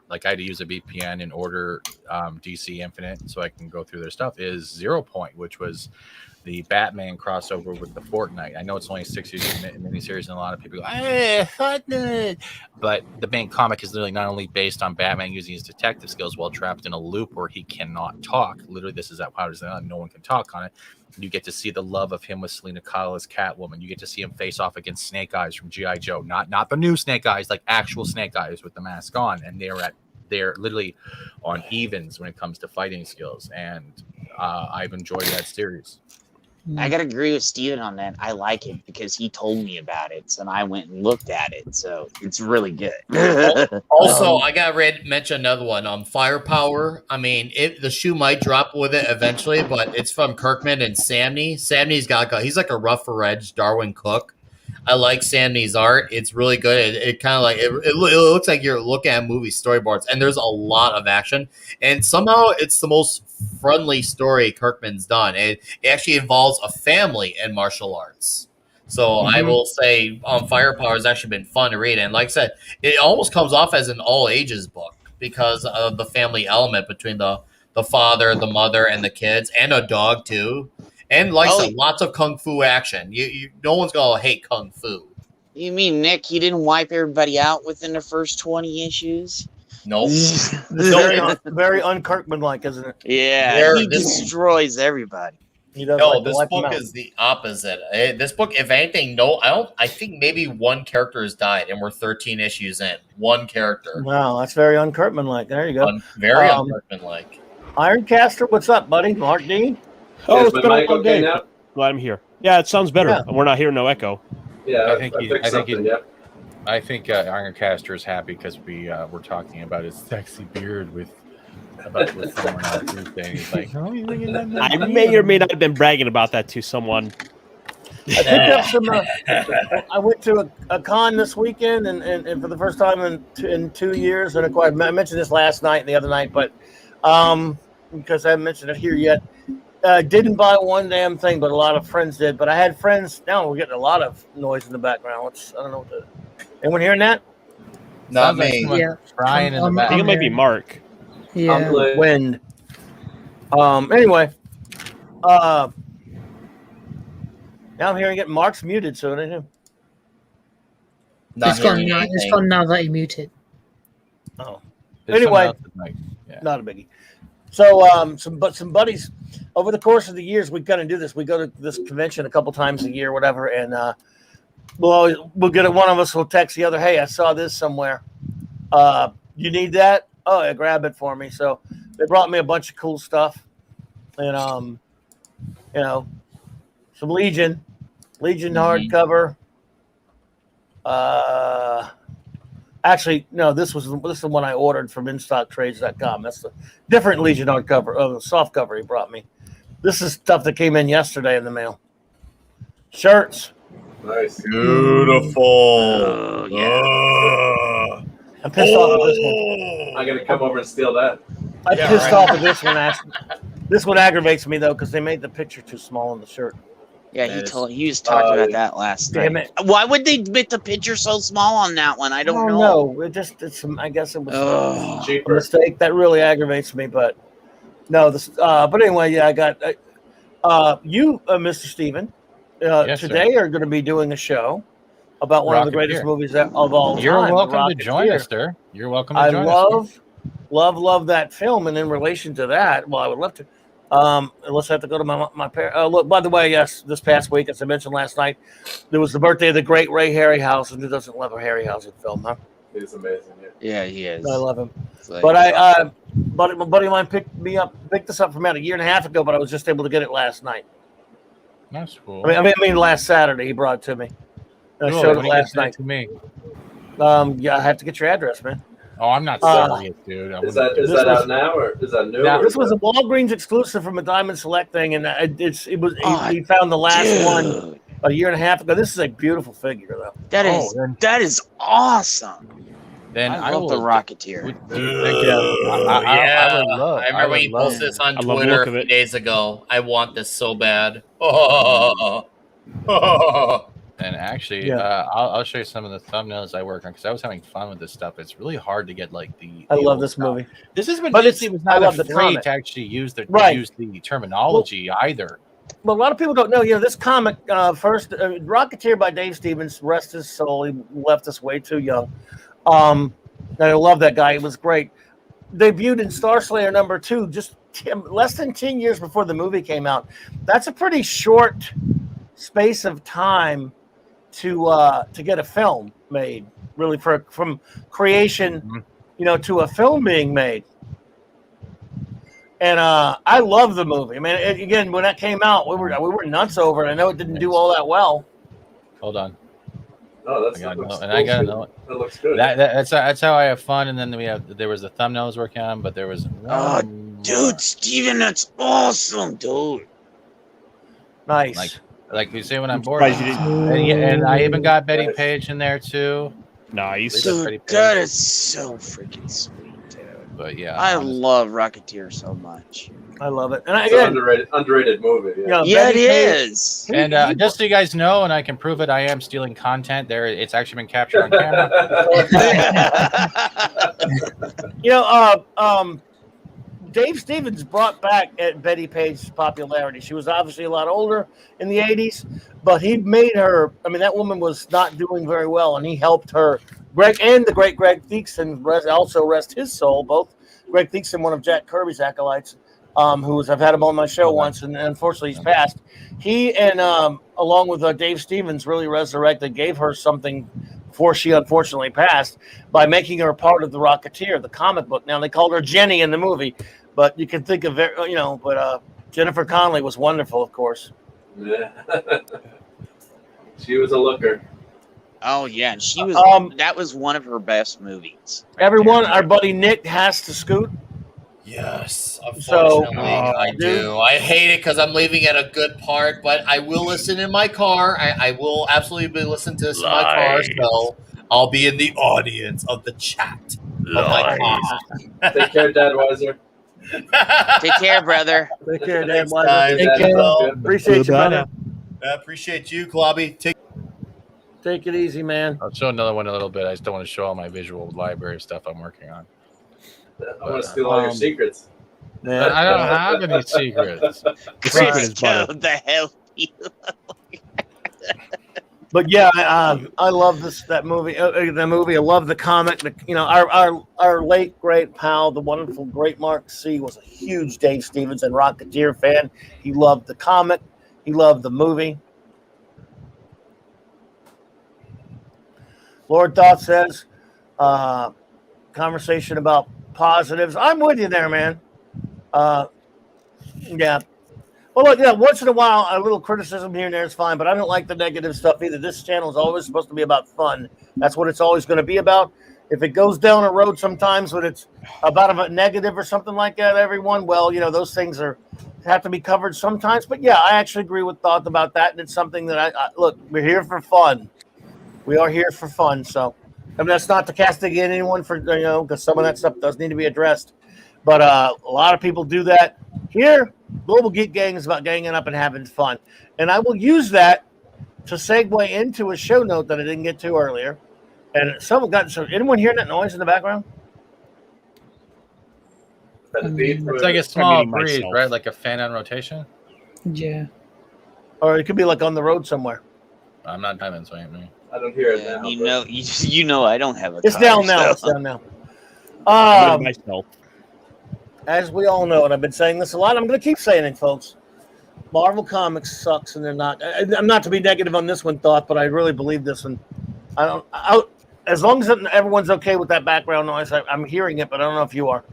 like I had to use a VPN in order DC Infinite so I can go through their stuff is 0 Point, which was the Batman crossover with the Fortnite. I know it's only a 6-issue miniseries, and a lot of people go, "Hey, but the main comic is literally not only based on Batman using his detective skills while trapped in a loop where he cannot talk. Literally, this is that powers that no one can talk on it. You get to see the love of him with Selena Kyle as Catwoman. You get to see him face off against Snake Eyes from G.I. Joe, not the new Snake Eyes, like actual Snake Eyes with the mask on, and they're literally on evens when it comes to fighting skills, and I've enjoyed that series. I gotta agree with Steven on that. I like it because he told me about it, and I went and looked at it. So it's really good. Also, I got to mention another one. Firepower. I mean, the shoe might drop with it eventually, but it's from Kirkman and Samney. Samney's he's like a rougher edge Darwin Cook. I like Samney's art. It's really good. It kind of like it looks like you're looking at movie storyboards, and there's a lot of action. And somehow it's the most friendly story Kirkman's done. It actually involves a family in martial arts. So I will say, Firepower has actually been fun to read, and like I said, it almost comes off as an all ages book because of the family element between the father, the mother, and the kids, and a dog too. And like I said, lots of kung fu action. No one's gonna hate kung fu. You mean Nick? He didn't wipe everybody out within the first 20 issues? Nope. Very un-Kirkman-like, isn't it? Yeah, he destroys everybody. He does. No, this book is the opposite. This book, if anything, I think maybe one character has died, and we're 13 issues in. One character. Wow, that's very un-Kirkman-like. There you go. Very un-Kirkman-like. Ironcaster, what's up, buddy? Mark D. Oh, it's been a long day. Glad I'm here. Yeah, it sounds better. Yeah. We're not hearing no echo. Yeah, I think Ironcaster is happy because we're talking about his sexy beard with someone on Tuesday. He's like, oh, you thinking that? I may or may not have been bragging about that to someone. I picked up some. I went to a con this weekend, and for the first time in 2 years, and I mentioned this last night and the other night, but because I haven't mentioned it here yet. Didn't buy one damn thing, but a lot of friends did. But I had friends. Now we're getting a lot of noise in the background. I don't know what anyone hearing that? Not me. Yeah. Crying in the back. I think it might be Mark. Yeah. Wind. Anyway. Now I'm hearing it. Mark's muted, so it ain't him. It's gone now that he muted. Oh. Anyway, not a biggie. So some buddies over the course of the years we kind of do this. We go to this convention a couple times a year, whatever, and we'll get it. One of us will text the other, "Hey, I saw this somewhere. You need that? Oh, yeah, grab it for me." So they brought me a bunch of cool stuff, and some Legion hardcover. Actually, no, this is the one I ordered from InStockTrades.com. That's the different Legion hardcover, soft cover he brought me. This is stuff that came in yesterday in the mail. Shirts. Nice. Beautiful. Oh, yeah. I'm pissed off at this one. I'm going to come over and steal that. I'm pissed off at this one. This one aggravates me, though, because they made the picture too small on the shirt. Yeah, he was talking about that last damn night. It. Why would they make the picture so small on that one? I don't know. No, I guess it was a mistake. That really aggravates me, but no. But anyway, yeah, I got you, Mr. Steven, today are going to be doing a show about one of the greatest movies of all time. You're welcome to join us, sir. You're welcome to join us. I love that film, and in relation to that, well, I would love to. Unless I have to go to my parents. Look, by the way, yes, this past week, as I mentioned last night, there was the birthday of the great Ray Harryhausen. Who doesn't love a Harryhausen film, huh? He's amazing. Yeah, he is. I love him. But my buddy of mine picked this up from about a year and a half ago, but I was just able to get it last night. That's cool. I mean, last Saturday he brought it to me. I showed it last night to me. Yeah, I have to get your address, man. Oh, I'm not serious, dude. Is that out now, or is that new? This was a Walgreens exclusive from a Diamond Select thing, and he found the last one a year and a half ago. This is a beautiful figure, though. That is awesome. Then I love the Rocketeer. I remember when you posted this on Twitter a few days ago. I want this so bad. And actually, I'll show you some of the thumbnails I work on because I was having fun with this stuff. It's really hard to get like the. I love this movie. This is when Disney was not afraid to actually use the terminology either. Well, a lot of people don't know. This comic first, Rocketeer by Dave Stevens. Rest his soul. He left us way too young. And I love that guy. He was great. Debuted in Star Slayer #2, just less than 10 years before the movie came out. That's a pretty short space of time to get a film made, really, from creation, to a film being made. And I love the movie. I mean, again, when that came out, we were nuts over it. I know it didn't do all that well. Hold on. Oh, I gotta know it. That looks good. That's how I have fun. And then there was the thumbnail I was working on, but there was dude, Steven, that's awesome, dude. Nice. Like we say when I'm bored. Surprised you didn't- And I even got Betty Page in there too. Nice. Dude, that is so freaking sweet, dude. But yeah, I love Rocketeer so much. I love it. And It's an underrated movie. Yeah, yeah it is. And just so you guys know, and I can prove it, I am stealing content. There, it's actually been captured on camera. Dave Stevens brought back Betty Page's popularity. She was obviously a lot older in the 80s, but he made her. I mean, that woman was not doing very well, and he helped her. Greg and the great Greg Theakson also rest his soul. Both Greg Theakson, one of Jack Kirby's acolytes, I've had him on my show once, and unfortunately he's passed. He and along with Dave Stevens really resurrected, gave her something before she unfortunately passed by making her part of the Rocketeer, the comic book. Now they called her Jenny in the movie, but you can think of it, But Jennifer Connelly was wonderful, of course. Yeah. She was a looker. Oh yeah, she was. That was one of her best movies. Everyone, our buddy Nick has to scoot. Yes, unfortunately, I do. I hate it because I'm leaving at a good part, but I will listen in my car. I will absolutely be listening to this in my car, so I'll be in the audience of the chat of my car. Take care, Dad Weiser. Take care, brother. Take care, Dad Thanks, Weiser. guys. Take care. Appreciate you, brother. I appreciate you, Clobby. Take it easy, man. I'll show another one in a little bit. I just don't want to show all my visual library stuff I'm working on. I want to steal all your secrets. I don't have any secrets. The secret is butter. The hell. But yeah, I love that movie. The movie, I love the comic. Our late great pal, the wonderful great Mark C, was a huge Dave Stevens and Rocketeer fan. He loved the comic. He loved the movie. Lord Thought says, conversation about positives. I'm with you there, man. Yeah. Well, look, yeah, once in a while, a little criticism here and there is fine, but I don't like the negative stuff either. This channel is always supposed to be about fun. That's what it's always going to be about. If it goes down a road sometimes when it's about a negative or something like that, everyone, well, those things have to be covered sometimes. But yeah, I actually agree with Thought about that, and it's something that look, we're here for fun. We are here for fun, so I mean that's not to castigate anyone for because some of that stuff does need to be addressed. But a lot of people do that. Here, Global Geek Gang is about ganging up and having fun, and I will use that to segue into a show note that I didn't get to earlier. And anyone hearing that noise in the background? It's like a small breeze, right? Like a fan on rotation. Yeah. Or it could be like on the road somewhere. I'm not driving, so I ain't me. I don't hear it now. You know, I don't have a. It's car, down now. so. It's down now. Myself. As we all know, and I've been saying this a lot, I'm going to keep saying it, folks. Marvel Comics sucks, and they're not. I'm not to be negative on this one, Thought, but I really believe this one. As long as everyone's okay with that background noise, I'm hearing it, but I don't know if you are.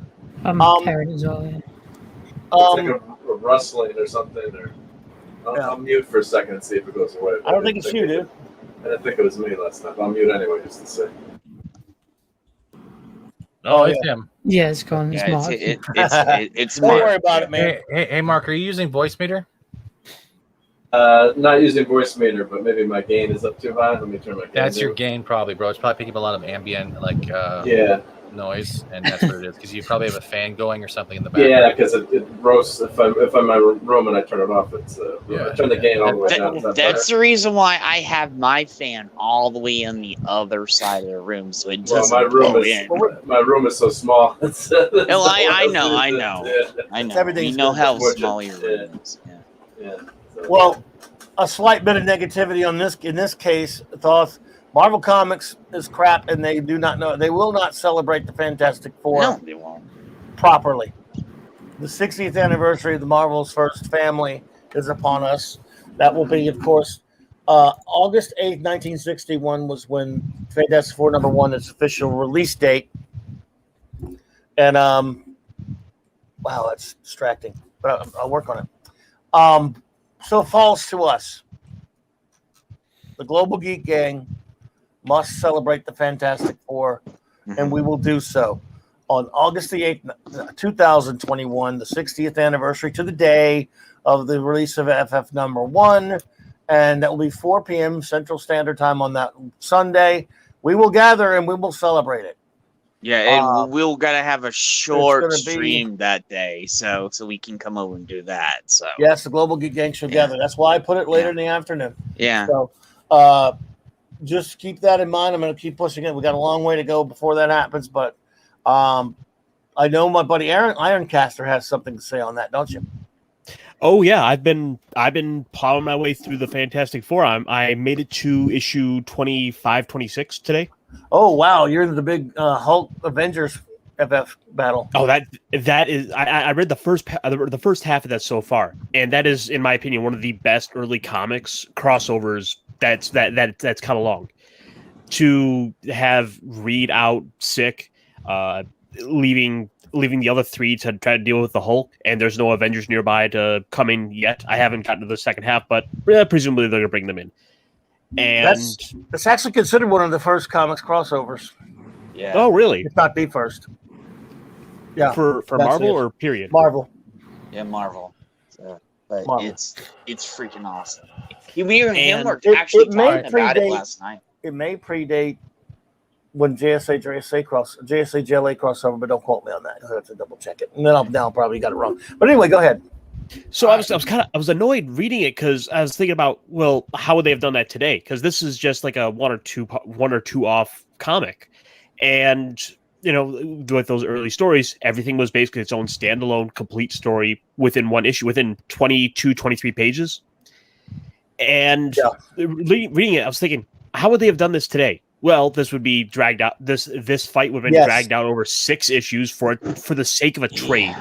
I'm hearing it as well. Yeah. It's like a rustling or something. I'll mute for a second and see if it goes away. I don't think it's you, dude. I didn't think it was me last time. I'll mute anyway, just to say. Oh, it's him. Yeah, it's gone. It's Mark. It's Don't Mark. worry about it, man. Hey, Mark, are you using voice meter? Not using voice meter, but maybe my gain is up too high. Let me turn my gain That's down. your gain, probably, bro. It's probably picking up a lot of ambient, noise, and that's what it is. Because you probably have a fan going or something in the background. Yeah, because it roasts. If I'm in my room and I turn it off, I turn the gain all the way down. That's the reason why I have my fan all the way on the other side of the room, so it doesn't blow in. My room is so small. I know. Yeah. I know. Everything's You know how good. small your room is. Yeah. Well, a slight bit of negativity in this case, Thought. Marvel Comics is crap, and they will not celebrate the Fantastic Four No, they won't. properly. The 60th anniversary of the Marvel's first family is upon us. That will be, of course, August 8th, 1961 was when Fantastic Four #1 its official release date. And Wow, that's distracting, but I'll work on it. So it falls to us. The Global Geek Gang must celebrate the Fantastic Four, and we will do so on August the 8th, 2021, the 60th anniversary to the day of the release of FF number 1, and that will be 4 p.m. Central Standard Time on that Sunday. We will gather and we will celebrate it. Yeah, and we're gonna have a short stream that day, so we can come over and do that. So yes, the Global Geek Gang should gather. That's why I put it later in the afternoon. Yeah. So just keep that in mind. I'm going to keep pushing it. We got a long way to go before that happens, but I know my buddy Aaron Ironcaster has something to say on that, don't you? Oh yeah, I've been plowing my way through the Fantastic Four. I made it to issue 25, 26 today. Oh wow, you're the big Hulk Avengers FF battle. Oh, that is. I read the first half of that so far, and that is, in my opinion, one of the best early comics crossovers. That's come along. To have Reed out sick, leaving the other three to try to deal with the Hulk, and there's no Avengers nearby to come in yet. I haven't gotten to the second half, but presumably they're going to bring them in. And that's actually considered one of the first comics crossovers. Yeah. Oh, really? If not the first. Yeah. For Marvel or period? Marvel. Yeah, Marvel. So, but Marvel. it's freaking awesome. Me and him were actually talking about it last night. It may predate when JSA JLA crossover, but don't quote me on that. I have to double check it, and then I'll probably got it wrong. But anyway, go ahead. So I was annoyed reading it because I was thinking about, well, how would they have done that today? Because this is just like a one or two off comic, and with those early stories, everything was basically its own standalone, complete story within one issue, within 22, 23 pages. And reading it, I was thinking, how would they have done this today? Well, this would be dragged out. This fight would have been dragged out over 6 issues for the sake of a trade.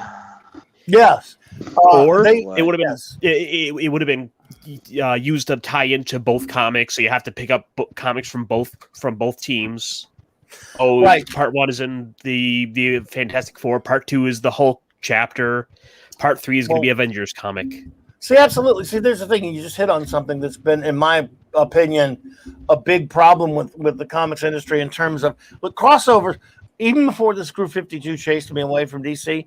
Yes. Or it would have been it would have been used to tie into both comics, so you have to pick up comics from both teams. Oh, right. Part 1 is in the Fantastic Four. Part 2 is the Hulk chapter. Part 3 is going to be Avengers comic. See, absolutely. See, there's the thing. You just hit on something that's been, in my opinion, a big problem with the comics industry in terms of crossovers. Even before the Screw 52 chased me away from DC,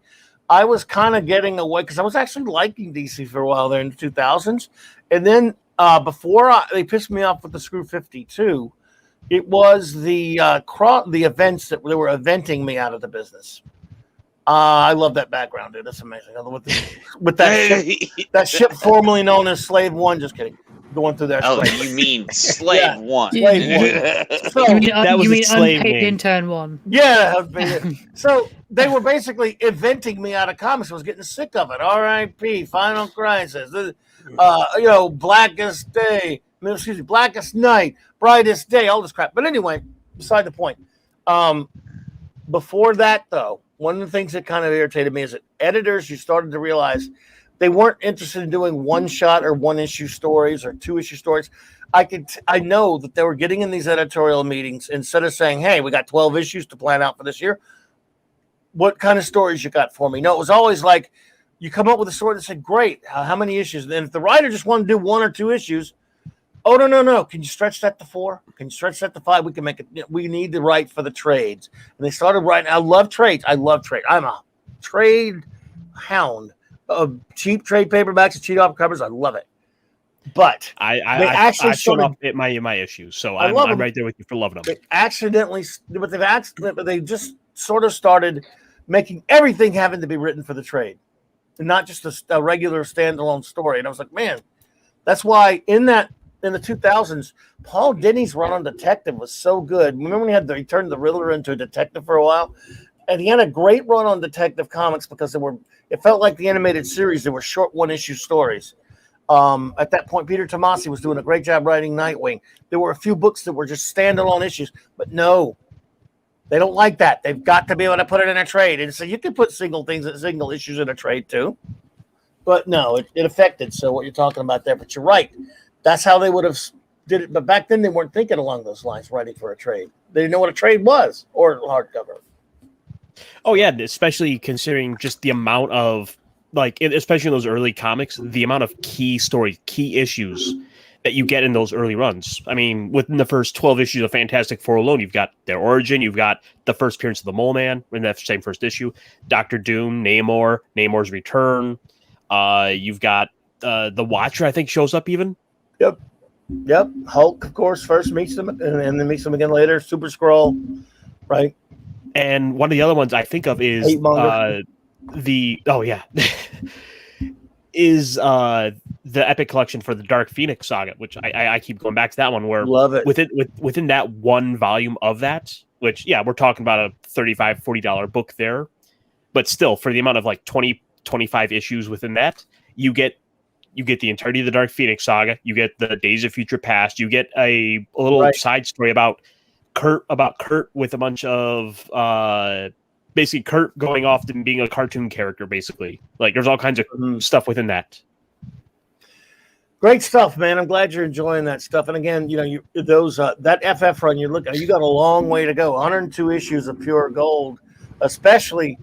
I was kind of getting away because I was actually liking DC for a while there in the 2000s. And then before they pissed me off with the Screw 52, it was the events that they were eventing me out of the business. I love that background, dude. That's amazing. With that ship formerly known as Slave One. Just kidding. Going through that. Oh, you mean Slave One? Slave One. So, you mean unpaid intern 1? Yeah. So they were basically eventing me out of comics. I was getting sick of it. R.I.P. Final Crisis. Blackest Day. Blackest Night. Brightest Day. All this crap. But anyway, beside the point. Before that, though, one of the things that kind of irritated me is that editors, you started to realize they weren't interested in doing one-shot or one-issue stories or two-issue stories. I know that they were getting in these editorial meetings, instead of saying, hey, we got 12 issues to plan out for this year, what kind of stories you got for me? No, it was always like, you come up with a story that said, great, how many issues? And if the writer just wanted to do 1 or 2 issues, oh, no. Can you stretch that to 4? Can you stretch that to 5? We can make it. We need to write for the trades. And they started writing. I love trades. I'm a trade hound of cheap trade paperbacks and cheap off covers. I love it. But I showed up at my issues, so I'm right there with you for loving them. They just sort of started making everything having to be written for the trade, and not just a regular standalone story. And I was like, man, that's why in the 2000s, Paul Dini's run on Detective was so good. Remember when he turned the Riddler into a detective for a while? And he had a great run on Detective Comics because it felt like the animated series. There were short 1-issue stories. At that point, Peter Tomasi was doing a great job writing Nightwing. There were a few books that were just standalone issues, but no, they don't like that. They've got to be able to put it in a trade. And so you can put single issues in a trade too. But no, it affected. So what you're talking about there, but you're right. That's how they would have did it. But back then they weren't thinking along those lines, writing for a trade. They didn't know what a trade was or hardcover. Oh yeah, especially considering just the amount of especially in those early comics, the amount of key stories, key issues that you get in those early runs. I mean, within the first 12 issues of Fantastic Four alone, you've got their origin, you've got the first appearance of the Mole Man in that same first issue, Doctor Doom, Namor's return. You've got the Watcher, I think, shows up even. Yep. Hulk, of course, first meets them, and then meets them again later. Super Skrull, right? And one of the other ones I think of is is the Epic Collection for the Dark Phoenix saga, which I keep going back to that one. Where love it within that one volume of that, which we're talking about a $35-$40 book there, but still for the amount of like 20-25 issues within that, you get the entirety of the Dark Phoenix saga. You get the Days of Future Past. You get a little side story about Kurt with a bunch of basically Kurt going off and being a cartoon character. Basically, like there's all kinds of stuff within that. Great stuff, man. I'm glad you're enjoying that stuff. And again, that FF run, you got a long way to go. 102 issues of pure gold, especially.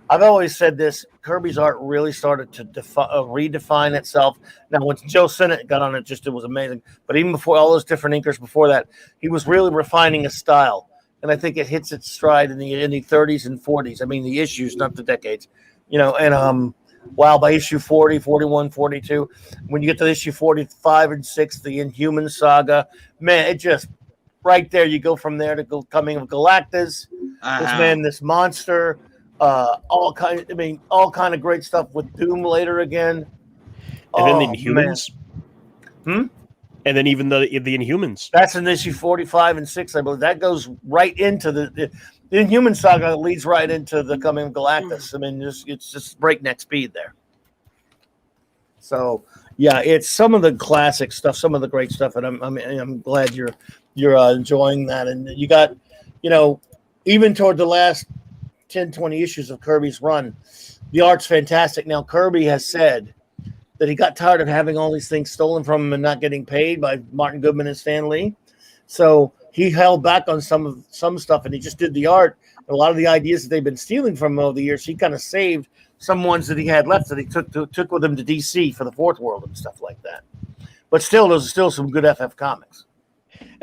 I've always said this, Kirby's art really started to redefine itself. Now, when Joe Sinnott got on it, it was amazing. But even before all those different inkers before that, he was really refining his style. And I think it hits its stride in the 30s and 40s. I mean, the issues, not the decades. By issue 40, 41, 42, when you get to issue 45 and 6, the Inhuman saga, man, it just, right there, you go from there to coming of Galactus, this monster, all kind of great stuff with Doom later again. And then the Inhumans. And then even the Inhumans. That's in issue 45 and 6, I believe. That goes right into the Inhuman saga, leads right into the coming of Galactus. I mean, it's just breakneck speed there. So, it's some of the classic stuff, some of the great stuff, and I'm glad you're enjoying that. And you got, even toward the last 10, 20 issues of Kirby's run, the art's fantastic. Now, Kirby has said that he got tired of having all these things stolen from him and not getting paid by Martin Goodman and Stan Lee. So he held back on some stuff, and he just did the art. A lot of the ideas that they've been stealing from him over the years, he kind of saved some ones that he had left that he took with him to DC for the Fourth World and stuff like that. But still, those are still some good FF comics.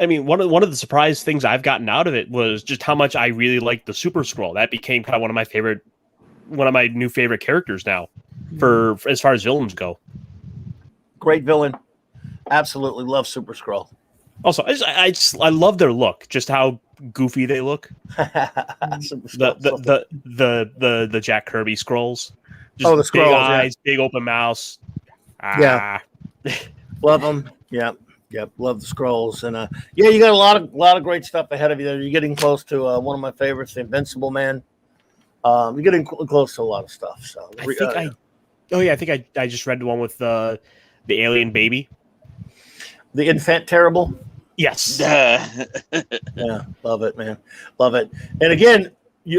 I mean, one of the surprise things I've gotten out of it was just how much I really liked the Super Skrull. That became kind of one of my new favorite characters now, for as far as villains go. Great villain, absolutely love Super Skrull. Also, I love their look, just how goofy they look. the Jack Kirby Skrulls. Just the Skrulls, big eyes, big open mouths. Yeah, love them. Yep, love the Skrulls, and you got a lot of great stuff ahead of you there. You're getting close to one of my favorites, the Invincible Man. You're getting close to a lot of stuff. So I think I just read the one with the alien baby, the Infant Terrible. Yes. Yeah, love it, man, love it. And again,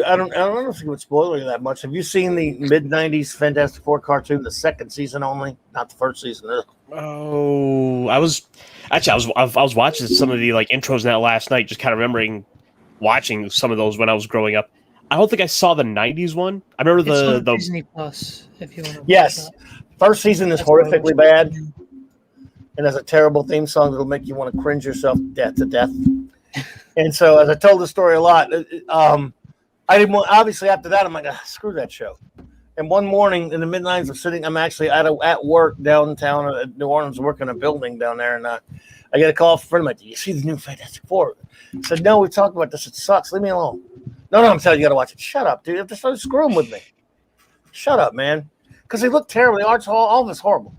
I don't know if you would spoil you that much. Have you seen the mid-90s Fantastic Four cartoon, the second season only, not the first season? Oh, I was watching some of the intros in that last night, just kind of remembering watching some of those when I was growing up. I don't think I saw the 90s one. I remember the Disney Plus, if you want to. Yes. First season is horrifically bad, and has a terrible theme song that'll make you want to cringe yourself to death. And so, as I told the story a lot, I didn't want. Obviously, after that, I'm like, screw that show. And one morning in the mid-90s, I'm actually at work downtown at New Orleans, working a building down there, and I get a call from a friend of mine. Do you see the new Fantastic Four? I said, no, we talked about this. It sucks. Leave me alone. No, I'm telling you, got to watch it. Shut up, dude. Just started screwing with me. Shut up, man. Because they look terrible. The art's all this horrible.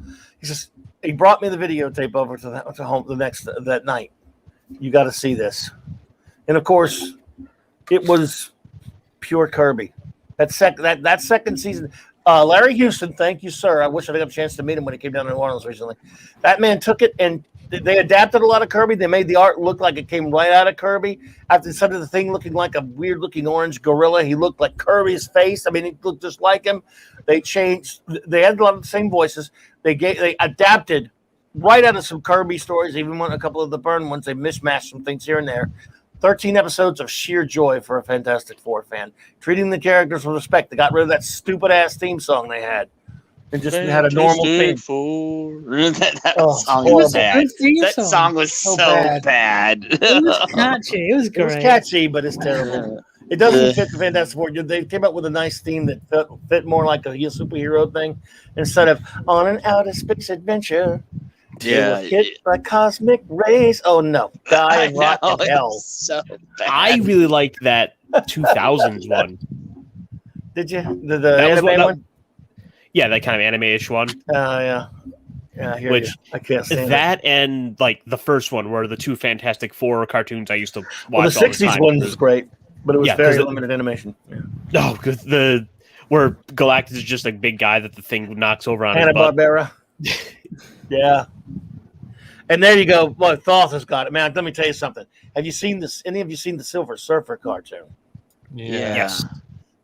He brought me the videotape over to home that night. You got to see this. And of course, it was pure Kirby. That second season, Larry Houston, thank you, sir. I wish I got a chance to meet him when he came down to New Orleans recently. That man took it, and they adapted a lot of Kirby. They made the art look like it came right out of Kirby. Instead of the thing looking like a weird-looking orange gorilla, he looked like Kirby's face. I mean, he looked just like him. They changed. They had a lot of the same voices. They adapted right out of some Kirby stories, even a couple of the Byrne ones. They mishmashed some things here and there. 13 episodes of sheer joy for a Fantastic Four fan. Treating the characters with respect. They got rid of that stupid-ass theme song they had. And just had a normal theme. that song horrible. was bad. That song. song was so bad. It was catchy. It was It great. was catchy, but it's terrible. It doesn't fit the Fantastic Four. They came up with a nice theme that fit more like a superhero thing instead of on an outer space adventure. Yeah, they were hit by cosmic rays. Oh no, die and rot in hell. So bad. I really liked that 2000s one. Did you the anime one? Yeah, that kind of anime-ish one. Yeah. Yeah, I hear Which you. I can't stand that and like the first one were the two Fantastic Four cartoons I used to watch. Well, the all the 60s time. one was great, but it was Yeah, very 'cause limited animation. Yeah. No, because where Galactus is just a big guy that the thing knocks over on his butt. Hanna-Barbera. Yeah. And there you go. Well, Thoth has got it, man. Let me tell you something. Have you seen this? Any of you seen the Silver Surfer cartoon? Yeah. Yes.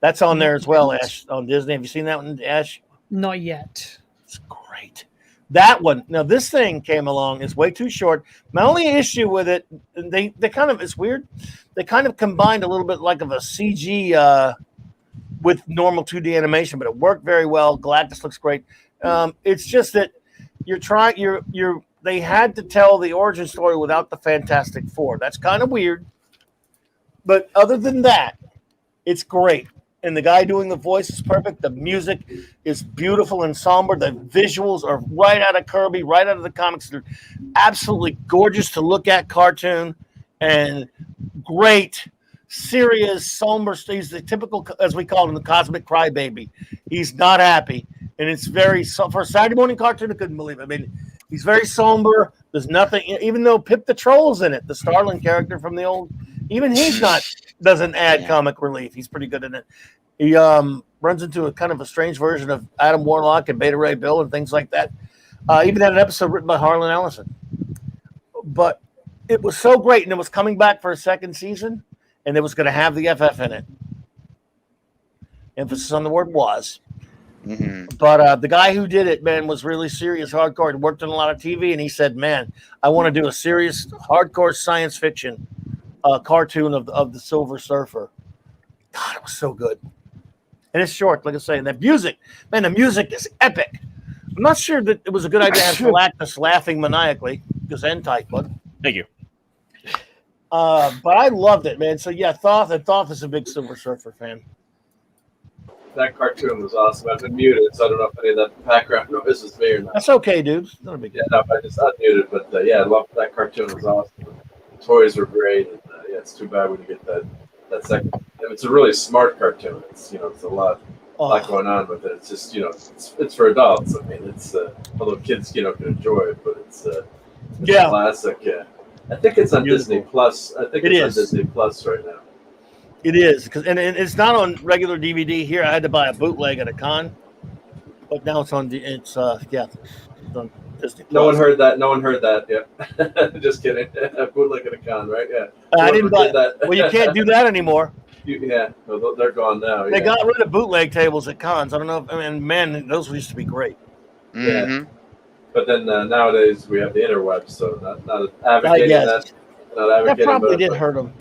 That's on there as well, Ash, on Disney. Have you seen that one, Ash? Not yet. It's great. That one. Now, this thing came along. It's way too short. My only issue with it, they kind of, it's weird. They kind of combined a little bit like of a CG with normal 2D animation, but it worked very well. Galactus looks great. It's just that they had to tell the origin story without the Fantastic Four. That's kind of weird. But other than that, it's great. And the guy doing the voice is perfect. The music is beautiful and somber. The visuals are right out of Kirby, right out of the comics. They're absolutely gorgeous to look at cartoon and great, serious, somber. He's the typical, as we call him, the cosmic crybaby. He's not happy. And it's very, for a Saturday morning cartoon, I couldn't believe it. I mean, he's very somber. There's nothing, even though Pip the Troll's in it, the Starling character from the old, even he's doesn't add comic relief. He's pretty good in it. He runs into a kind of a strange version of Adam Warlock and Beta Ray Bill and things like that. Even had an episode written by Harlan Ellison. But it was so great, and it was coming back for a second season, and it was going to have the FF in it. Emphasis on the word was. Mm-hmm. But the guy who did it, man, was really serious, hardcore. He worked on a lot of TV, and he said, man, I want to do a serious, hardcore science fiction cartoon of the Silver Surfer. God, it was so good. And it's short, like I say. And that music, man, the music is epic. I'm not sure that it was a good idea to have Galactus laughing maniacally, because N-Type would. Thank you. But I loved it, man. So, yeah, Thoth is a big Silver Surfer fan. That cartoon was awesome. I've been muted, so I don't know if any of that background noise is me or not. That's okay, dude. Not a big deal. Yeah, no, I just unmuted, but yeah, I love that cartoon. Was awesome. The toys were great. And, yeah, it's too bad when you get that second. It's a really smart cartoon. It's it's a lot going on with it. It's just it's for adults. I mean, it's although kids can enjoy it, but it's a classic. Yeah, I think it's on Disney Plus. I think it's on Disney Plus right now. It is, and it's not on regular DVD here. I had to buy a bootleg at a con, but now it's on. It's on Disney Plus. No one heard that. Yeah, just kidding. A bootleg at a con, right? Yeah. I didn't buy that. Well, you can't do that anymore. Well, they're gone now. They got rid of bootleg tables at cons. I don't know. Man, those used to be great. Mm-hmm. Yeah. But then nowadays we have the interwebs, so not advocating that. Not advocating, that probably did hurt them.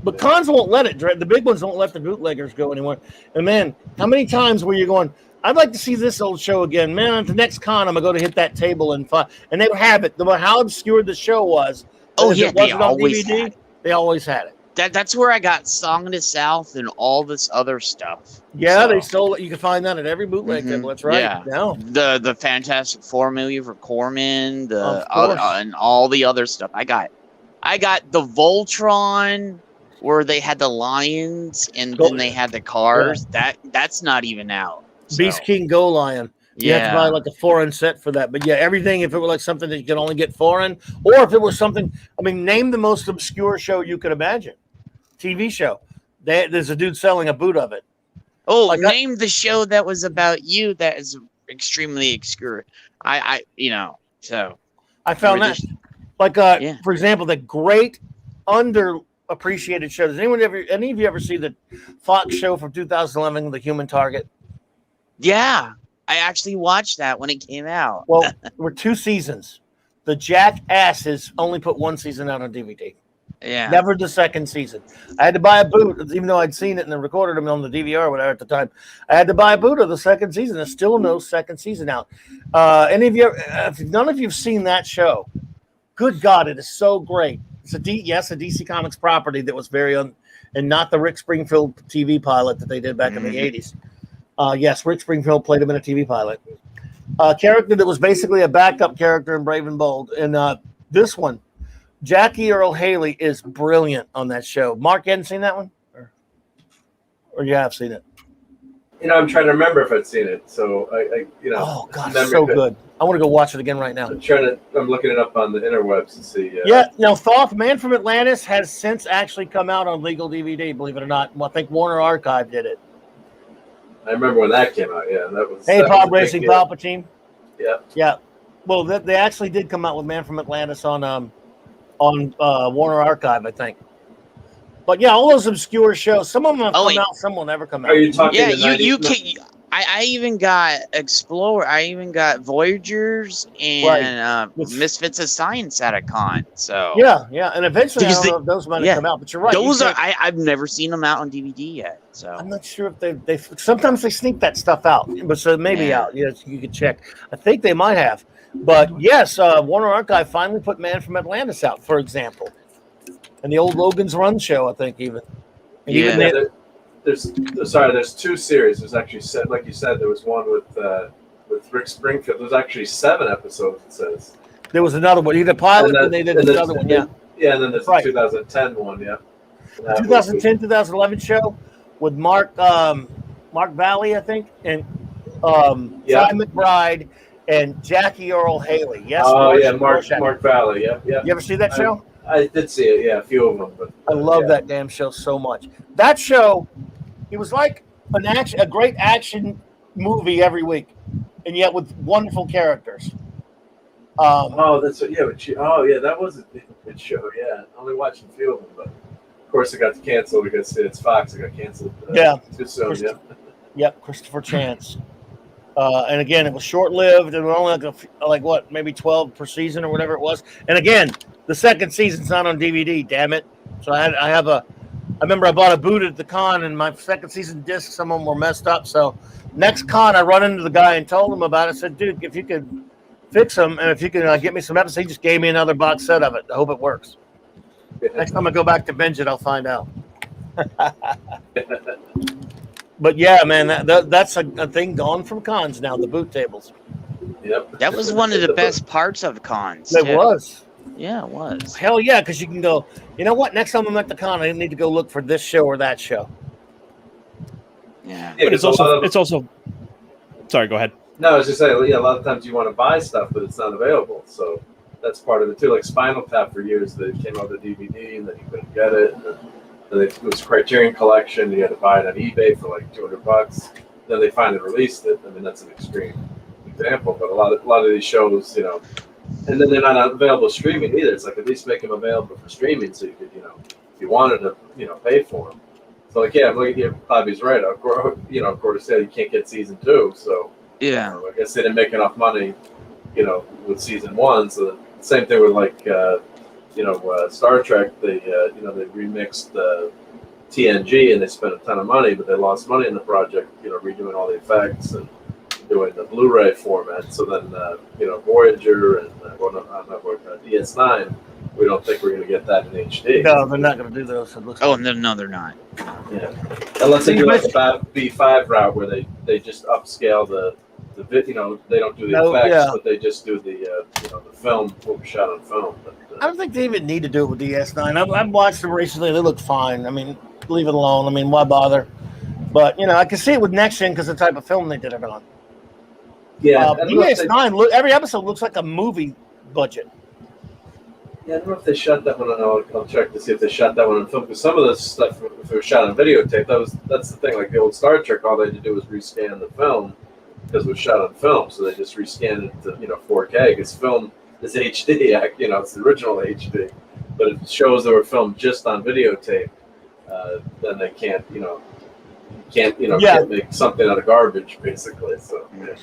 But cons won't let it. The big ones don't let the bootleggers go anymore. And man, how many times were you going, I'd like to see this old show again. Man, at the next con, I'm going to go to hit that table and find. And they would have it. No matter how obscure the show was. Oh, yeah, it wasn't on DVD, they always had it. That's where I got Song of the South and all this other stuff. Yeah, they stole. You can find that at every bootleg table. That's right. Yeah. No. The Fantastic Four movie for Corman, and all the other stuff. I got the Voltron where they had the lions and then they had the cars. Yeah. That's not even out. So. Beast King Go Lion. You have to buy like a foreign set for that. But yeah, everything, if it were like something that you could only get foreign, or if it was something, I mean, name the most obscure show you could imagine. TV show. There's a dude selling a boot of it. Oh, name the show that was about you that is extremely obscure. So. I found that. For example, the great underappreciated show. Does any of you ever see the Fox show from 2011, The Human Target? Yeah. I actually watched that when it came out. Well, we're 2 seasons. The Jackasses only put 1 season out on DVD. Yeah. Never the second season. I had to buy a boot, even though I'd seen it and then recorded them on the DVR or whatever at the time. I had to buy a boot of the second season. There's still no second season out. Any of you, if none of you've seen that show, good God, it is so great. It's a DC Comics property that was and not the Rick Springfield TV pilot that they did back in the 80s. Yes, Rick Springfield played him in a TV pilot. Character that was basically a backup character in Brave and Bold. And this one, Jackie Earle Haley is brilliant on that show. Mark, you hadn't seen that one? Or you have seen it? I'm trying to remember if I'd seen it. So oh God, so good. I want to go watch it again right now. I'm looking it up on the interwebs to see. Thoth, Man from Atlantis has since actually come out on legal DVD. Believe it or not, I think Warner Archive did it. I remember when that came out. Yeah, that was. Hey, Bob Racing Palpatine. Yeah. Yeah. Well, they actually did come out with Man from Atlantis on Warner Archive, I think. But yeah, all those obscure shows. Some of them have come out. Some will never come out. Are you talking? Yeah, you can. I even got Explorer. I even got Voyagers and Misfits of Science at a con. So yeah, and eventually I don't know if those might have come out. But you're right. Those I've never seen them out on DVD yet. So I'm not sure if they sometimes they sneak that stuff out, but so maybe out. Yes, you could check. I think they might have. But yes, Warner Archive finally put Man from Atlantis out, for example, and the old Logan's Run show, I think even. And there's two series. There's actually like you said, there was one with Rick Springfield. There's actually 7 episodes. It says there was another one. He did a pilot, and they did another one. Yeah, and then there's the 2010 one. Yeah, 2010, 2011 show with Mark Valley, I think, and Ty McBride. And Jackie Earle Haley. Yes. Oh, yeah, Mark Valley. Yeah. You ever see that show? I did see it. Yeah, a few of them. But I love that damn show so much. That show, it was like a great action movie every week, and yet with wonderful characters. That was a good show. Yeah, only watched a few of them, but of course it got canceled because it's Fox. It got canceled. Too soon. Yep, Christopher Chance. And again, it was short-lived, and only maybe 12 per season or whatever it was. And again, the second season's not on DVD. Damn it! So I remember I bought a boot at the con, and my second season discs, some of them were messed up. So next con, I run into the guy and told him about it. I said, "Dude, if you could fix them, and if you can get me some episodes," he just gave me another box set of it. I hope it works. Next time I go back to binge it, I'll find out. But yeah, man, that's a thing gone from cons now, the boot tables. Yep. That was one of the best parts of cons. It was. Yeah, it was. Hell yeah, because you can go, you know what, next time I'm at the con, I need to go look for this show or that show. Yeah. But it's also sorry, go ahead. No, I was just saying, a lot of times you want to buy stuff, but it's not available. So that's part of it too. Like Spinal Tap for years, they came out with a DVD and then you couldn't get it. And it was Criterion Collection. You had to buy it on eBay for like $200. Then they finally released it. I mean, that's an extreme example, but a lot of these shows, and then they're not available streaming either. It's like at least make them available for streaming, so you could, if you wanted to, pay for them. So like, yeah, Bobby's right. Of course, you can't get season 2. So yeah, I guess they didn't make enough money, with season 1. So the same thing with like. Star Trek, they remixed TNG and they spent a ton of money, but they lost money in the project, redoing all the effects and doing the Blu-ray format. So then, Voyager and DS9, we don't think we're going to get that in HD. No, they're not going to do those. No, they're not. Yeah, unless they do like the B5 route where they just upscale the they don't do the effects, but they just do the film, what was shot on film. But, I don't think they even need to do it with DS9. I've watched them recently; they look fine. I mean, leave it alone. I mean, why bother? But I can see it with Next Gen because the type of film they did it on. Yeah, DS9. Every episode looks like a movie budget. Yeah, I don't know if they shot that one on. I'll check to see if they shot that one on film. Because some of this stuff, if it was shot on videotape, that's the thing. Like the old Star Trek, all they had to do was rescan the film because it was shot on film. So they just rescanned it to 4K. Because film is HD, it's the original HD. But if it shows they were filmed just on videotape, then they can't make something out of garbage, basically. So yeah.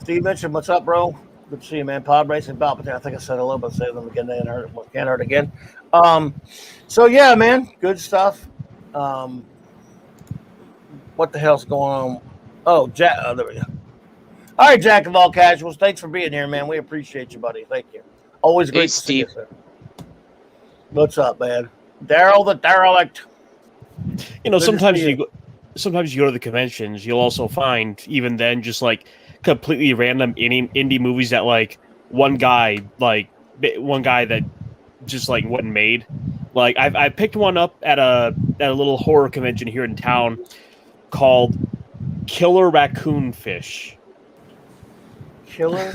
Steve Mitchell, what's up, bro? Good to see you, man. Pod Racing Palpatine. I think I said hello, but say them again. They can't hurt again. So yeah, man, good stuff. What the hell's going on? Oh, Jack. Oh, there we go. All right, Jack of all casuals. Thanks for being here, man. We appreciate you, buddy. Thank you. Always great to see you, sir. What's up, man? Daryl the derelict. You know, sometimes you go to the conventions, you'll also find even then just like completely random indie movies that like one guy that just like wasn't made. Like I picked one up at a little horror convention here in town called Killer Raccoon Fish. Killer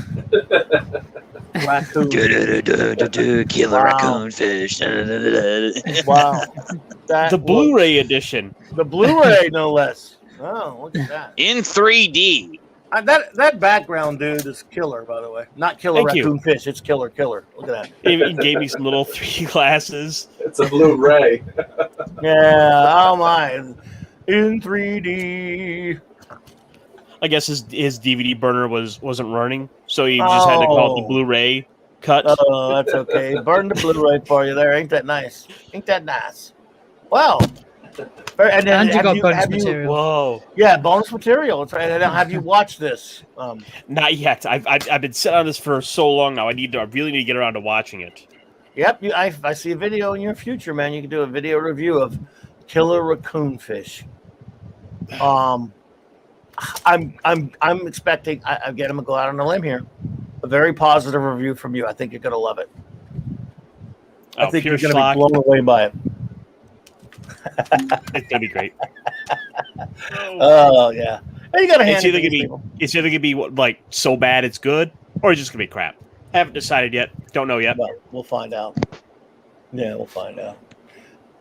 raccoon. Killer raccoon fish. Wow. The Blu-ray edition. The Blu-ray, no less. Oh, look at that. In 3D. That background dude is killer, by the way. Not Killer Raccoon Fish. It's Killer. Look at that. He gave me some little 3D glasses. It's a Blu-ray. Yeah. Oh my. In 3D. I guess his DVD burner wasn't running, so he just had to call it the Blu-ray cut. Oh, that's okay. Burn the Blu-ray for you there. Ain't that nice? Wow. And you got bonus material. Whoa. Yeah, bonus material. That's right. Now, have you watched this? Not yet. I've been sitting on this for so long now. I really need to get around to watching it. Yep. I see a video in your future, man. You can do a video review of Killer Raccoon Fish. I'm expecting. Again, I'm gonna go out on a limb here. A very positive review from you. I think you're gonna love it. I think you're gonna be blown away by it. It's gonna be great. Oh yeah. You gotta hand it's either gonna be like so bad it's good, or it's just gonna be crap. Haven't decided yet. Don't know yet. Well, we'll find out. Yeah, we'll find out.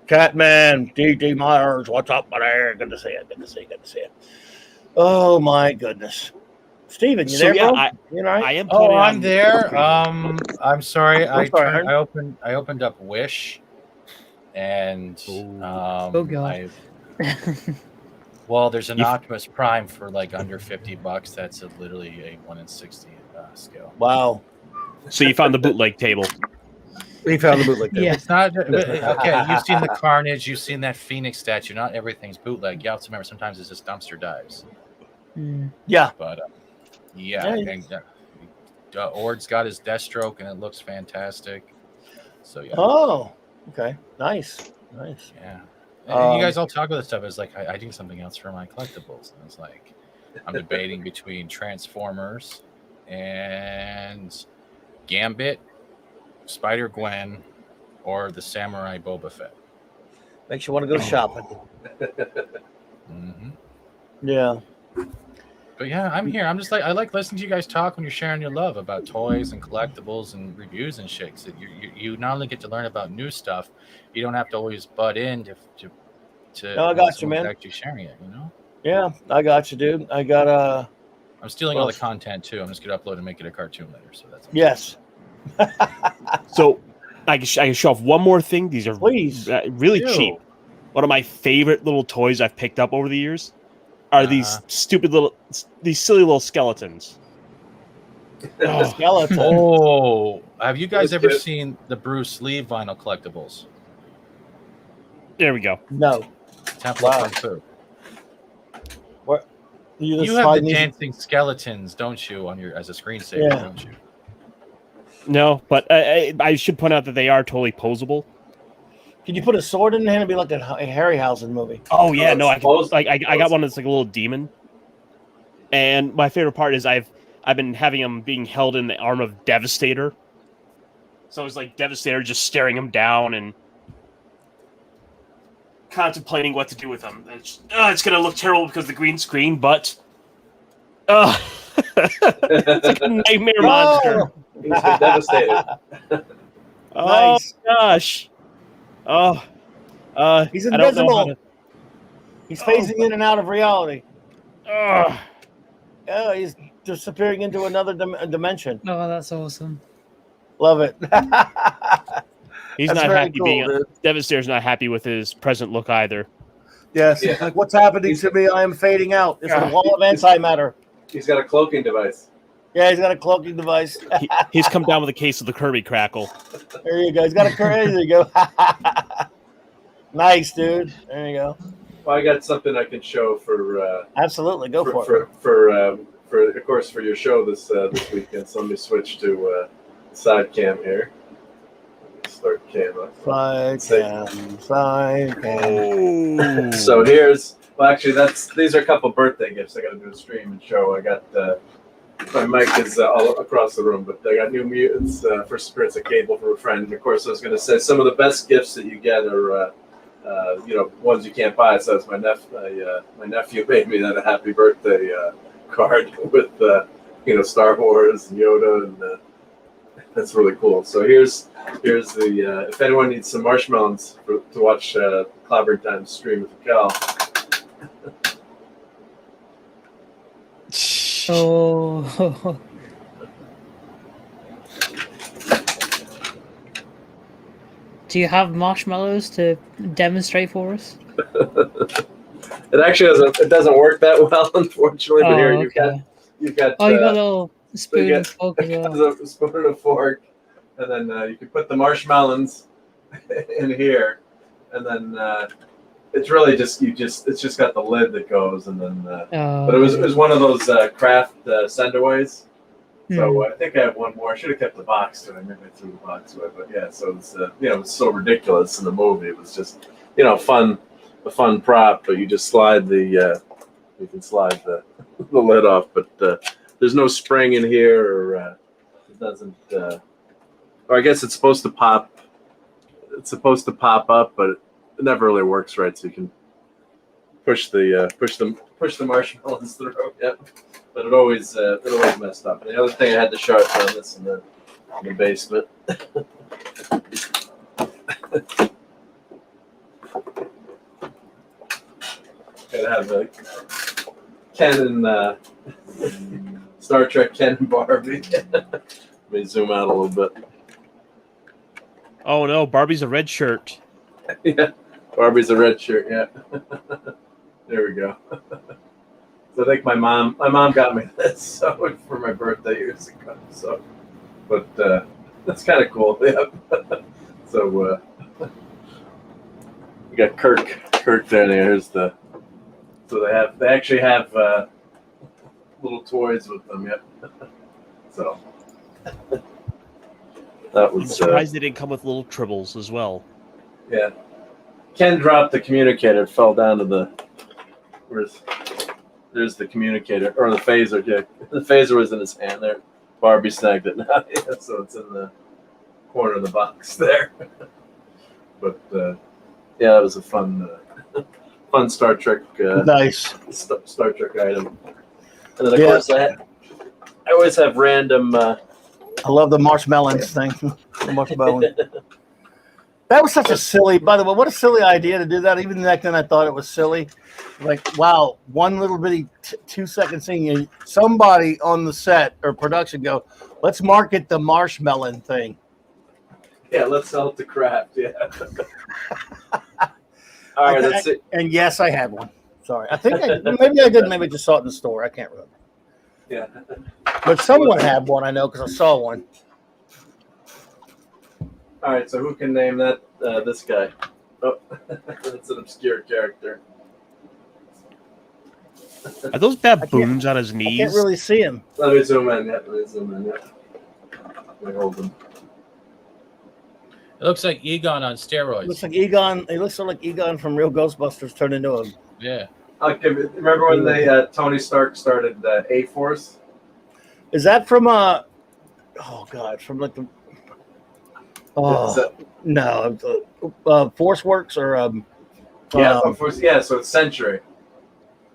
Catman, D.D. Myers, what's up there? Good to see you. Oh my goodness. Steven, you there, bro? You know, I am. Oh, I'm there. I'm sorry. I opened up Wish, and well, there's an Optimus Prime for like under $50. That's literally a 1 in 60 scale. Wow. So you found the bootleg table. We found the bootleg table. Yeah, it's not okay. You've seen the Carnage. You've seen that Phoenix statue. Not everything's bootleg. You have to remember sometimes it's just dumpster dives. Yeah, but and Ord's got his Deathstroke, and it looks fantastic. So yeah. Oh, okay, nice. Yeah, and you guys all talk about this stuff. It's like I do something else for my collectibles, and it's like I'm debating between Transformers and Gambit, Spider-Gwen, or the Samurai Boba Fett. Makes you want to go shopping. Mm-hmm. Yeah. But yeah, I'm here. I'm just like I like listening to you guys talk when you're sharing your love about toys and collectibles and reviews and shit. So you not only get to learn about new stuff, you don't have to always butt in to No, I got you, man. Actually sharing it, you know. Yeah, I got you, dude. I got I'm stealing all the content too. I'm just gonna upload and make it a cartoon later. So that's yes. So I can show off one more thing. These are really cheap. One of my favorite little toys I've picked up over the years are these silly little skeletons. Skeleton. Oh, have you guys ever seen the Bruce Lee vinyl collectibles? There we go. No. Temple of Kung Fu. What? You have the dancing skeletons, don't you, on your as a screensaver, don't you? No, but I should point out that they are totally posable. Can you put a sword in the hand and be like a Harryhausen movie? Oh yeah, no, I got one that's like a little demon. And my favorite part is I've been having him being held in the arm of Devastator. So it's like Devastator just staring him down and contemplating what to do with him. It's gonna look terrible because of the green screen, but it's like a nightmare monster. He's devastated. Oh Nice. gosh. He's invisible. He's phasing in and out of reality. Oh, he's disappearing into another dimension. Oh, that's awesome. Love it. He's That's not very happy cool, Devastator's not happy with his present look either. Yes. Yeah. Like, what's happening to me? I am fading out. It's a wall of antimatter. He's got a cloaking device. Yeah, he's got a cloaking device. He's come down with a case of the Kirby Crackle. There you go. He's got a there you go. Nice, dude. There you go. Well, I got something I can show for. Absolutely, go for it. For of course for your show this weekend. So let me switch to side cam here. Start cam up. Side cam. So actually these are a couple birthday gifts. I got to do a stream and show. I got my mic is all across the room, but I got New Mutants for Spirits of Cable from a friend. And of course, I was going to say some of the best gifts that you get are ones you can't buy. So it's my nephew made me that a happy birthday card with Star Wars and Yoda, and that's really cool. So here's the if anyone needs some marshmallows to watch Clobberin Time stream with Cal. Oh. Do you have marshmallows to demonstrate for us? It actually doesn't work that well, unfortunately. But here you've got. You got a little spoon and fork as well. A spoon and a fork, and then you can put the marshmallows in here, and then it's really it's just got the lid that goes, and then. But it was one of those craft sendaways. So I think I have one more. I should have kept the box too. I maybe threw the box away, but yeah. So it's it's so ridiculous in the movie. It was just a fun prop, but you just slide you can slide the lid off, but there's no spring in here, or it doesn't. Or I guess it's supposed to pop. It's supposed to pop up, but it never really works right. So you can push the marshmallows through. Yep. But it always messed up. And the other thing I had to show it on this in the basement. Gotta have Ken and Star Trek Ken and Barbie. Let me zoom out a little bit. Oh no, Barbie's a red shirt. Yeah, Barbie's a red shirt. Yeah. There we go. So I think my mom got me this for my birthday years ago. So, but that's kind of cool. Yeah. So we got Kirk there. Here's the. So they actually have little toys with them. Yep. So that was. I'm surprised they didn't come with little tribbles as well. Yeah. Ken dropped the communicator. It fell down to the. There's the communicator or the phaser. Yeah, the phaser was in his hand there. Barbie snagged it now, yeah, so it's in the corner of the box there. But yeah, that was a fun Star Trek. Nice Star Trek item. And then of course I always have random. I love the marshmallows thing. The marshmallow. That was such a silly. By the way, what a silly idea to do that. Even back then, I thought it was silly. Like, wow, one little bitty 2-second scene. Somebody on the set or production go, let's market the marshmallow thing. Yeah, let's sell it to Kraft. Yeah. All right, that's it. And yes, I had one. Sorry, I think maybe I did. Maybe I just saw it in the store. I can't remember. Yeah. But someone had one. I know because I saw one. All right, so who can name that? This guy. Oh, that's an obscure character. Are those baboons on his knees? I can't really see him. Let me zoom in. Yeah, let me zoom in. Yeah. Let me hold him. It looks like Egon on steroids. Looks like Egon. He looks like Egon from Real Ghostbusters turned into him. Yeah. Remember when Tony Stark started A-Force? Is that from oh god, from like the no, Force Works or Force, yeah. So it's Century.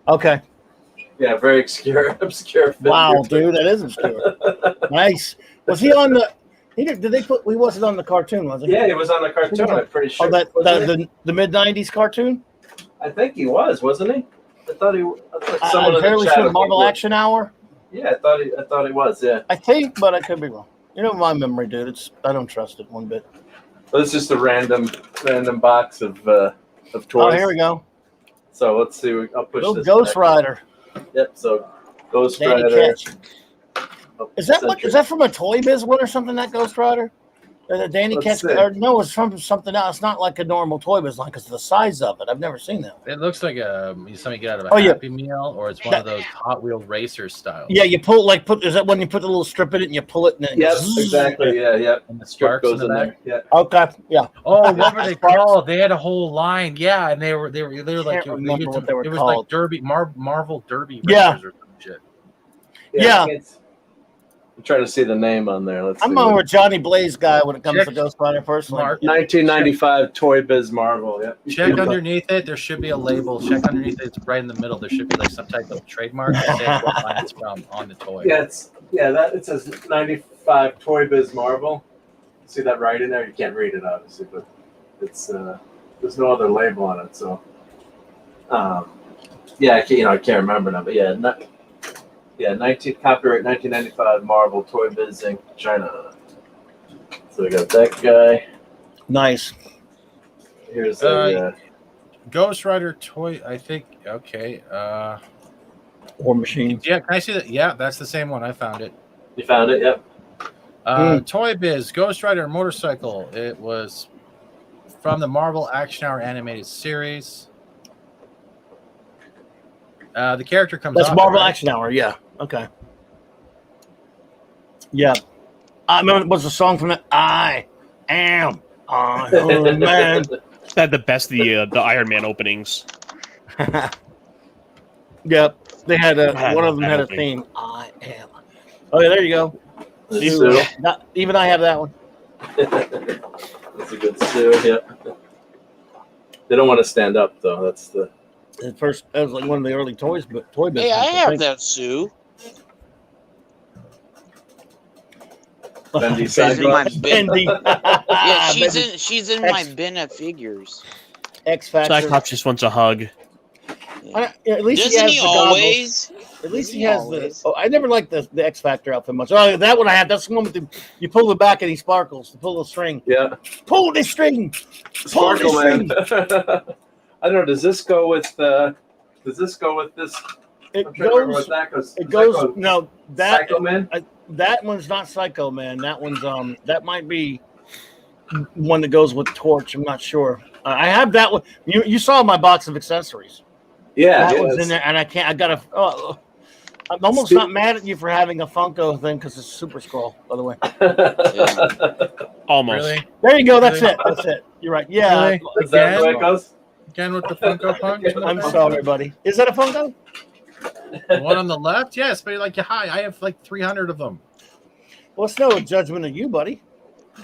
Okay. Yeah, very obscure. Wow, dude, that is obscure. Nice. Was he on the? Did they put? He wasn't on the cartoon, was he? Yeah, he was on the cartoon. I'm pretty sure. Oh, the mid-90s cartoon. I think he wasn't he? I thought he. I'm fairly sure Marvel Action Hour. Yeah, I thought he was. Yeah. I think, but I could be wrong. You know my memory, dude. I don't trust it one bit. Well, it's just a random box of toys. Oh, here we go. So let's see. I'll push this. Ghost Rider. Yep. So Ghost Rider. Is that from a Toy Biz one or something, that Ghost Rider? The Danny Catch, or no, it's from something else. It's not like a normal Toy Biz line because of the size of it. I've never seen that. It looks like something you get out of a Happy Meal, or it's one of those Hot Wheels racer styles. Yeah, you pull is that when you put the little strip in it and you pull it and then exactly. Yeah. And the spark goes in there. Yeah. Okay. Yeah. Oh, what were they called? They had a whole line. Yeah, and they were like remember what they were it was called. like Derby Marvel Derby Yeah. racers or some shit. Yeah. I'm trying to see the name on there. I'm over Johnny Blaze guy when it comes to Ghost Rider personally. 1995 Toy Biz Marvel. Yeah. Check underneath it. There should be a label. Check underneath it. It's right in the middle. There should be like some type of trademark that says what line it's from on the toy. Yeah, it says 95 Toy Biz Marvel. See that right in there? You can't read it obviously, but it's there's no other label on it. So I can't remember now, but copyright 1995 Marvel Toy Biz Inc. China. So we got that guy. Nice. Here's Ghost Rider toy. I think. Okay. War Machine. Yeah, can I see that? Yeah, that's the same one. I found it. You found it? Yep. Toy Biz Ghost Rider motorcycle. It was from the Marvel Action Hour animated series. The character comes. That's Marvel Action Hour. Yeah. Okay. Yeah. I remember what's the song from it? I am Iron Man. Had the best the Iron Man openings. Yep. They had one of them had a theme. I am. Oh yeah, there you go. Even I have that one. That's a good Sue. Yeah. They don't want to stand up though. That's the first. That was like one of the early toys, but toy business. Hey, I have that Sue. Bendy She's in my bin. Bendy. Yeah, she's in my bin of figures. X Factor. Cyclops just wants a hug. Yeah. At least Doesn't he has he the always? goggles. At least he has the. Oh, I never liked the X Factor outfit much. Oh, that one I had. That's the one with you pull the back and he sparkles. You pull the string. Yeah. Pull the string. Sparkle Man. I don't know. Does this go with this? It goes. It goes. No, that Psycho Man. That one's not Psycho Man. That one's that might be one that goes with Torch. I'm not sure. I have that one. You saw my box of accessories. Yeah, that one's in there, and I can't. I gotta. I'm almost not mad at you for having a Funko thing because it's Super Scroll, by the way. Almost. Really? There you go. That's it. That's it. You're right. Yeah. Really? Is that the way it goes? Again with the Funko Punch. I'm sorry, buddy. Is that a Funko? The one on the left, yes, but like, hi, I have like 300 of them. Well, it's no judgment of you, buddy.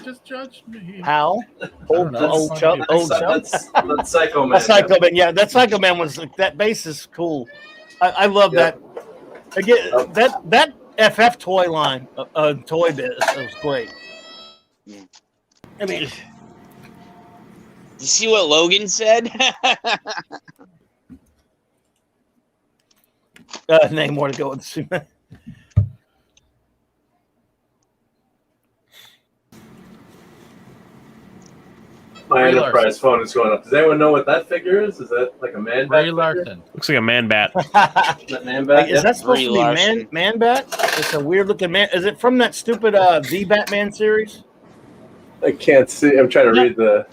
Just judge me. How? Old Chuck. That's Psycho Man. That's Psycho Man. Yeah, that Psycho Man was that base is cool. I love that. Again, that FF toy line, Toy Biz, was great. I mean, you see what Logan said? Name more to go with the My Enterprise phone is going up. Does anyone know what that figure is? Is that like a man bat? Larson. Looks like a man bat. That man bat? Is that supposed to be man bat? It's a weird looking man. Is it from that stupid The Batman series? I can't see. I'm trying to read the.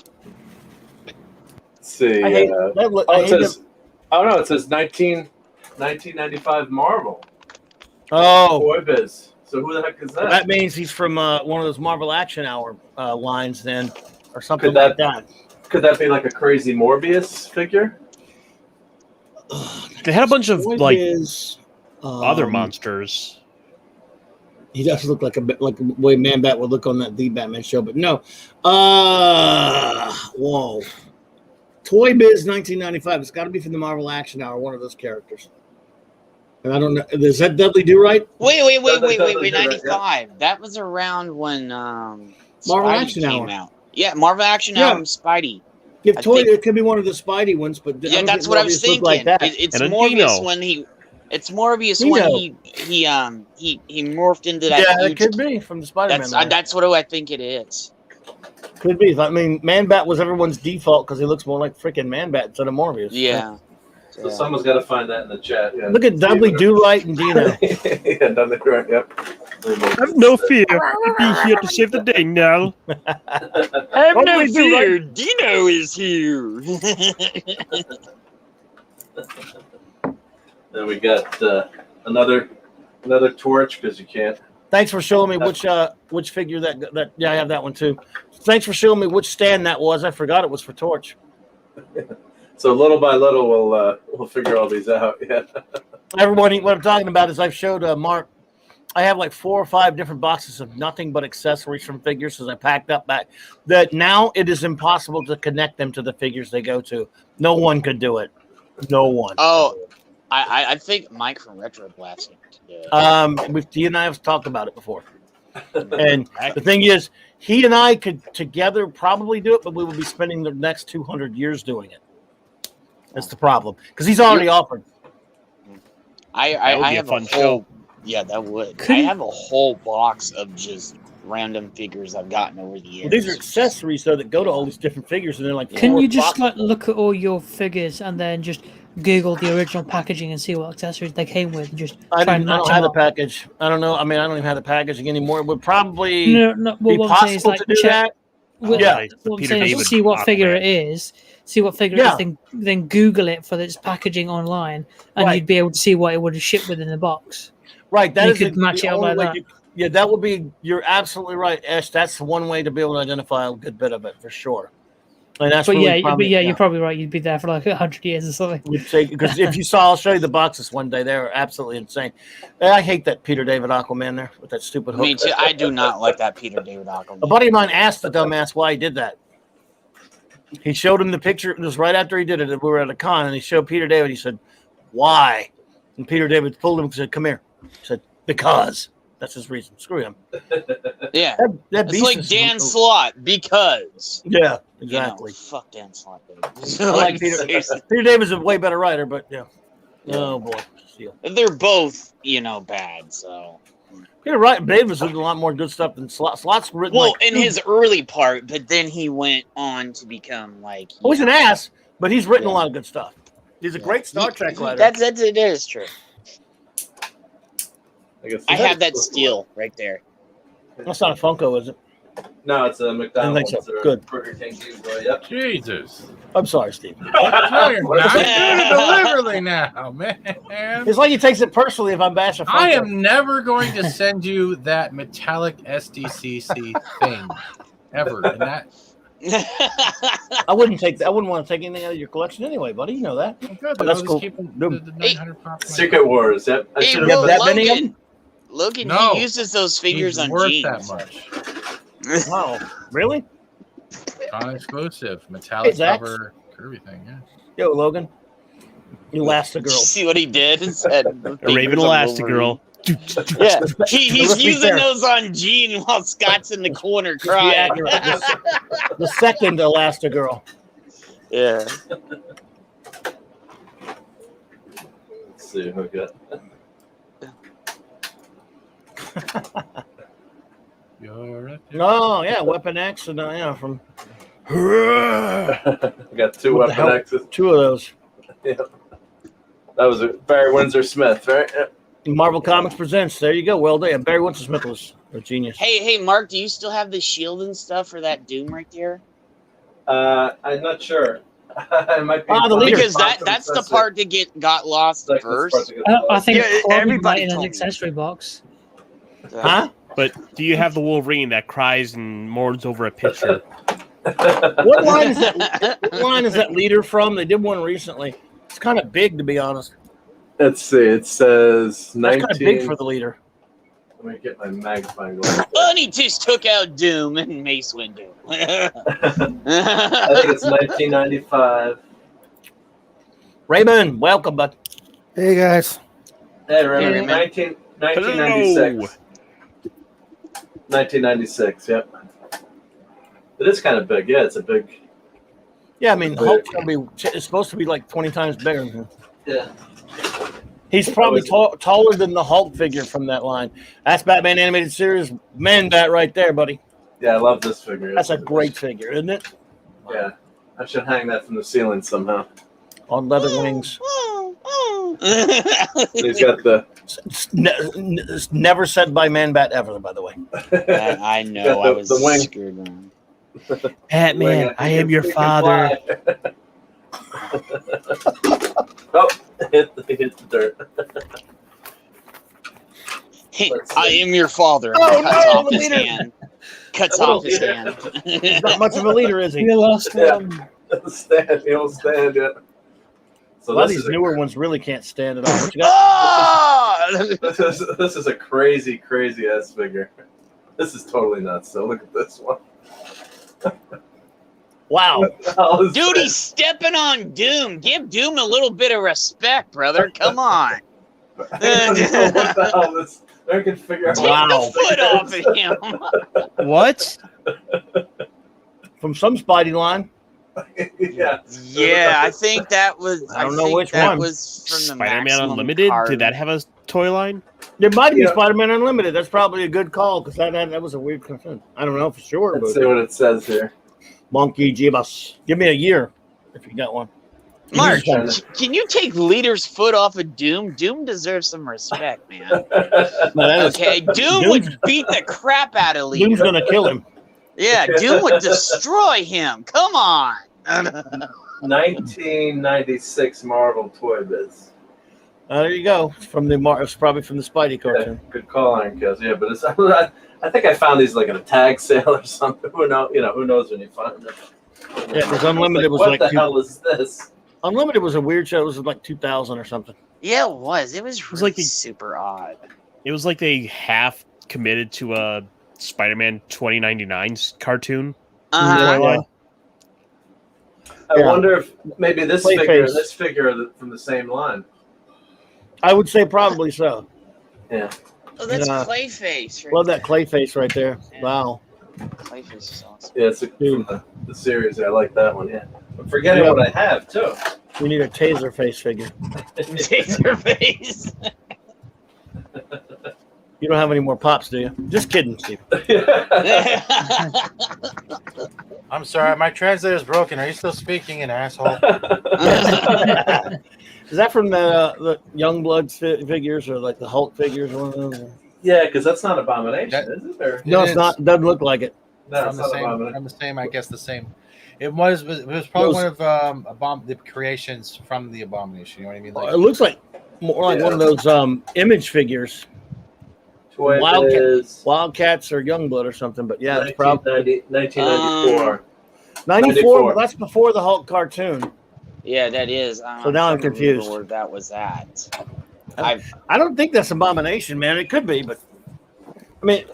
Let's see. I hate that. It says 1995 Marvel. Oh. Toy Biz. So who the heck is that? Well, that means he's from one of those Marvel Action Hour lines then, or something like that. Could that be like a crazy Morbius figure? They had a bunch of other monsters. He does look like the way Man Bat would look on that The Batman show, but no. Whoa. Toy Biz 1995. It's got to be from the Marvel Action Hour, one of those characters. And I don't know. Is that Dudley Do-Right? Wait. 95. Yeah. That was around when Marvel Spidey Action came Hour. out. Yeah, Marvel Action Hour and Spidey. It could be one of the Spidey ones, but yeah, that's what I was thinking. Like that. It's Morbius when he. It's Morbius when he morphed into that. Yeah, it could be from the Spider-Man. That's what I think it is. Could be. I mean, Man Bat was everyone's default because he looks more like freaking Man Bat instead of Morbius. Yeah. So someone's got to find that in the chat. Yeah. Look at Dudley Do-Right and Dino. Yeah, Dudley Do-Right. Yep. Have no fear. I'll be here to save the day now. Have no fear. Dino is here. Then we got another torch because you can't. Thanks for showing me which figure that. Yeah, I have that one too. Thanks for showing me which stand that was. I forgot it was for torch. So little by little, we'll figure all these out. Yeah. Everyone, what I'm talking about is I've showed Mark. I have like 4 or 5 different boxes of nothing but accessories from figures because I packed up back. That now it is impossible to connect them to the figures they go to. No one could do it. No one. Oh, I think Mike from Retro Blast. He and I have talked about it before. And the thing is, he and I could together probably do it, but we would be spending the next 200 years doing it. That's the problem because he's already offered. I have a whole. Yeah, that would. I have a whole box of just random figures I've gotten over the years. Well, these are accessories though that go to all these different figures, and they're like. Can you just like look at all your figures and then just Google the original packaging and see what accessories they came with? And just I don't have the package. I don't know. I mean, I don't even have the packaging anymore. It would probably be possible to do that. Yeah, what I'm saying is see what figure it is. See what figure it is, then Google it for its packaging online, and you'd be able to see what it would have shipped with in the box. Right, that you is could match it up like that. That would be. You're absolutely right, Ash. That's one way to be able to identify a good bit of it for sure. And that's you're probably right. You'd be there for like 100 years or something. Because if you saw, I'll show you the boxes one day. They're absolutely insane. I hate that Peter David Aquaman there with that stupid hook. Me too. I do not like that Peter David Aquaman. A buddy of mine asked the dumbass why he did that. He showed him the picture. It was right after he did it. We were at a con, and he showed Peter David. He said, "Why?" And Peter David pulled him and said, "Come here." He said, "Because." That's his reason. Screw him. Yeah. It's like Dan Slott, because. Yeah, exactly. Fuck Dan Slott. I like Peter. Peter David's a way better writer, but yeah. Oh, boy. They're both, bad, so. Peter David's written a lot more good stuff than Slott. Slott's written in his early part, but then he went on to become like. He's an ass, but he's written a lot of good stuff. He's a great Star Trek writer. It is true. I have that steel right there. That's not a Funko, is it? No, it's a McDonald's. I think so. Good. Burger King boy. Yep. Jesus. I'm sorry, Steve. Deliberately now, man. It's like he takes it personally if I'm bashing Funko. I am never going to send you that metallic SDCC thing ever. And that. I wouldn't take that. I wouldn't want to take anything out of your collection anyway, buddy. You know that. Good, but that's cool. The 900 pounds. Secret Wars. Yep. I should have that many of them. Logan, he uses those figures on jeans. That much. Wow, really? Non-exclusive, metallic cover, curvy thing. Yeah. Yo, Logan, Elastigirl. Did you see what he did? He said, a Raven Elastigirl. Yeah, he's using those on Gene while Scott's in the corner crying. The second Elastigirl. Yeah. Let's see who got. Oh yeah, Weapon X and from. We got 2 Weapon X's. 2 of those. Yeah. That was Barry Windsor Smith, right? Yeah. Marvel Comics presents. There you go. Well done. Barry Windsor Smith was a genius. Hey, Mark, do you still have the shield and stuff for that Doom right there? I'm not sure. I might be because that's the part that got lost first. I think everybody in an accessory box. Huh? But do you have the Wolverine that cries and mourns over a picture? What line is that? What line is that leader from? They did one recently. It's kind of big, to be honest. Let's see. It says 19. That's kind of big for the leader. Let me get my magnifying glass. Bunny just took out Doom and Mace Windu. I think it's 1995. Raymond, welcome, bud. Hey, guys. Hey, Raymond. 1996. 1996, yep. It is kind of big. Yeah, it's a big. Yeah, I mean, Hulk's it's supposed to be like 20 times bigger than him. Yeah. He's probably taller than the Hulk figure from that line. That's Batman Animated Series. Man, that right there, buddy. Yeah, I love this figure. That's a great figure, isn't it? Yeah. I should hang that from the ceiling somehow. On leather wings. He's got the. Never said by Man-Bat ever, by the way. I know. I was screwed wrong. Batman, I am your father. Oh, hit the dirt. Hey, I am your father. Oh, Cuts no, off the his leader. hand. Cuts off his hand. He's not much of a leader, is he? The last one. Stand, he'll stand it. So A lot of this these is newer ones really can't stand it all. What you got? Ah! this is a crazy ass figure. This is totally nuts. So look at this one. Wow. Dude, he's stepping on Doom. Give Doom a little bit of respect, brother. Come on. I don't know what the hell this. I can figure out. Take the foot off of him. What? From some Spidey line. Yeah. Yeah, I think that was. I don't know think which that one. was from the Spider-Man Maximum Unlimited? card. Did that have a toy line? There might be Yeah. Spider-Man Unlimited. That's probably a good call because that was a weird concern. I don't know for sure. Let's But see what it says here. Monkey Jibas. Give me a year if you got one. Mark, Trying to- can you take Leader's foot off of Doom? Doom deserves some respect, man. No, that is- Okay, Doom would beat the crap out of Leader. Doom's gonna kill him. Yeah, Doom would destroy him. Come on. 1996 Marvel Toy Biz. There you go. It's from it's probably from the Spidey Yeah, cartoon. good call, Iron Kills. Yeah, but it's, I think I found these like at a tag sale or something. Who knows when you find them. Yeah, because Unlimited was what like the hell is this? Unlimited was a weird show. It was like 2000 or something. Yeah, it was. It was really like super odd. It was like they half committed to a Spider-Man 2099 cartoon. Uh-huh. Yeah. I wonder if maybe this Clayface. figure and this figure are from the same line. I would say probably so. Yeah. Oh, that's Yeah. Clayface. Right Love that there. Clayface right there. Yeah. Wow. Clayface is awesome. Yeah, it's from the series. I like that one. Yeah. I'm forgetting what I have too. We need a taser face figure. Taserface. You don't have any more pops, do you? Just kidding, Steve. I'm sorry, my translator's broken. Are you still speaking, an asshole? Is that from the Youngblood figures or like the Hulk figures? Or one of those? Yeah, because that's not Abomination, is it? Or? No, It it's is. not. Doesn't look like it. No, From it's the not same, Abomination. from the same, I guess the same. It was probably one of the creations from the Abomination. You know what I mean? Like, It looks like more like one of those image figures. Toy Wildcats or Youngblood or something. But yeah, it's probably 1994. 94. But that's before the Hulk cartoon. Yeah, that is. So now I'm trying to remember confused. Where that was at. I don't think that's Abomination, man. It could be, but I mean,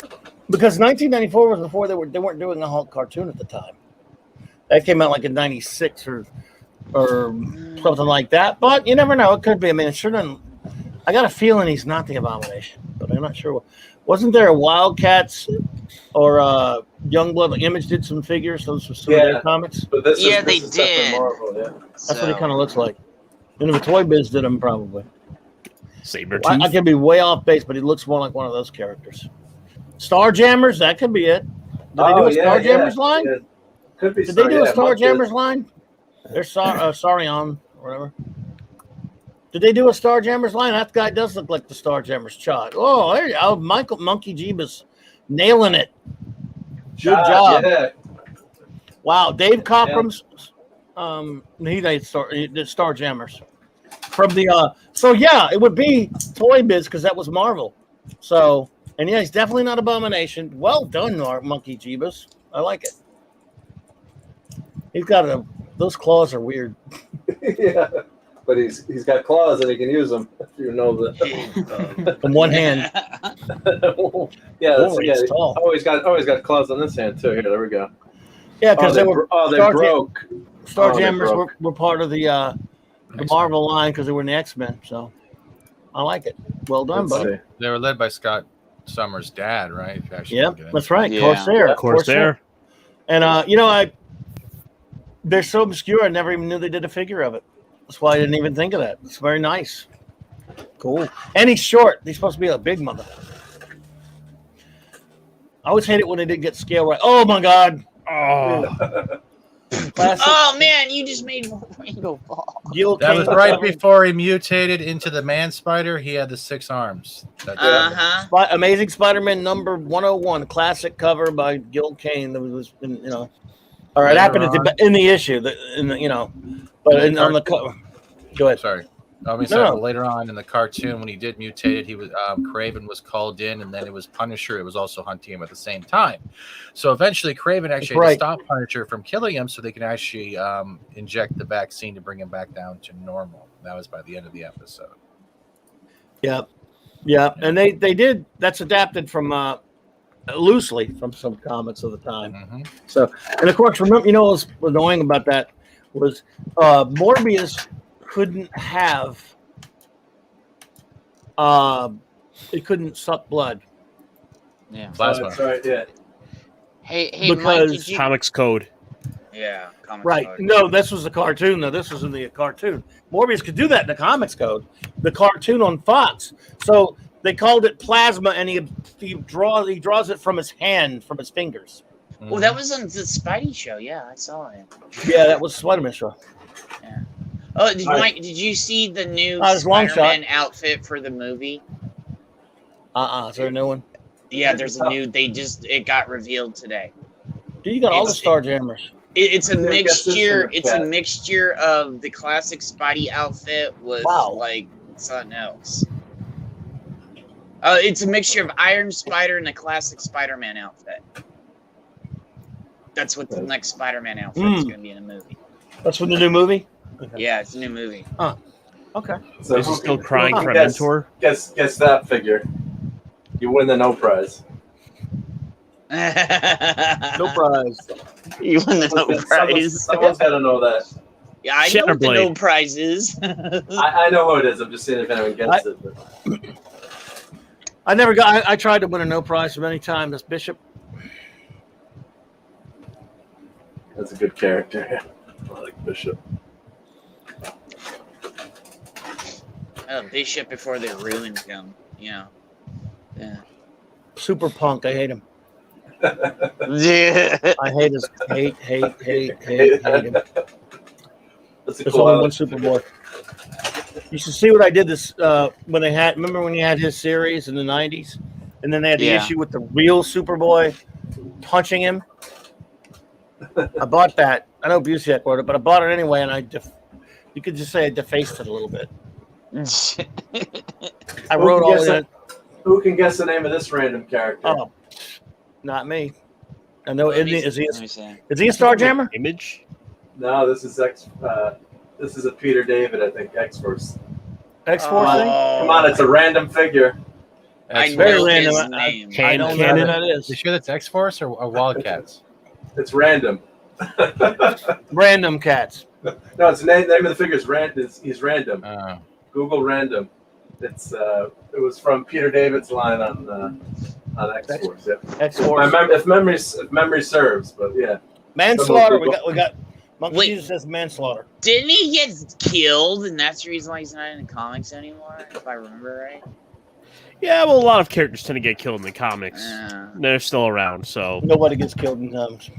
because 1994 was before they weren't doing a Hulk cartoon at the time. That came out like in '96 or something like that. But you never know. It could be. I mean, it sure doesn't. I got a feeling he's not the Abomination, but I'm not sure. Wasn't there a Wildcats or Youngblood? Like Image did some figures. Those were some of their comics. But this Yeah, is, they this is stuff from did. Marvel, yeah. That's what he kind of looks like. And if a Toy Biz did him, probably. Sabretooth. I could be way off base, but he looks more like one of those characters. Starjammers, that could be it. Did they do a Starjammers line? Yeah. Could be. Did they do a Monkey. Starjammers line? There's Sarion, or whatever. Did they do a Starjammers line? That guy does look like the Starjammers child. Oh, there you go. Michael Monkey Jeebus nailing it. Good job. Yeah. Wow, Dave Cockrum's he did Starjammers. From the so yeah, it would be Toy Biz because that was Marvel. So and yeah, he's definitely not Abomination. Well done, Monkey Jeebus. I like it. He's got those claws are weird. Yeah. But he's got claws and he can use them. If you know that. From one hand. Yeah, that's He's tall. Oh, he's got claws on this hand too. Here, there we go. Yeah, because they broke. Starjammers were part of the Marvel line because they were in the X-Men. So I like it. Well done, buddy. they were led by Scott Summers' dad, right? If you actually Yeah, look at it. that's right. Yeah. Corsair. And they're so obscure. I never even knew they did a figure of it. That's why I didn't even think of that. It's very nice. Cool. And he's short. He's supposed to be a big mother. I always hate it when they didn't get scale right. Oh my God. Oh. Classic. Oh man, you just made Wolverine go fall. That was right before he mutated into the man spider. He had the 6 arms. Amazing Spider-Man number 101, classic cover by Gil Kane. That was, or it happened in the issue, but on the cover. Go ahead. Sorry. Later on in the cartoon, when he did mutated, he was Craven was called in, and then it was Punisher. It was also hunting him at the same time. So eventually, Craven actually had to stop Punisher from killing him, so they can actually inject the vaccine to bring him back down to normal. That was by the end of the episode. Yeah, and they did. That's adapted from loosely from some comics of the time. Mm-hmm. So, and of course, remember, what was annoying about that was Morbius couldn't have it couldn't suck blood. Yeah. Plasma. That's right, yeah. Hey, because Mike, comics code. Yeah, comics right. code. No, this was the cartoon. No, this was in the cartoon. Morbius could do that in the comics code. The cartoon on Fox. So they called it plasma, and he draws it from his hand, from his fingers. Well, that was on the Spidey show. Yeah, I saw it. Yeah, that was Spider-Man show. Yeah. Oh, Mike, did you see the new Spider-Man outfit for the movie? Is there a new one? Yeah, there's a new. It got revealed today. Dude, you got all the Starjammers. It's a mixture. It's a mixture of the classic Spidey outfit with like something else. It's a mixture of Iron Spider and the classic Spider-Man outfit. That's what the next Spider-Man outfit is going to be in the movie. That's from the new movie? Okay. Yeah, it's a new movie. Huh. Okay. So is he still crying for a mentor? Guess that figure. You win the no prize. No prize. You win the no prize. Someone's got to know that. Yeah, I know what the no prize is. I know who it is. I'm just seeing if anyone gets it. But. I never got. I tried to win a no prize many times. That's Bishop. That's a good character. I like Bishop. Bishop before they ruined him. Yeah. Super punk. I hate him. Yeah. I hate his hate him. There's only one Superboy. You should see what I did this when they had. Remember when he had his series in the '90s, and then they had the issue with the real Superboy punching him. I bought that. I know Busey wrote it, but I bought it anyway, and you could just say I defaced it a little bit. I wrote all that. Who can guess the name of this random character? Oh, not me. I know. Is he a Starjammer? Image? No, this is This is a Peter David, I think. X-Force. X-Force thing? Come on, it's a random figure. I It's very know random. his name. I don't know who that is. You sure that's X-Force or Wildcats? It's random. Random cats. No, it's the name of the figure is he's random. Google random. It was from Peter David's line on X-Force. Yeah. X-Force. If memory serves, but yeah. Manslaughter. We got. Monkey Jesus says manslaughter. Didn't he get killed, and that's the reason why he's not in the comics anymore? If I remember right. Yeah, well, a lot of characters tend to get killed in the comics. They're still around, so nobody gets killed in comics.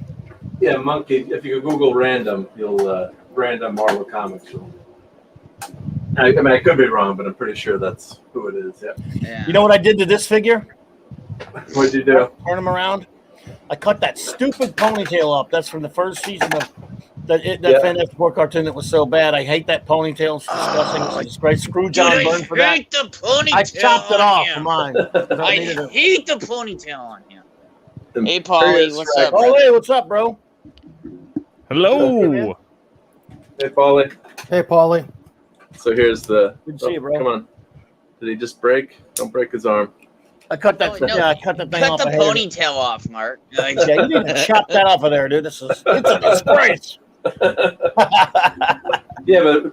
Yeah, Monkey. If you Google random, you'll random Marvel Comics. I mean, I could be wrong, but I'm pretty sure that's who it is. Yeah. You know what I did to this figure? What'd you do? Turn him around. I cut that stupid ponytail up. That's from the first season of that Fantastic Four cartoon that was so bad. I hate that ponytail. It's disgusting. It's a disgrace. Screw John Byrne for that. I hate the ponytail. I chopped it off. Him. Come on. I hate the ponytail on him. Hey, Paulie, what's up? Oh, hey, what's up, bro? Hello. Hey, Paulie. Hey, Paulie. So here's the. Good to see you, bro. Come on. Did he just break? Don't break his arm. I cut that. I cut that thing off. Cut the ponytail off, Mark. Yeah, you need to chop that off of there, dude. It's a disgrace. Yeah, but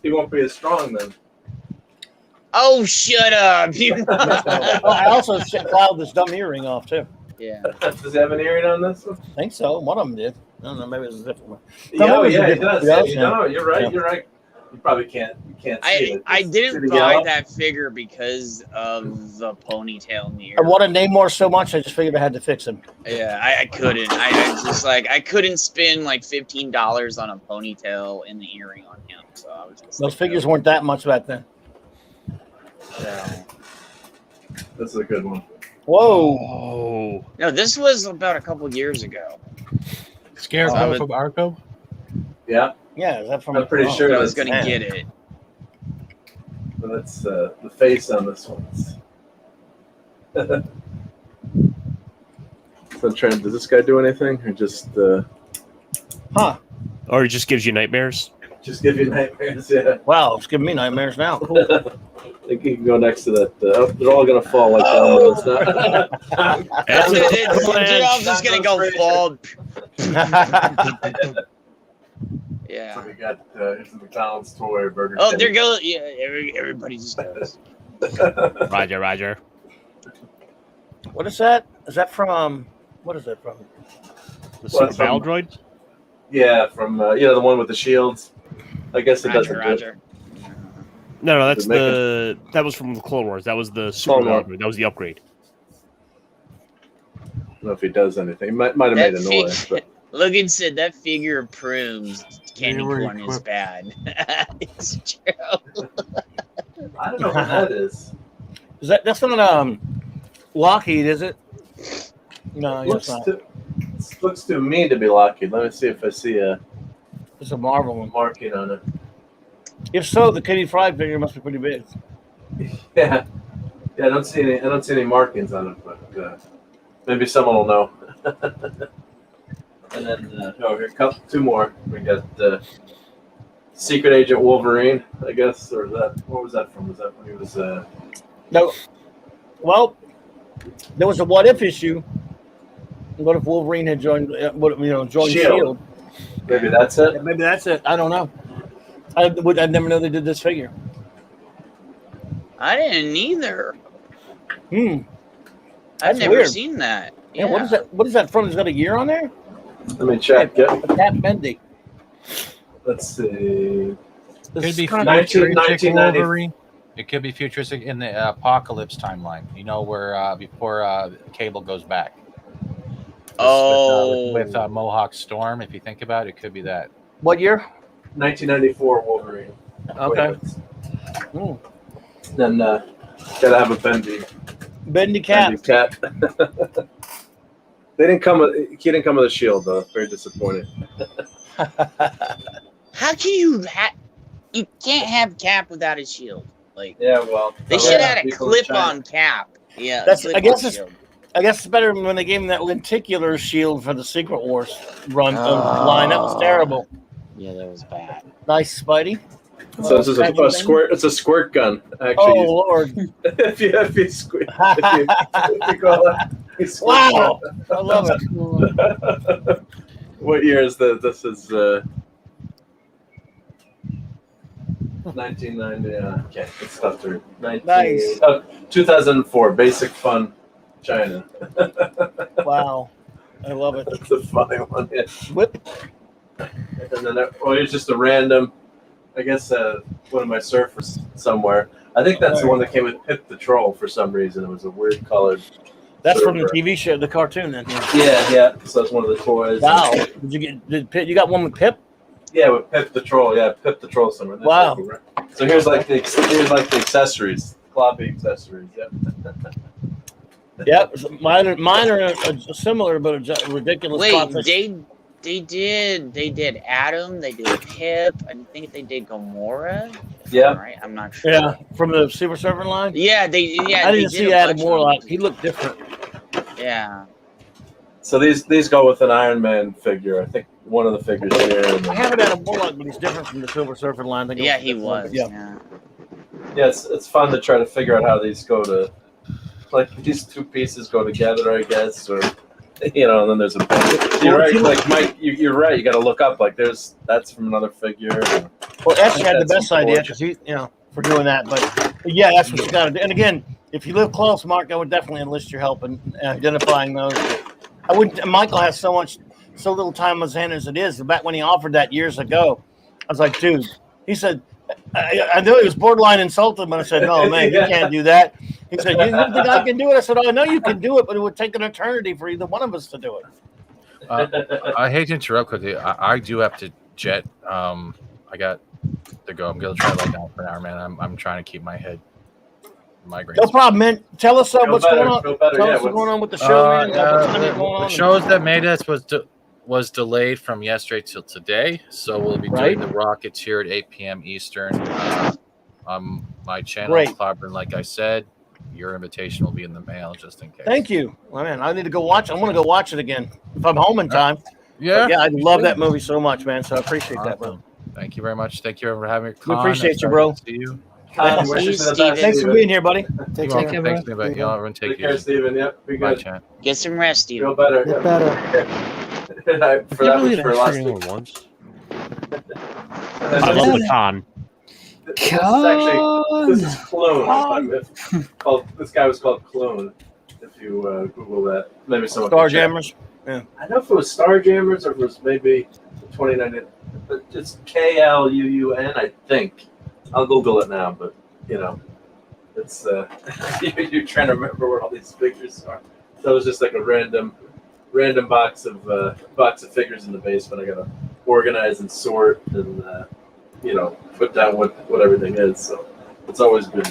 he won't be as strong then. Oh, shut up! I also filed this dumb earring off too. Yeah. Does he have an earring on this one? I think so. One of them did. I don't know. Maybe it was a different one. Yeah, he does. No, you're right. Yeah. You're right. You probably can't see it. I It's didn't sitting buy out. that figure because of the ponytail near. I wanted Namor so much, I just figured I had to fix him. Yeah, I couldn't. I just like I couldn't spend like $15 on a ponytail and the earring on him. So I was just Those figures weren't that much back then. So. This is a good one. Whoa! Oh, No, this was about a couple years ago. Scarecrow from Arco? Yeah. Yeah, is that from? I'm pretty sure I was that's gonna get it. But that's the face on this one. So Trent, does this guy do anything, or just or it just gives you nightmares. just give you nightmares? Yeah. Wow, it's giving me nightmares now. Cool. I think you can go next to that. They're all gonna fall like dominoes. They're all just gonna go fall. Yeah. So we got here's the McDonald's toy burger. Oh, King. there goes. Yeah, everybody just goes. Roger. What is that? Is that from? What is that from? The Super Battle Droid? Yeah, from the one with the shields. I guess it doesn't. Roger. No, that's that was from the Clone Wars. That was the Super Battle Droid. That was the upgrade. I don't know if he does anything. He might have made a noise. But... Logan said that figure proves candy corn is bad. It's true. I don't know what that is. That's not Lockheed, is it? No, it's not. Looks too mean to be Lockheed. Let me see if I see It's a Marvel one. Marking on it. If so, the Kitty Fry figure must be pretty big. Yeah. I don't see any markings on it, but maybe someone will know. And then here, two more. We got Secret Agent Wolverine, I guess, or what was that from? Was that when he was? No. Well, there was a What If issue. What if Wolverine had joined? Joined Shield? Maybe that's it. Yeah, maybe that's it. I don't know. I'd never know they did this figure. I didn't either. I've never seen that. Yeah. What is that? What is that from? Has got a year on there? Let me check. Yeah. Pat Bendy. Let's see. Could be kind of futuristic Wolverine. It could be futuristic in the Apocalypse timeline. You know, where before Cable goes back. With Mohawk Storm. If you think about it, it could be that. What year? 1994 Wolverine. Okay. Then gotta have a Bendy cat. He didn't come with a shield though. Very disappointed. How can you you can't have Cap without a shield? Like they should have had a clip-on Cap. Yeah, I guess it's better when they gave him that lenticular shield for the Secret Wars line. That was terrible. Yeah, that was bad. Nice, Spidey. So this is a squirt. It's a squirt gun. Actually, oh Lord! if you go wow, I love it. What year is this? This is 1990. Okay, it's tough to. Nice. 2004. Basic Fun, China. Wow, I love it. That's a funny one. Yeah. Whip. And then here's just a random. I guess one of my surfers somewhere. I think that's the one that came with Pip the Troll for some reason. It was a weird colored. That's from the TV show, the cartoon. Then. Yeah. So that's one of the toys. Wow. You got one with Pip? Yeah, with Pip the Troll. Yeah, Pip the Troll somewhere. Wow. So here's like the accessories, cloppy accessories. Yep. Yep. Mine are similar, but ridiculous. Wait, they did Adam. They did Pip. I think they did Gamora. Yeah. Right. I'm not sure. Yeah, from the Super Servant line. Yeah, I didn't see Adam Warlock. He looked different. Yeah. So these go with an Iron Man figure. I think one of the figures here. I have it Adam Warlock, but he's different from the Silver Serpent line. Yeah, he was. Yeah. Yeah, it's fun to try to figure out how these go to, like these two pieces go together, I guess, or and then there's a. You're right, like Mike. You're right. You got to look up. Like that's from another figure. Well, Ash had the best idea because he, for doing that. But yeah, that's what you got to do. And again, if you live close, Mark, I would definitely enlist your help in identifying those. I wouldn't. Michael has so little time on his hand as it is. Back when he offered that years ago, I was like, dude. He said, I knew he was borderline insulted when I said, "No, man, you can't do that." He said, "You think I can do it?" I said, "Oh, I know you can do it, but it would take an eternity for either one of us to do it." I hate to interrupt quickly. I do have to jet. I got to go. I'm gonna try to lie down for an hour, man. I'm trying to keep my head migraines. No problem, man. Tell us what's going on. Feel better, Tell yeah, us what's going on with the show, man. What time you going The on? shows that made us was delayed from yesterday till today, so we'll be doing the Rockets here at 8 p.m. Eastern on my channel, Clobberin. Like I said, your invitation will be in the mail just in case. Thank you. Oh, man, I need to go watch. I'm going to go watch it again if I'm home in time. Yeah, I love that movie so much, man. So I appreciate that, bro. Thank you very much. Thank you for having me. We appreciate you, bro. See you. Thanks for being here, buddy. Take care. Thanks, everybody. Y'all, everyone, take care, Steven. Yep, be good. Bye, Get some rest, Steven. Feel better. Get better. For that was for last week. Once. I love the con. This is Clone. This guy was called Clone. If you Google that, maybe someone. Starjammers. Yeah. I don't know if it was Starjammers or if it was maybe 29. But it's KLUUN, I think. I'll Google it now, but it's you're trying to remember where all these figures are. So it was just like a random box of figures in the basement. I gotta organize and sort and put down what everything is. So it's always good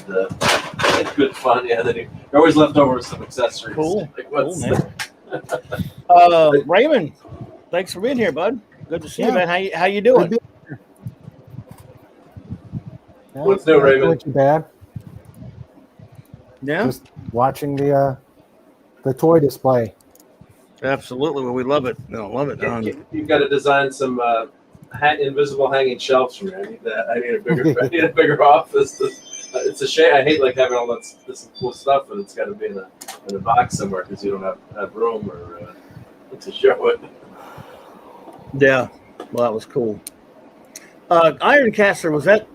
fun. Yeah, then you're always left over with some accessories. Cool. Like what's Raymond, thanks for being here, bud. Good to see you, man. How you doing? What's new, Raymond? Not too bad. Yeah. Just watching the toy display. Absolutely. Well, we love it. Love it. You've got to design some invisible hanging shelves for me. I need that. I need a bigger office. It's a shame. I hate having all this cool stuff, and it's got to be in a box somewhere because you don't have room or to show it. Yeah. Well, that was cool. Ironcaster, was that?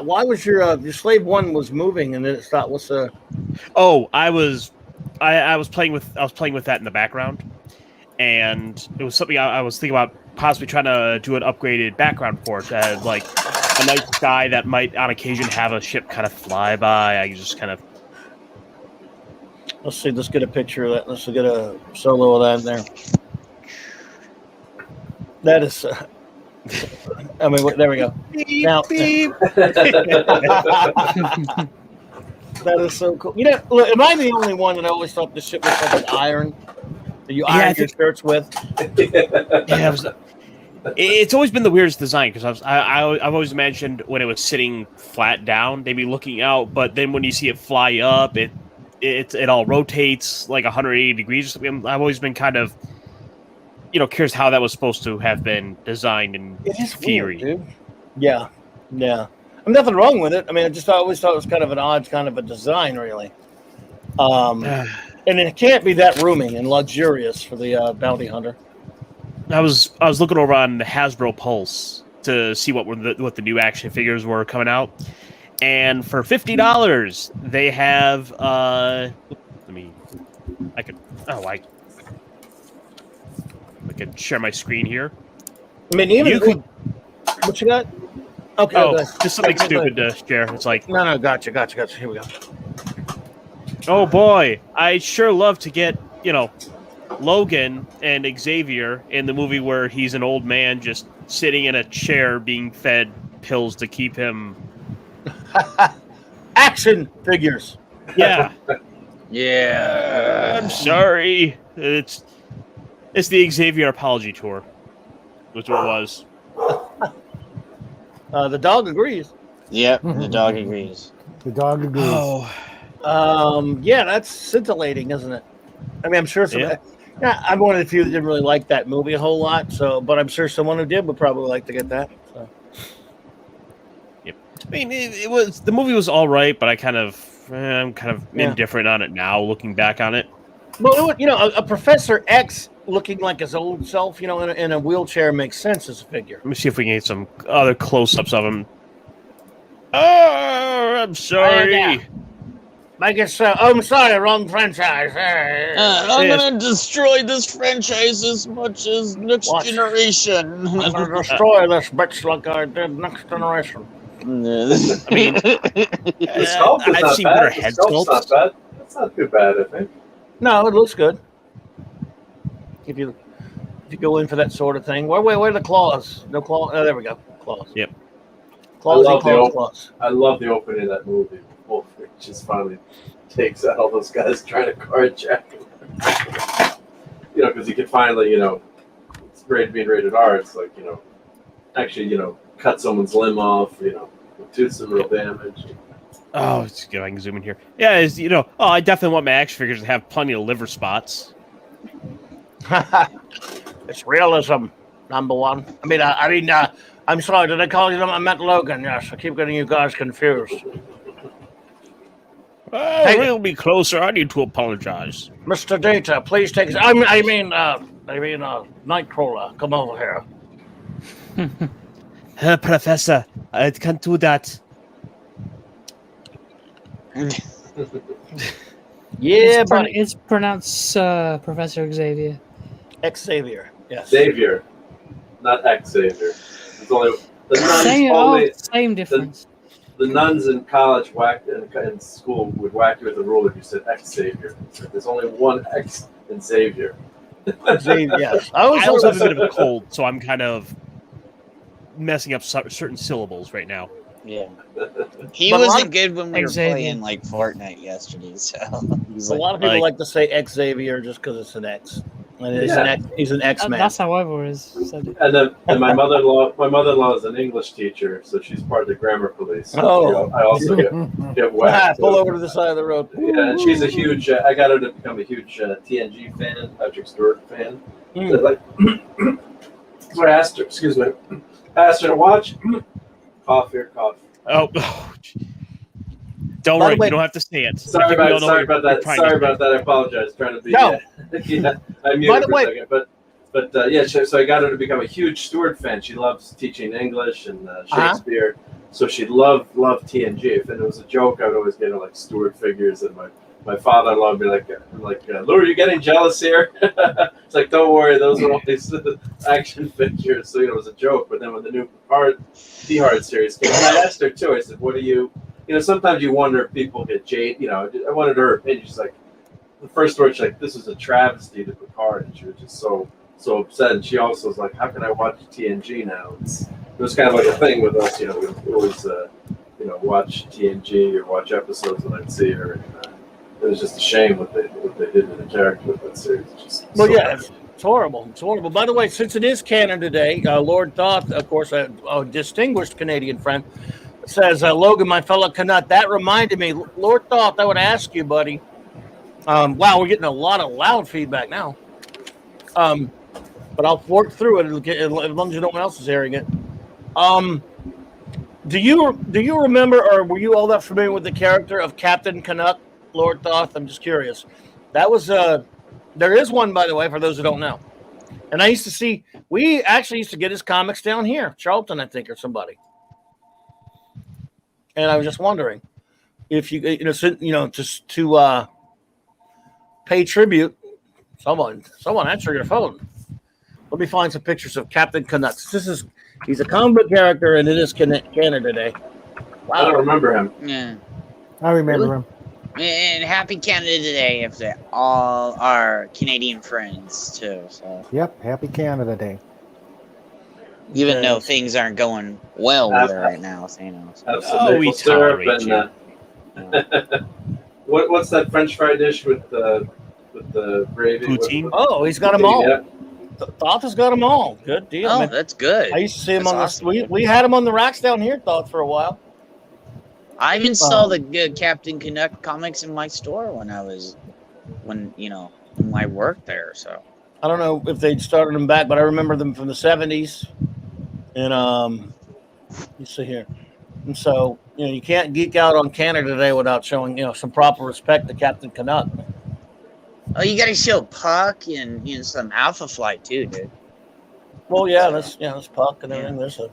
Why was your slave one was moving and then it stopped? What's the? Oh, I was playing with that in the background, and it was something I was thinking about possibly trying to do an upgraded background for it to have like a night sky that might on occasion have a ship kind of fly by. I just kind of. Let's see. Let's get a picture of that. Let's get a solo of that in there. That is. I mean, there we go. Beep, now, beep. That is so cool. Look, am I the only one that always thought this shit was like an iron that you iron your shirts with? Yeah, it's always been the weirdest design because I've always imagined when it was sitting flat down, they'd be looking out, but then when you see it fly up, it all rotates like 180 degrees or something. I've always been kind of curious how that was supposed to have been designed in theory. Weird, dude. Yeah. I'm nothing wrong with it. I mean, I always thought it was kind of an odd kind of a design, really. And it can't be that rooming and luxurious for the bounty hunter. I was looking over on Hasbro Pulse to see what the new action figures were coming out, and for $50 they have I can share my screen here. I mean, even what you got? Okay. Oh, just something stupid to share. It's like no, gotcha. Here we go. Oh boy, I sure love to get Logan and Xavier in the movie where he's an old man just sitting in a chair being fed pills to keep him. Action figures. Yeah. Yeah. I'm sorry. It's the Xavier apology tour. That's what it was. The dog agrees. Yep, the dog agrees. The dog agrees. Oh. Yeah, that's scintillating, isn't it? I mean, I'm sure I'm one of the few that didn't really like that movie a whole lot. So, but I'm sure someone who did would probably like to get that. So. Yep. I mean, the movie was all right, but I'm kind of indifferent on it now, looking back on it. Well, a Professor X looking like his old self, in a wheelchair makes sense as a figure. Let me see if we can get some other close-ups of him. Oh, I'm sorry. I guess I'm sorry, wrong franchise. I'm gonna destroy this franchise as much as Next Generation. I'm gonna destroy this bitch like I did Next Generation. I mean, The sculpt is I've not seen bad. better The head sculpt's not sculpts. bad. That's not too bad, I think. No, it looks good. If you go in for that sort of thing, where are the claws? No claw. Oh, there we go. Claws. Yep. Claws. I love the opening of that movie. Wolf just finally takes out all those guys trying to carjack him. Because he could finally, it's being rated R. It's like, actually, cut someone's limb off, do some real damage. Oh, let's see if I can zoom in here. Yeah, I definitely want my action figures to have plenty of liver spots. It's realism, number one. I'm sorry, did I call you them? I meant Logan, yes. I keep getting you guys confused. We'll be closer. I need to apologize. Mr. Data, please take... Nightcrawler, come over here. Professor, I can't do that. Yeah, it's pronounced Professor Xavier. Xavier, yes. Xavier, not Xavier. It's only the nuns. Same difference. The nuns in college in school would whack you with a ruler if you said Xavier. There's only one X in Xavier. Xavier, yes. I also have a bit of a cold, so I'm kind of messing up certain syllables right now. Yeah. He wasn't good when we were playing like Fortnite yesterday, so a lot of people like to say Xavier just because it's an X. And he's an X-Man. That's how I've always said it. And my mother-in-law is an English teacher, so she's part of the grammar police. So I also get whacked. Pull over to the side of the road. Yeah, and she's a huge. I got her to become a huge TNG fan, Patrick Stewart fan. So so I asked her. Excuse me. I asked her to watch. Cough here, cough. Oh. Don't worry, you don't have to say it. Sorry about that. Sorry about that. I apologize. Trying to be. No. I muted for a second, but so I got her to become a huge Stewart fan. She loves teaching English and Shakespeare, so she loved TNG. If it was a joke, I would always get her like Stewart figures, and my father-in-law would be like, Lou, are you getting jealous here? It's like, don't worry, those are always action figures. So it was a joke. But then when the new T-Hard series came, and I asked her too. I said, what do you? Sometimes you wonder if people get jaded. I wanted her opinion. She's like, the first word, she's like, this is a travesty to Picard, and she was just so upset. And she also was like, how can I watch TNG now? It was kind of like a thing with us. We always, watch TNG or watch episodes when I'd see her. And, it was just a shame what they did to the character with that series. It's horrible. It's horrible. By the way, since it is canon today, Lord Thoth, of course, a distinguished Canadian friend, says, Logan, my fellow Canuck, that reminded me, Lord Thoth, I would ask you, buddy. Wow, we're getting a lot of loud feedback now. But I'll work through it as long as no one else is hearing it. Do you remember, or were you all that familiar with the character of Captain Canuck, Lord Thoth? I'm just curious. That was there is one, by the way, for those who don't know. And we actually used to get his comics down here, Charlton, I think, or somebody. And I was just wondering if you just to pay tribute. Someone answer your phone. Let me find some pictures of Captain Canucks. He's a comic book character, and it is Canada Day. Wow. I don't remember him. Yeah. I remember him. And happy Canada Day if they all are Canadian friends too. So. Yep, happy Canada Day. Even though things aren't going well there right now, we tolerate you. What's that French fry dish with the gravy? Poutine? Oh, he's got them all. Yeah. Thoth has got them all. Good deal. Oh, that's good. I used to see him we had him on the racks down here, Thoth, for a while. I even saw the Captain Canuck comics in my store when I worked there. So I don't know if they'd started them back, but I remember them from the 70s. And you see here, and so you can't geek out on Canada Day without showing some proper respect to Captain Canuck. Oh, you got to show Puck and some Alpha Flight too, dude. Well, that's Puck and everything. There's a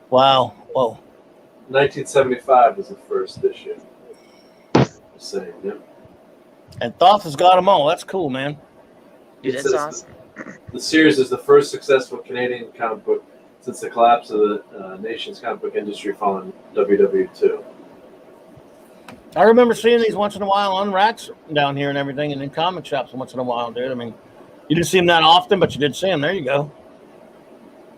wow. Whoa. 1975 was the first issue. Just saying, yeah. And Thoth has got them all. That's cool, man. Dude, that's awesome. The series is the first successful Canadian comic book since the collapse of the nation's comic book industry following WW2. I remember seeing these once in a while on racks down here and everything, and in comic shops once in a while, dude. I mean, you didn't see them that often, but you did see them. There you go.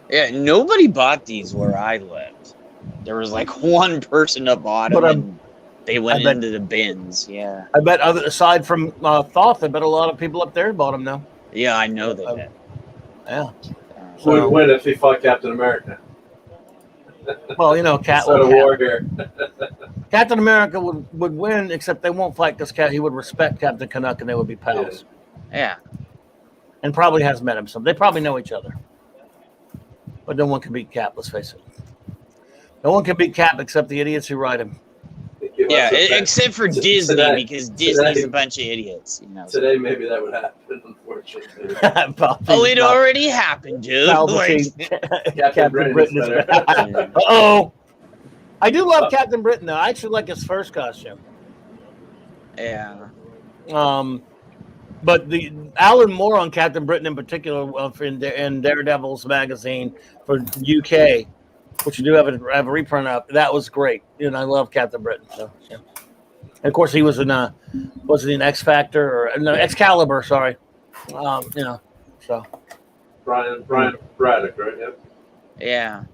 Yeah, nobody bought these where I lived. There was like one person that bought them, and they went into the bins. Yeah, I bet aside from Thoth, I bet a lot of people up there bought them now. Yeah, I know they did. Yeah. Who would win if he fought Captain America? Well, Start a war here. Captain America would win, except they won't fight because he would respect Captain Canuck and they would be pals. Yeah. And probably has met him some. They probably know each other. But no one can beat Cap, let's face it. No one can beat Cap except the idiots who ride him. Yeah, except for Disney, because Disney's a bunch of idiots. Today, maybe that would happen, unfortunately. It already happened, dude. Captain Britain is better. Uh-oh. I do love Captain Britain, though. I actually like his first costume. Yeah. But the Alan Moore on Captain Britain in particular in Daredevil's magazine for UK, which you do have a reprint of, that was great. And I love Captain Britain. So, yeah. And of course, he was in was it an X Factor or no, Excalibur? Sorry, So Brian Braddock, right? Yep. Yeah.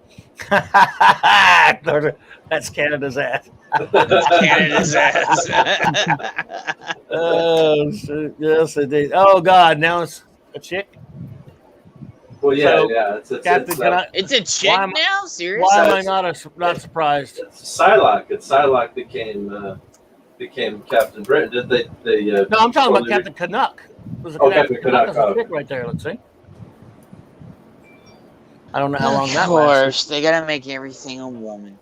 That's Canada's ass. That's Canada's ass. Oh, yes, indeed. Oh God, now it's a chick. Well, yeah, So, yeah. It's a chick now. Seriously? Why am I not surprised? Psylocke. Psylocke became Captain Britain. Did they? No, I'm talking about Captain Canuck. Captain Canuck. There's a chick right there. Let's see. I don't know how long that lasts. Of course, they gotta make everything a woman.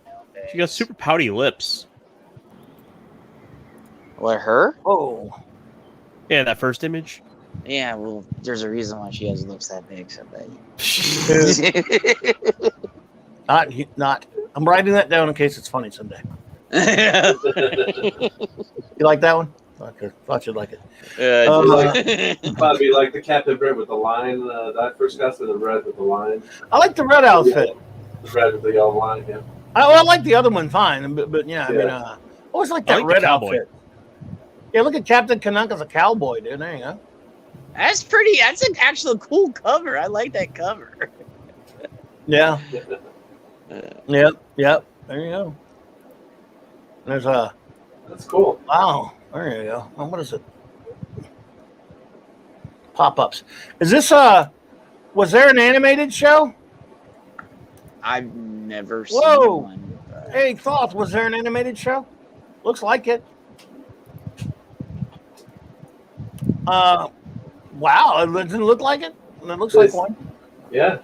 She got super pouty lips. What, her? Oh. Yeah, that first image. Yeah, well, there's a reason why she has lips that big, so Not. I'm writing that down in case it's funny someday. You like that one? Okay, thought you'd like it. Probably like the Captain Britain with the line. That first got to the red with the line. I like the red outfit. The red with the yellow line. Yeah. I like the other one fine, but yeah, I mean, I always like that red outfit. Yeah, look at Captain Canuck as a cowboy, dude. There you go. That's pretty. That's an actual cool cover. I like that cover. Yeah. Yep. There you go. There's a. That's cool. Wow. There you go. Oh, what is it? Pop-ups. Is this was there an animated show? I've never seen one. But... Hey, Thoth, was there an animated show? Looks like it. Wow, it doesn't look like it. It looks like one. Yeah.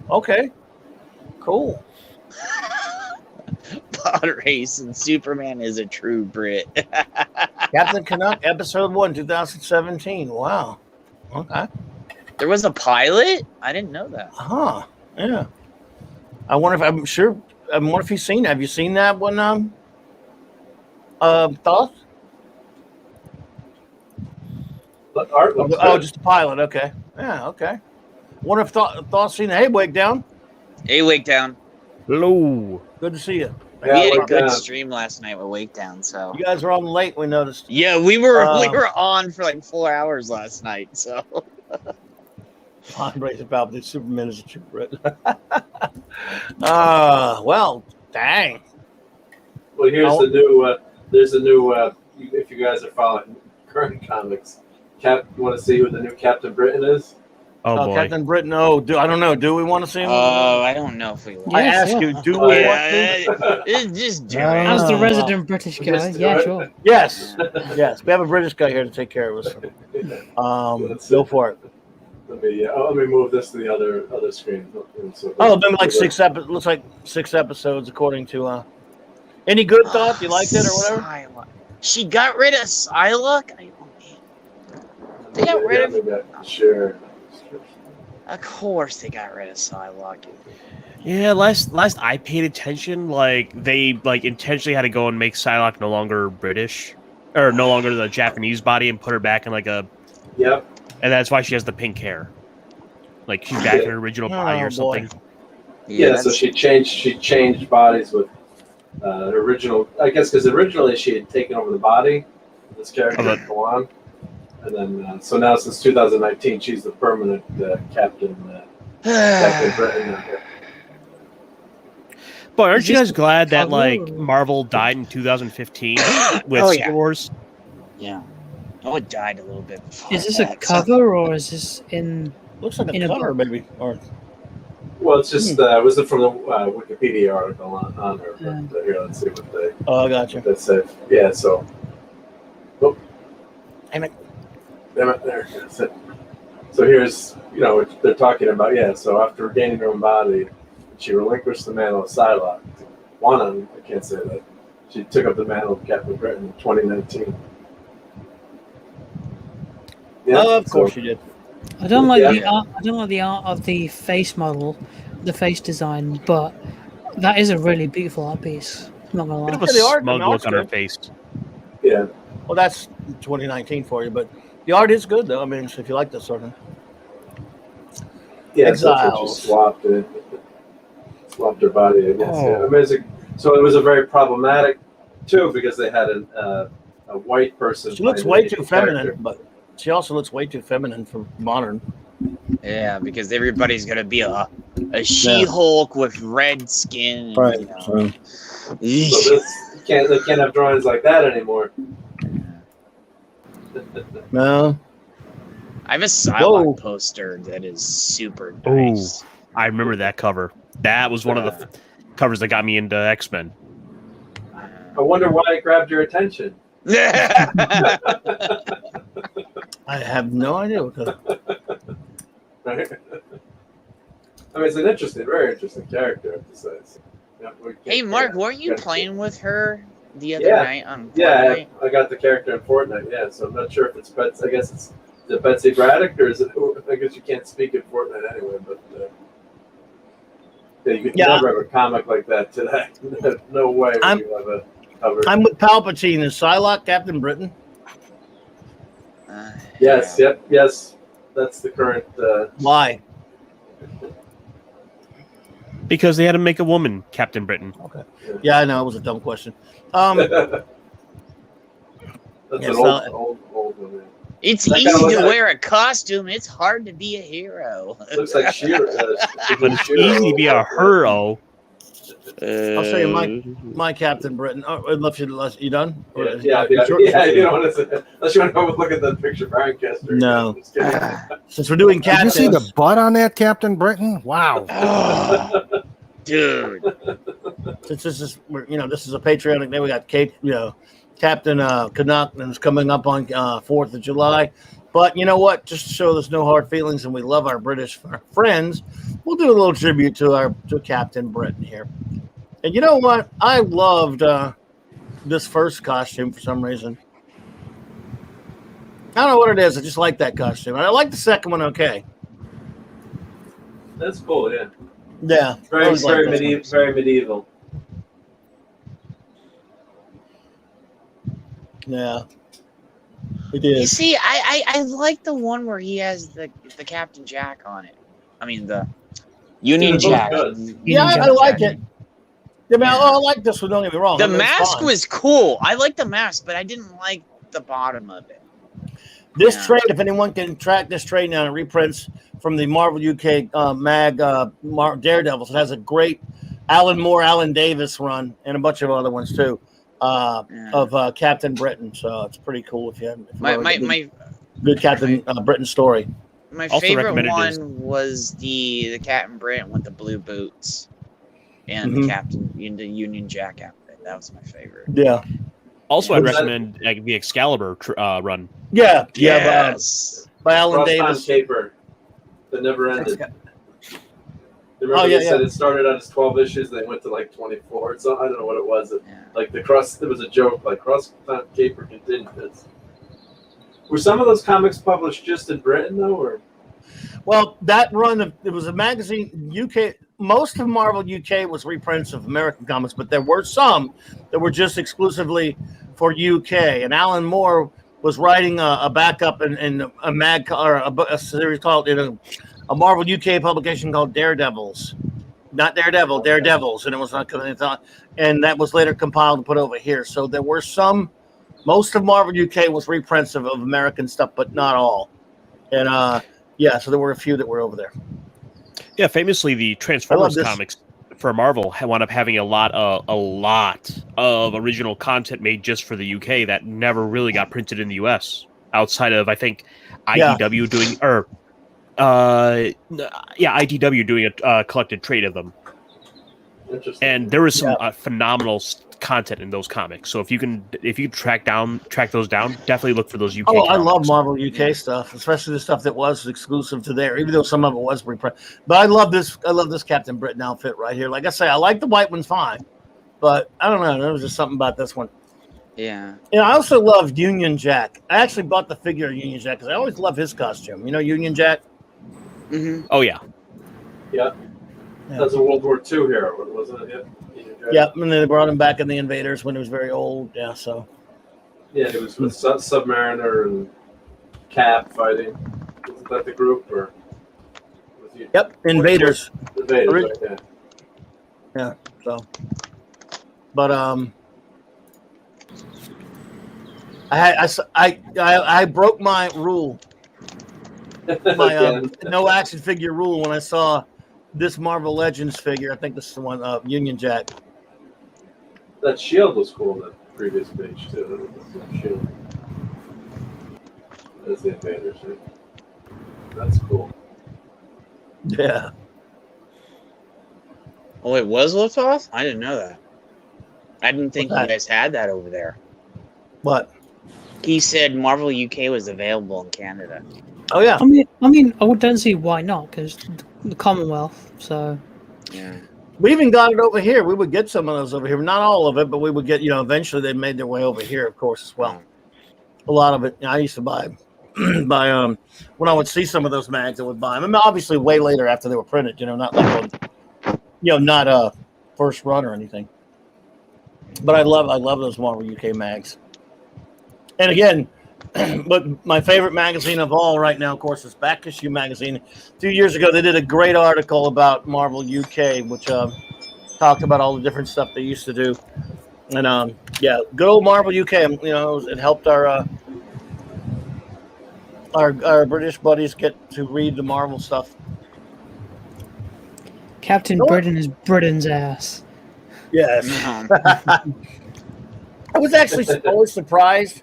Okay. Cool. Pod Race and Superman is a true Brit. Captain Canuck, Episode 1, 2017. Wow. Okay. There was a pilot? I didn't know that. Huh. Yeah. I wonder if you've seen it. Have you seen that one, Thoth? Art looks good. Just a pilot. Okay. Yeah, okay. I wonder if Thoth's seen it. Hey, Wake Down. Hey, Wake Down. Hello. Good to see you. We had a good stream last night with Wake Down, so you guys were on late. We noticed. Yeah, we were on for like 4 hours last night. So. Andre's about the Superman is a true Brit. Well, dang. Well, here's the new. There's a new. If you guys are following current comics, you want to see who the new Captain Britain is? Oh boy, Captain Britain. Oh, I don't know. Do we want to see him? I don't know if we. I ask you, do we want to? Just do it. As the resident British guy, yeah, sure. Yes. We have a British guy here to take care of us. Go for it. Let me move this to the other screen. So been like 6 episodes. Looks like 6 episodes according to. Any good thought? You liked it or whatever? Psylocke. She got rid of Psylocke. They got rid of. Sure. Of course, they got rid of Psylocke. Yeah, last I paid attention, they intentionally had to go and make Psylocke no longer British, or no longer the Japanese body, and put her back in a. Yep. And that's why she has the pink hair. Like she's back in her original body or something. Yeah, so she changed bodies with original. I guess because originally she had taken over the body of this character, Kawan, and then so now since 2019, she's the permanent Captain Britain. But aren't you guys glad that Marvel died in 2015 with Secret Wars? Yeah. Oh, it died a little bit. Is this a cover or is this in? Looks like a cover, maybe. Or well, it's just was it from the Wikipedia article on her? But, here, let's see what they. Oh, I got you. That said, yeah. So. Oh. Damn it! There. So here's they're talking about So after gaining her own body, she relinquished the mantle of Psylocke. I can't say that. She took up the mantle of Captain Britain in 2019. Yeah, of course she did. I don't like the art. I don't like the art of the face model, the face design, but that is a really beautiful art piece. I'm not gonna lie. The art, smug look on her face. Yeah. Well, that's 2019 for you, but the art is good though. I mean, if you like this sort of. Yeah, Exiles. She swapped her body. I guess. Oh. Yeah, amazing. So it was a very problematic too because they had a white person. She looks way too feminine, but she also looks way too feminine for modern. Yeah, because everybody's gonna be a She-Hulk with red skin. Right. So they can't have drawings like that anymore. No. I have a Psylocke poster that is super nice. Oh, I remember that cover. That was one of the covers that got me into X-Men. I wonder why it grabbed your attention. I have no idea what I mean, it's an very interesting character, I have to say. So, hey, Mark, weren't you playing with her the other night on Fortnite? Yeah, I got the character in Fortnite, so I'm not sure if it's Betsy. I guess is it Betsy Braddock, or is it? I guess you can't speak in Fortnite anyway, but you could never have a comic like that today. No way would you have a cover. I'm with Palpatine. Is Psylocke Captain Britain? Yes, yes. That's the current. Why? Because they had to make a woman Captain Britain. Okay. Yeah, I know. It was a dumb question. That's an old one. It's easy to wear a costume. It's hard to be a hero. Looks like Shiro. But it's easy to be a hero. I'll show you my Captain Britain. Oh, unless you done? Yeah. You don't want to. Unless you want to look at the picture, Brian Kester. No. Since we're doing captains. Did you see the butt on that Captain Britain? Wow. Dude. Since this is this is a patriotic day, we got Captain Canuck is coming up on 4th of July. But you know what? Just to show there's no hard feelings and we love our British friends, we'll do a little tribute to Captain Britain here. And you know what? I loved this first costume for some reason. I don't know what it is. I just like that costume. And I like the second one okay. That's cool, yeah. Yeah. Very medieval. Yeah. It is. You see, I like the one where he has the Captain Jack on it. I mean the Union Jack. Yeah, I like it. I mean, I like this one. Don't get me wrong. The mask was cool. I like the mask, but I didn't like the bottom of it. This trade, if anyone can track this trade now, it reprints from the Marvel UK mag Daredevils. It has a great Alan Moore, Alan Davis run, and a bunch of other ones too. Of Captain Britain, so it's pretty cool if you have my good Captain Britain story. My favorite one was the Captain Britain with the blue boots and the Captain in the Union Jack outfit. That was my favorite. Yeah. Also, I'd recommend the Excalibur run. Yeah. Yes. By Alan Davis. Caper that never ended. Remember they said it started on 12 issues, they went to like 24. So I don't know what it was. Like there was a joke, like cross caper continues. Were some of those comics published just in Britain though, or? Well, that run it was a magazine UK. Most of Marvel UK was reprints of American comics, but there were some that were just exclusively for UK. And Alan Moore was writing a backup in a mag or a series called a Marvel UK publication called Daredevils, not Daredevil, Daredevils, and it was not coming. And that was later compiled and put over here. So there were most of Marvel UK was reprints of American stuff, but not all. And so there were a few that were over there. Yeah, famously, the Transformers comics for Marvel wound up having a lot of original content made just for the UK that never really got printed in the US. Outside of, I think, IDW doing IDW doing a collected trade of them. And there was some phenomenal content in those comics. So if you can track those down, definitely look for those UK. I love Marvel UK stuff, especially the stuff that was exclusive to there, even though some of it was reprint. But I love this Captain Britain outfit right here. Like I say, I like the white one fine, but I don't know. There was just something about this one. Yeah. And I also love Union Jack. I actually bought the figure of Union Jack because I always love his costume. You know Union Jack? Mm-hmm. Oh, yeah. Yeah. That's a World War II hero, wasn't it? Yeah, and then they brought him back in the Invaders when he was very old. Yeah, so. Yeah, he was with Submariner and Cap fighting. Wasn't that the group? Or was he, yep, Invaders. Invaders, right, yeah, so. But, I broke my rule, my no action figure rule when I saw this Marvel Legends figure. I think this is the one, Union Jack. That shield was cool on the previous page too. That shield. That's the Invaders, right? That's cool. Yeah. Oh, it was Luftwaffe? I didn't know that. I didn't think you guys had that over there. What? He said Marvel UK was available in Canada. Oh yeah. I mean, I don't see why not, because the Commonwealth. So. Yeah. We even got it over here. We would get some of those over here. Not all of it, but we would get, eventually they made their way over here, of course, as well. A lot of it. I used to buy when I would see some of those mags, I would buy them. I mean, obviously way later after they were printed, not like not a first run or anything. But I love those Marvel UK mags. And again, but my favorite magazine of all right now, of course, is Back Issue Magazine. 2 years ago, they did a great article about Marvel UK, which talked about all the different stuff they used to do. And good old Marvel UK. It helped our British buddies get to read the Marvel stuff. Captain Britain is Britain's ass. Yes. I was actually always surprised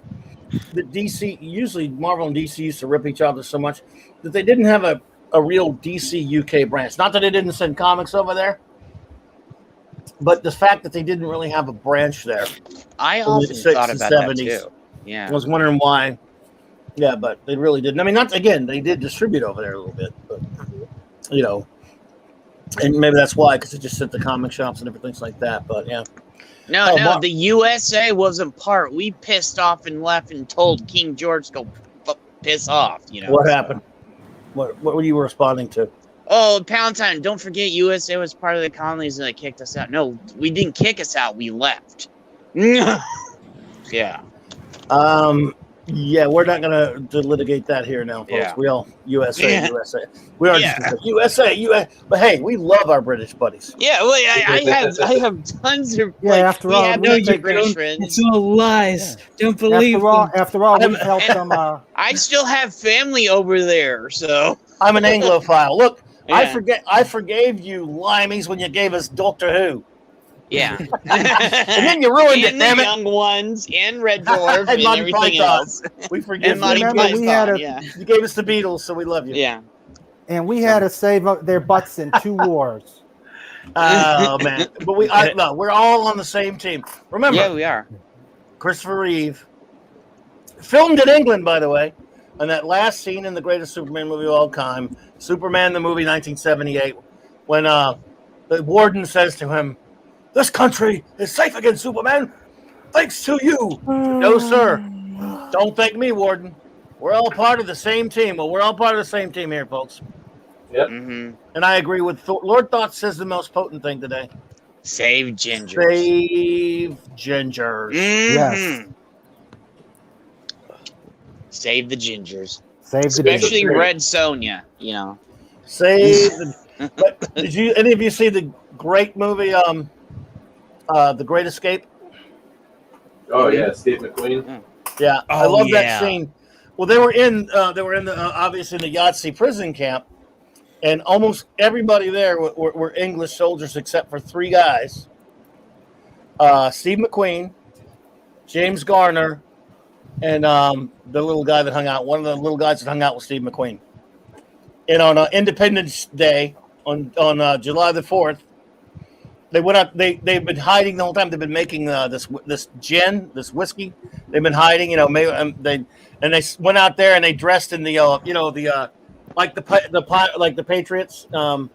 that DC, usually Marvel and DC used to rip each other so much, that they didn't have a real DC UK branch. Not that they didn't send comics over there, but the fact that they didn't really have a branch there. I often thought about that too. Yeah. I was wondering why. Yeah, but they really didn't. I mean, they did distribute over there a little bit, but, and maybe that's why, because it just sent to comic shops and different things like that, but yeah. No, the USA wasn't part. We pissed off and left and told King George to go piss off. What happened? What were you responding to? Oh, Pound Town. Don't forget, USA was part of the colonies and they kicked us out. No, we didn't kick us out. We left. Yeah. Yeah, we're not going to litigate that here now, folks. Yeah. We all USA. We are just USA. But hey, we love our British buddies. Yeah, well, I have tons of. After all, British friends. It's all lies. Yeah. Don't believe. After all, we've helped them. I still have family over there, so I'm an Anglophile. Look, yeah. I forgave you, limeys, when you gave us Doctor Who. Yeah. And then you ruined it, damn it. Young ones, and Red Dwarf, and everything else. We forgive you. You gave us the Beatles, so we love you. Yeah. And we had to save their butts in 2 wars. Oh, man. But we're all on the same team. Remember. Yeah, we are. Christopher Reeve. Filmed in England, by the way. And that last scene in the greatest Superman movie of all time, Superman the movie 1978, when the warden says to him, "This country is safe against Superman, thanks to you." No, sir. Don't thank me, Warden. We're all part of the same team. Well, we're all part of the same team here, folks. Yep. Mm-hmm. And I agree with Lord Thought says the most potent thing today. Save gingers. Save gingers. Mm-hmm. Yes. Save the gingers. Especially Red Sonja, Save the... But did any of you see the great movie. The Great Escape. Oh yeah, Steve McQueen. Yeah, I Oh, love that yeah. scene. Well, they were in the obviously in the Yahtzee prison camp, and almost everybody there were English soldiers except for three guys: Steve McQueen, James Garner, and the little guy that hung out. One of the little guys that hung out with Steve McQueen. And on Independence Day, on July the 4th, they went out. They've been hiding the whole time. They've been making this gin, this whiskey. They've been hiding. They went out there and they dressed in the like the Patriots. Not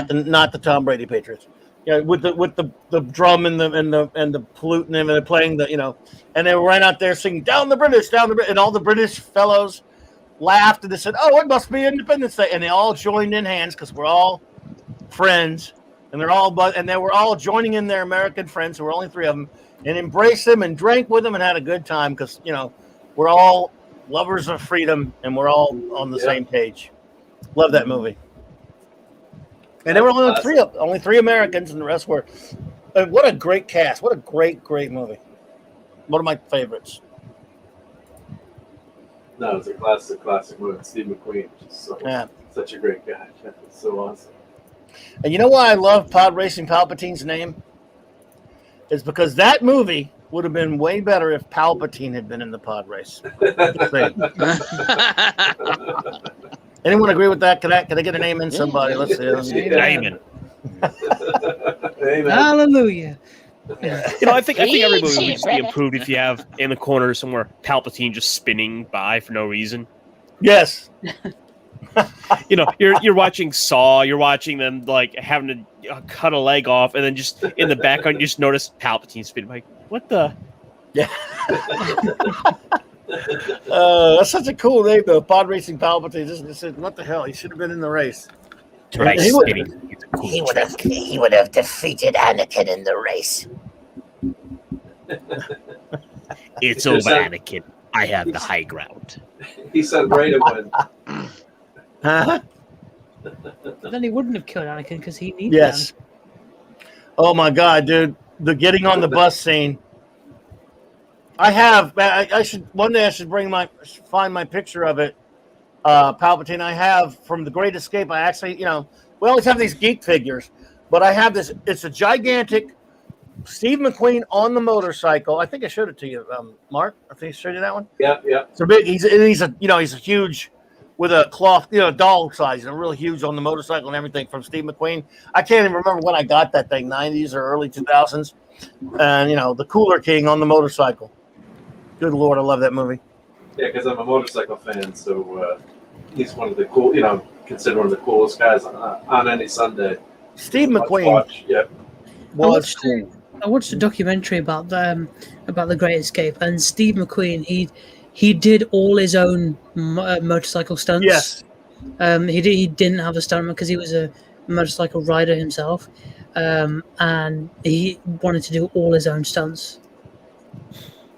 the Tom Brady Patriots. With the drum and the flute and they're playing and they ran out there singing down the British, and all the British fellows laughed and they said, "Oh, it must be Independence Day," and they all joined in hands because we're all friends, and they were all joining in their American friends. There were only three of them, and embraced them and drank with them and had a good time because we're all lovers of freedom and we're all on the same page. Love that movie. And there were only three Americans, and the rest were. What a great cast! What a great movie. One of my favorites. No, it's a classic movie. Steve McQueen, just such a great guy. It's so awesome. And you know why I love Pod Racing Palpatine's name? It's because that movie would have been way better if Palpatine had been in the pod race. Anyone agree with that? Can I get an amen? Somebody, let's see. Amen. Amen. Hallelujah. I think every movie would just be improved if you have in the corner somewhere Palpatine just spinning by for no reason. Yes. You're watching Saw, you're watching them like having to cut a leg off, and then just in the background you just notice Palpatine spinning. Like, what the? Yeah. That's such a cool name, though. Pod Racing Palpatine. Just what the hell? He should have been in the race. Right. He would have defeated Anakin in the race. It's over, Anakin. I have the high ground. He said right away. Huh? But then he wouldn't have killed Anakin because he needed Yes. Anakin. Oh my God, dude! The getting on the bus scene. I should one day. I should find my picture of it. Palpatine. I have from The Great Escape. I actually, we always have these geek figures, but I have this. It's a gigantic Steve McQueen on the motorcycle. I think I showed it to you, Mark. I think I showed you that one. Yeah. So big. He's a huge with a cloth, doll size, and really huge on the motorcycle and everything from Steve McQueen. I can't even remember when I got that thing, 90s or early 2000s, and the Cooler King on the motorcycle. Good Lord, I love that movie. Yeah, because I'm a motorcycle fan, so he's one of the cool, considered one of the coolest guys on any Sunday. Steve McQueen. I watched a documentary about the Great Escape, and Steve McQueen he did all his own motorcycle stunts. Yes. He didn't have a stuntman because he was a motorcycle rider himself, and he wanted to do all his own stunts.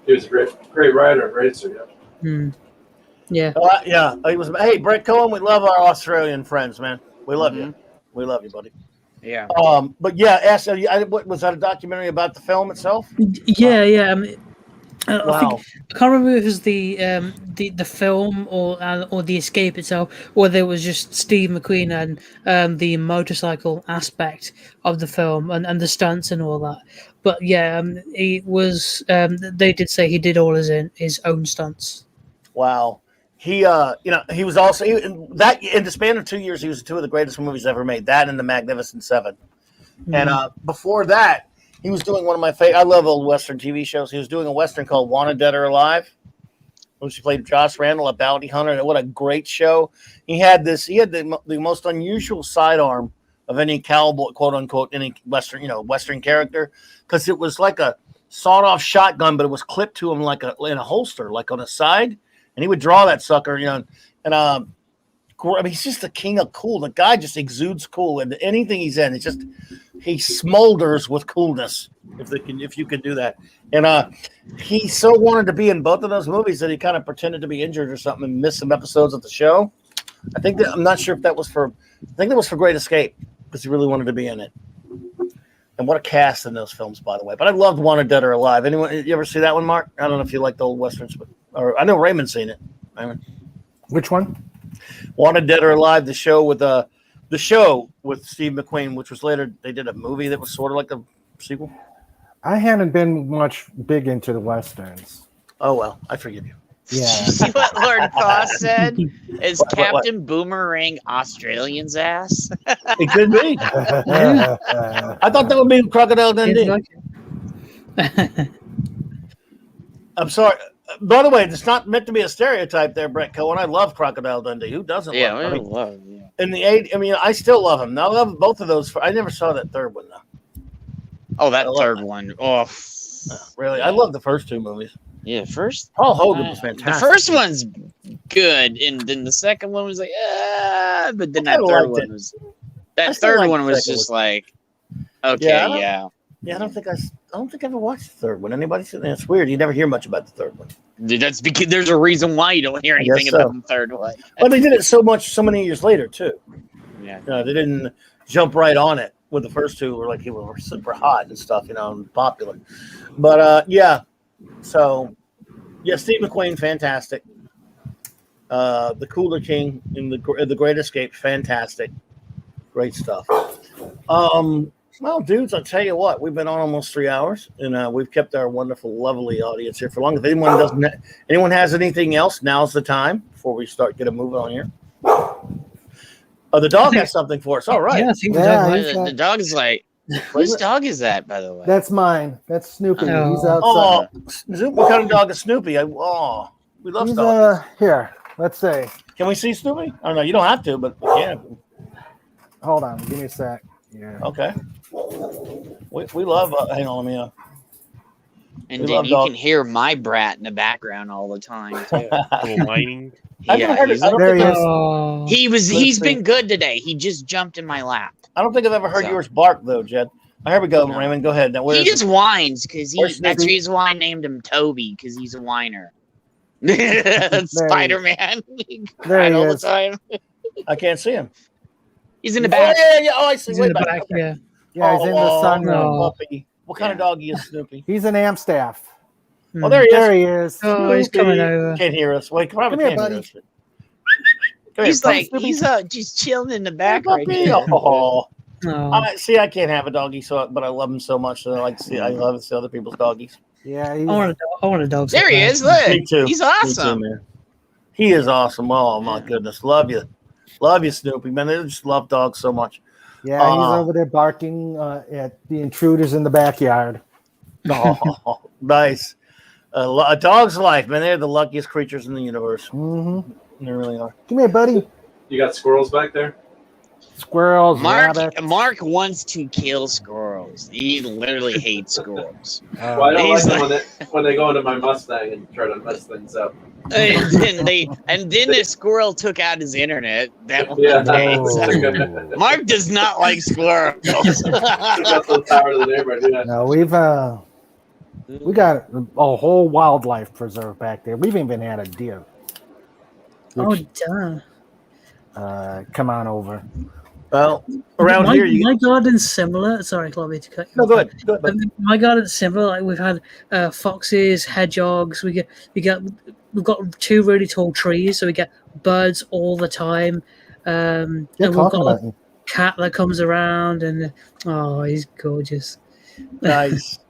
He was a great rider and racer. Yeah. Yeah. Yeah. He was. Hey, Brett Cohen, we love our Australian friends, man. We love you. We love you, buddy. Yeah. But yeah, what was that a documentary about the film itself? Yeah. Wow. I can't remember if it was the film or the Escape itself, or there was just Steve McQueen and the motorcycle aspect of the film and the stunts and all that. But yeah, he was. They did say he did all his own stunts. Wow. He was also in the span of 2 years, he was two of the greatest movies ever made. That and The Magnificent Seven. And before that, he was doing one of my favorite. I love old Western TV shows. He was doing a Western called Wanted Dead or Alive, which he played Josh Randall, a bounty hunter. What a great show! He had the most unusual sidearm of any cowboy, quote unquote, any Western character, because it was like a sawed-off shotgun, but it was clipped to him in a holster, like on a side, and he would draw that sucker, he's just the king of cool. The guy just exudes cool, and anything he's in, he smolders with coolness. If you could do that, and he so wanted to be in both of those movies that he kind of pretended to be injured or something and missed some episodes of the show. I'm not sure if that was for. I think that was for Great Escape. because he really wanted to be in it. And what a cast in those films, by the way. But I loved Wanted Dead or Alive. Anyone, you ever see that one, Mark? I don't know if you like the old westerns, but or I know Raymond's seen it. Raymond. Which one? Wanted Dead or Alive, the show with Steve McQueen, which was later they did a movie that was sort of like a sequel. I haven't been much big into the westerns. Oh well, I forgive you. Yeah. See what Lord Foss said? Is What? Captain Boomerang Australian's ass? It could be. I thought that would be Crocodile Dundee. I'm sorry. By the way, it's not meant to be a stereotype there, Brett Cohen. I love Crocodile Dundee. Who doesn't love him? In the 80s, I mean, I still love him. I love both of those. I never saw that third one, though. Oh, that third one. Oh, really? I love the first two movies. Yeah, first. Paul Hogan was fantastic. The first one's good, and then the second one was like, but then that third one was. That third one was just like, okay, yeah. Yeah, I don't think I ever watched the third one. Anybody seen that? It's weird. You never hear much about the third one. Dude, that's because there's a reason why you don't hear anything about the third one. Well, they did it so many years later too. Yeah, they didn't jump right on it with the first two. Were like they were super hot and stuff, and popular. But so Steve McQueen, fantastic. The Cooler King in the Great Escape, fantastic, great stuff. Well, dudes, I'll tell you what, we've been on almost 3 hours, and we've kept our wonderful, lovely audience here for long. If anyone has anything else, now's the time before we start getting moving on here. Oh, the dog has something for us. All right. Yeah, the dog is like, whose dog is that, by the way? That's mine. That's Snoopy. Oh. He's outside. Oh, what kind of dog is Snoopy? We love dogs. Here, let's see. Can we see Snoopy? I don't know. You don't have to, but we can. Hold on. Give me a sec. Yeah. Okay. We love. Hang on, let me. And then you can hear my brat in the background all the time too. Whining. Yeah, he's been good today. He just jumped in my lap. I don't think I've ever heard yours bark though, Jed. Here we go, Raymond. Go ahead. Now, he just whines because that's the reason why I named him Toby, because he's a whiner. Spider-Man. There he all is. the time. I can't see him. He's in the back. Yeah. Oh, I see. He's in the back. Yeah. Yeah, he's in the sun. Puppy. What kind of dog is Snoopy? He's an Amstaff. Oh, there he is. There he is. Oh, he's coming over. Can't hear us. Wait, Come here, buddy. He's like, he's just chilling in the back right now. Oh. Oh. See, I can't have a doggy, but I love him so much that I like to see. I love to see other people's doggies. Yeah, I want a dog. There he is. Look, Me too. he's awesome. Me too, man. He is awesome. Oh my goodness, love you, Snoopy, man. I just love dogs so much. Yeah, he's over there barking at the intruders in the backyard. Oh, nice. A dog's life, man. They're the luckiest creatures in the universe. Mm-hmm. They really are. Come here, buddy. You got squirrels back there? Squirrels, rabbits. Mark wants to kill squirrels. He literally hates squirrels. Well, I don't like them when they go into my Mustang and try to mess things up. And then the squirrel took out his internet that one day. So Mark does not like squirrels. That's the power of the neighborhood. Yeah. No, we got a whole wildlife preserve back there. We've even had a deer. Oh, duh. Come on over. Well, around here, my garden's similar. Sorry, Clobby, to cut you. No, go ahead. My garden's similar. Like we've had foxes, hedgehogs. We've got 2 really tall trees, so we get birds all the time. And we've got a cat that comes around, and he's gorgeous. Nice.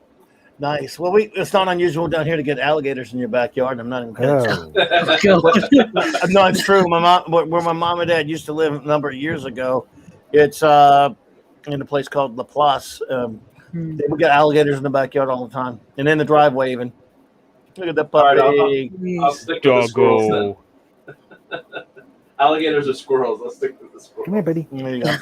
Nice. Well, it's not unusual down here to get alligators in your backyard. I'm not even kidding. No, it's true. Where my mom and dad used to live a number of years ago, it's in a place called Laplace. They would get alligators in the backyard all the time, and in the driveway even. Look at that puppy. Right, I'll stick with the squirrels then. Alligators or squirrels? Let's stick with the squirrels. Come here, buddy. There you go.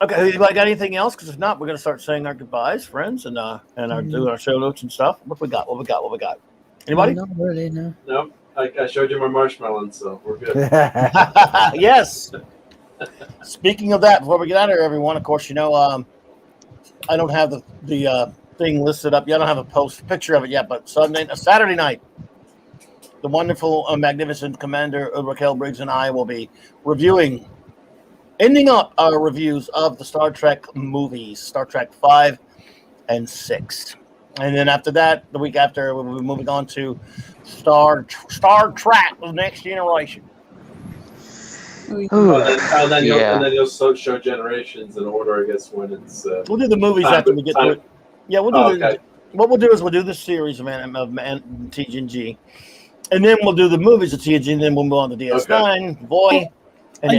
Okay, anybody got anything else? Because if not, we're going to start saying our goodbyes, friends, and doing our show notes and stuff. What we got? Anybody? Not really, no. No, I showed you my marshmallows, so we're good. Yes. Speaking of that, before we get out of here, everyone, of course, I don't have the thing listed up yet. I don't have a picture of it yet, but Saturday night, the wonderful, magnificent Commander Raquel Briggs and I will be reviewing ending up our reviews of the Star Trek movies, Star Trek 5 and 6. And then after that, the week after, we'll be moving on to Star Trek: The Next Generation. And then you'll show Generations in order, I guess, when it's. We'll do the movies after we get to it. Yeah, we'll do what we'll do is we'll do the series of TNG, and then we'll do the movies of TNG, and then we'll move on to DS9, Boy. Are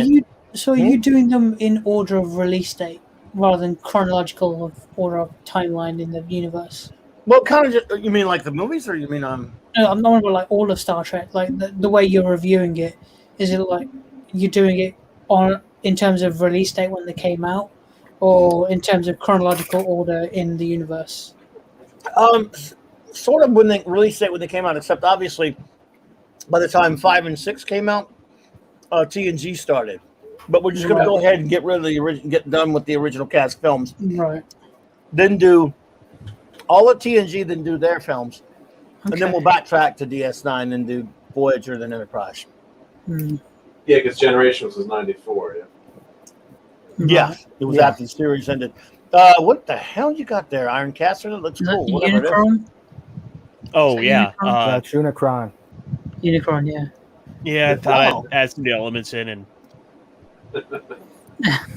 you doing them in order of release date rather than chronological order of timeline in the universe? Well, kind of. You mean like the movies, or you mean No, I'm not about like all of Star Trek. Like the way you're reviewing it, is it like you're doing it in terms of release date when they came out, or in terms of chronological order in the universe? Sort of when they released it when they came out, except obviously by the time 5 and 6 came out, TNG started. But we're just going to go ahead and get rid of the original, get done with the original cast films. Right. Then do all of TNG, then do their films, and then we'll backtrack to DS9 and do Voyager, then Enterprise. Hmm. Yeah, because Generations was 94. Yeah, it was after the series ended. What the hell you got there, Iron Caster? That looks cool. Whatever it is. Oh yeah, that's Unicron. Unicron, yeah. Yeah, I thought I'd add some of the elements in and.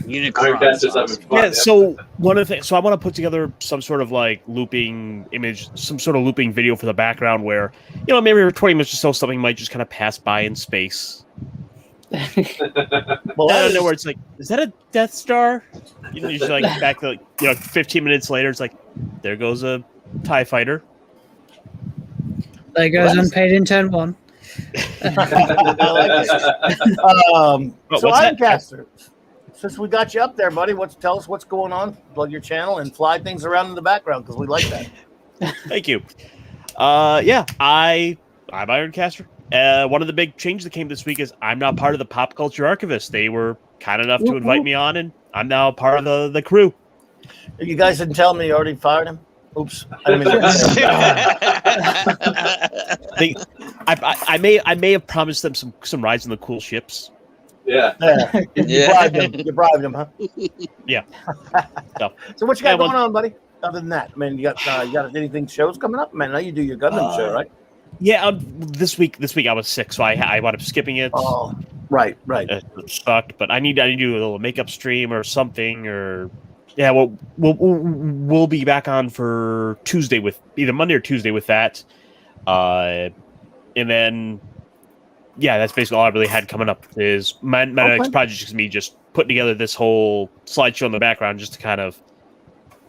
Unicron. Yeah, so one of the things, so I want to put together some sort of like looping image, some sort of looping video for the background where, maybe every 20 minutes or so something might just kind of pass by in space. Well, out of nowhere, it's like, is that a Death Star? You're just like back to 15 minutes later, it's like, there goes a TIE fighter. There goes unpaid intern 1. I like it. So Iron Caster, since we got you up there, buddy, tell us what's going on. Plug your channel and fly things around in the background because we like that. Thank you. I'm Iron Caster. One of the big changes that came this week is I'm now part of the Pop Culture Archivist. They were kind enough to invite me on, and I'm now part of the crew. You guys didn't tell me you already fired him? Oops. I may have promised them some rides on the cool ships. Yeah. You bribed him, huh? Yeah. So what you got going on, buddy? Other than that, man, you got anything shows coming up? Man, I know you do your Gundam show, right? Yeah, this week I was sick, so I wound up skipping it. Oh, right. It sucked, but I need to do a little makeup stream or something, or we'll be back on for Tuesday with either Monday or Tuesday with that, and then that's basically all I really had coming up. Is my next project is me just putting together this whole slideshow in the background just to kind of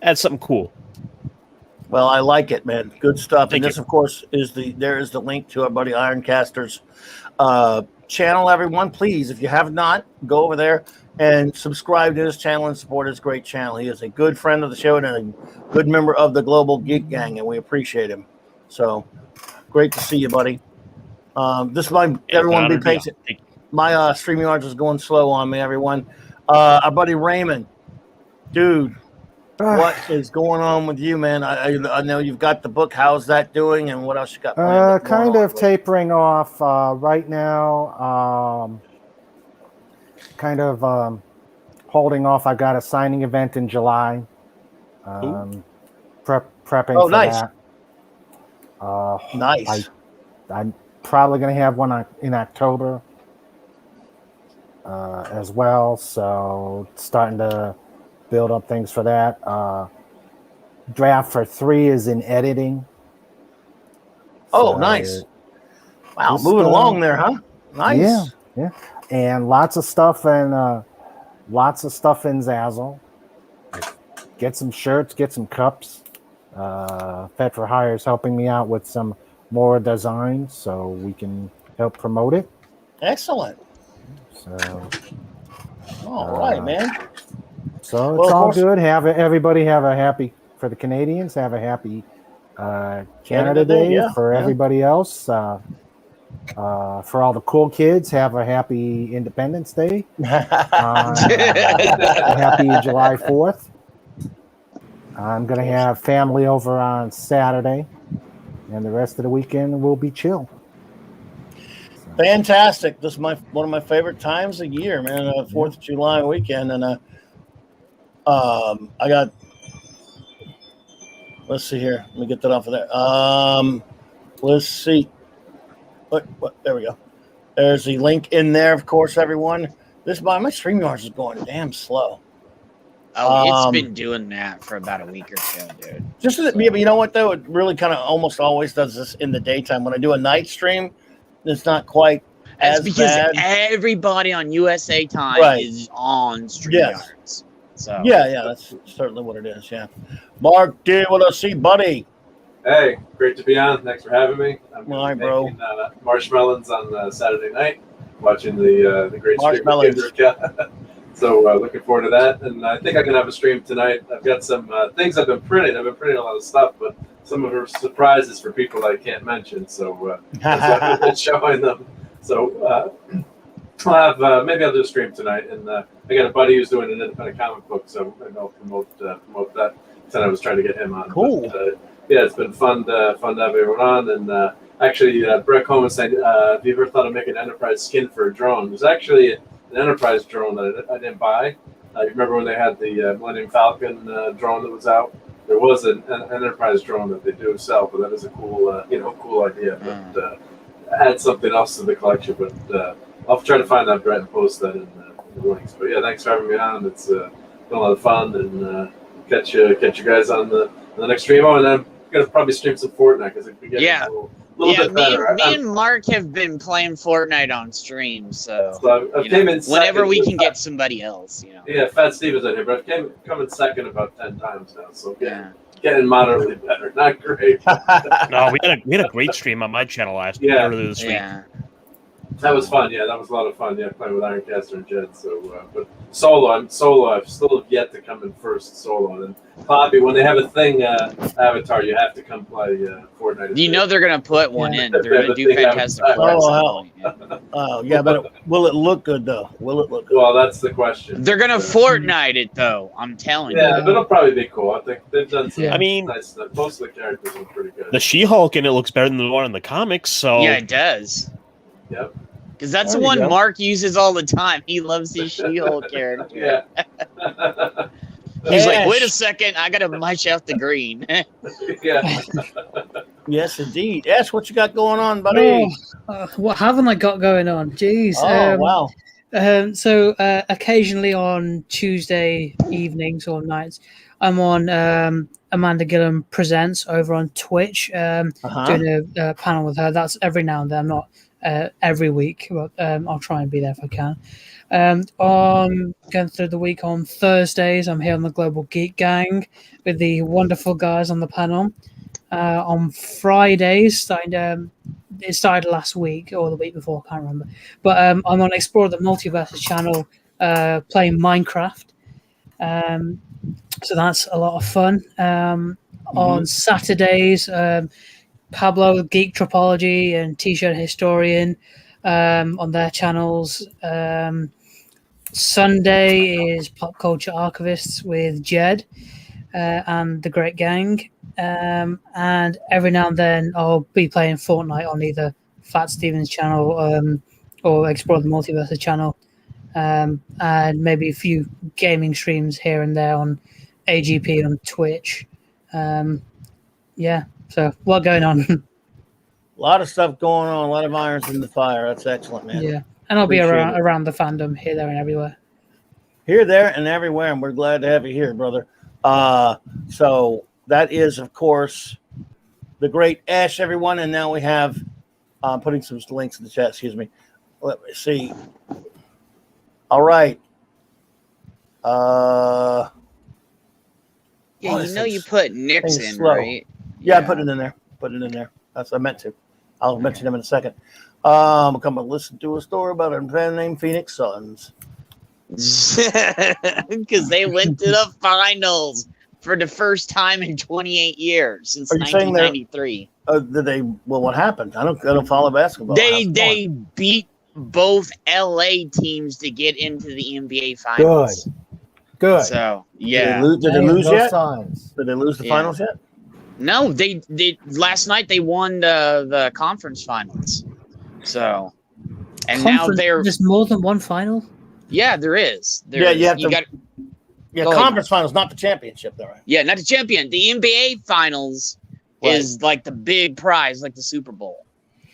add something cool. Well, I like it, man. Good stuff. Thank and this, you. of course, is the link to our buddy Ironcaster's channel. Everyone, please, if you have not, go over there and subscribe to his channel and support his great channel. He is a good friend of the show and a good member of the Global Geek Gang, and we appreciate him. So great to see you, buddy. Everyone be patient. My StreamYard is going slow on me, everyone. Our buddy Raymond, dude. What is going on with you, man? I know you've got the book. How's that doing? And what else you got planned? Kind of tapering off right now. Kind of holding off. I got a signing event in July. Prepping for that. Nice. I'm probably going to have one in October as well. So starting to build up things for that. Draft for 3 is in editing. Oh, nice. Wow, moving along there, huh? Nice. Yeah. And lots of stuff in Zazzle. Get some shirts, get some cups. Fed for Hire is helping me out with some more designs so we can help promote it. Excellent. So all right, man. So it's all good. Everybody have a happy, for the Canadians, have a happy Canada Day. For everybody else, for all the cool kids, have a happy Independence Day. Happy July 4th. I'm going to have family over on Saturday, and the rest of the weekend will be chill. Fantastic. This is one of my favorite times of year, man. 4th of July weekend, and I got. Let's see here. Let me get that off of there. Let's see. What? There we go. There's the link in there, of course, everyone. My StreamYard is going damn slow. Oh, it's been doing that for about a week or so, dude. But you know what, though? It really kind of almost always does this in the daytime. When I do a night stream, it's not quite as because bad. Everybody on USA time is on StreamYards. Yes. So yeah, that's certainly what it is. Yeah, Mark, do you want to see, buddy? Hey, great to be on. Thanks for having me. I'm Hi, bro. making marshmallows on Saturday night, watching the great marshmallows. stream. So looking forward to that. And I think I can have a stream tonight. I've got some things I've been printing. I've been printing a lot of stuff, but some of them are surprises for people I can't mention. So I've been showing them. So I'll have maybe I'll do a stream tonight. And I got a buddy who's doing an independent comic book, so maybe I'll promote that. Said I was trying to get him on. Cool. But, yeah, it's been fun to have everyone on. And actually, Brett Coleman said, have you ever thought of making an Enterprise skin for a drone? There's actually an Enterprise drone that I didn't buy. You remember when they had the Millennium Falcon drone that was out? There was an Enterprise drone that they do sell, but that is a cool, cool idea. But add something else to the collection. But I'll try to find that, Brett, and post that in the links. But yeah, thanks for having me on. It's been a lot of fun, and catch you guys on the next stream. Oh, and I'm gonna probably stream some Fortnite because it could get a little bit better. Me and Mark have been playing Fortnite on stream, so I came in whenever we can get somebody else, Yeah, Fat Steve is in here, but I've come in second about 10 times now, so getting moderately better, not great. No, we had a great stream on my channel earlier this week. Yeah. That was fun. Yeah, that was a lot of fun. Yeah, playing with Ironcaster and Jed. So, but solo. I've still yet to come in first solo. And Clobby, when they have a thing Avatar, you have to come play Fortnite. You know they're gonna put one in. They're gonna do Fantastic Four. Oh, yeah, but will it look good though? Will it look good? Well, that's the question. They're gonna Fortnite it though. I'm telling you. Yeah, but it'll probably be cool. I think they've done some nice stuff. Most of the characters are pretty good. The She-Hulk and it looks better than the one in the comics. So yeah, it does. Yep. Because that's the one Mark uses all the time. He loves his She-Hulk character. Yeah. He's like, wait a second, I gotta mush out the green. Yeah. Yes, indeed. Ash, what you got going on, buddy? What haven't I got going on? Jeez. Oh, wow. So occasionally on Tuesday evenings or nights, I'm on Amanda Gillum Presents over on Twitch, doing a panel with her. That's every now and then. I'm not every week, but I'll try and be there if I can. On going through the week on Thursdays, I'm here on the Global Geek Gang with the wonderful guys on the panel. On Fridays, it started last week or the week before, I can't remember. But I'm on Explore the Multiverse channel playing Minecraft. So that's a lot of fun. On Saturdays, Pablo Geek Tropology and T-Shirt Historian on their channels. Sunday is Pop Culture Archivists with Jed and the Great Gang. And every now and then I'll be playing Fortnite on either Fat Stevens channel or Explore the Multiverse channel. And maybe a few gaming streams here and there on AGP on Twitch. Yeah, so a lot going on. A lot of stuff going on, a lot of irons in the fire. That's excellent, man. Yeah, and I'll be around the fandom here, there, and everywhere. Here, there, and everywhere, and we're glad to have you here, brother. So that is, of course, the great Ash, everyone, and now we have putting some links in the chat. Excuse me. Let me see. All right. Yeah, you put Nick's in, slow. right? Yeah, I put it in there. That's what I meant to. I'll mention him in a second. Come and listen to a story about a band named Phoenix Suns. Because they went to the finals for the first time in 28 years since 1993. Did they? Well, what happened? I don't follow basketball. They beat both LA teams to get into the NBA finals. Good. So yeah. Did they lose yet? Signs. Did they lose the finals yet? No, they last night they won the conference finals. So And now there's more than one final. Yeah, there is. Conference finals, not the championship, though, right? Yeah, not the champion. The NBA finals is like the big prize, like the Super Bowl.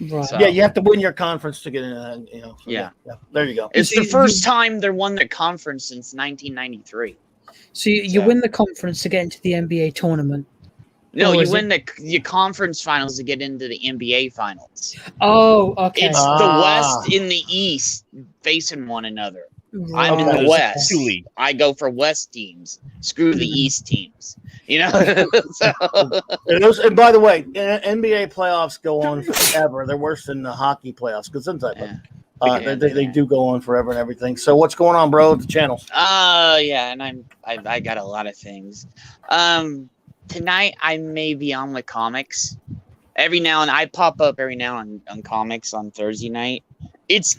Right. So, yeah, you have to win your conference to get in. So yeah. There you go. It's the first time they won the conference since 1993. So you win the conference to get into the NBA tournament. No, you win the conference finals to get into the NBA finals. Oh, okay. It's the West and the East facing one another. Right. I'm in the West. I go for West teams. Screw the East teams. You know. And by the way, NBA playoffs go on forever. They're worse than the hockey playoffs because they do go on forever and everything. So what's going on, bro? The channels. Yeah, and I got a lot of things. Tonight I may be on with comics. Every now and I pop up every now on comics on Thursday night.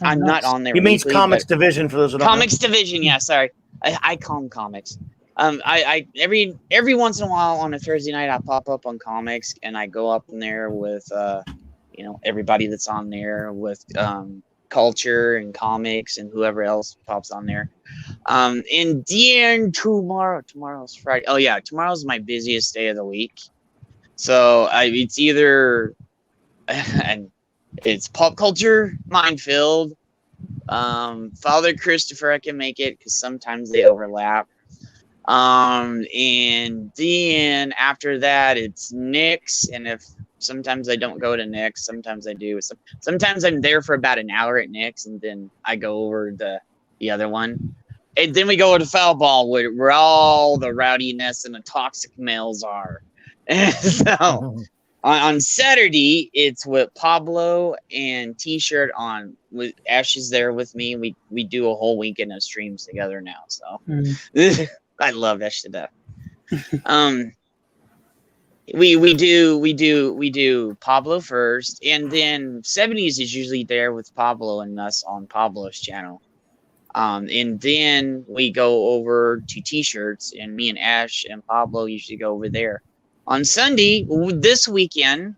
I'm not on there. He means Comics Division for those that don't know. Comics Division, yeah. Sorry, I call them comics. I every once in a while on a Thursday night I pop up on comics and I go up in there with everybody that's on there with culture and comics and whoever else pops on there. And then tomorrow's Friday. Oh yeah, tomorrow's my busiest day of the week. So it's either and it's pop culture minefield. Father Christopher, I can make it because sometimes they overlap. And then after that, it's Nick's, and if sometimes I don't go to Nick's, sometimes I do. Sometimes I'm there for about an hour at Nick's, and then I go over the other one. And then we go to Foul Ball, where all the rowdiness and the toxic males are. And so on Saturday, it's with Pablo and T-shirt on. With Ash is there with me. We do a whole weekend of streams together now. So I love Ash to death. We do Pablo first, and then 70s is usually there with Pablo and us on Pablo's channel. And then we go over to T-shirts, and me and Ash and Pablo usually go over there. On Sunday, this weekend,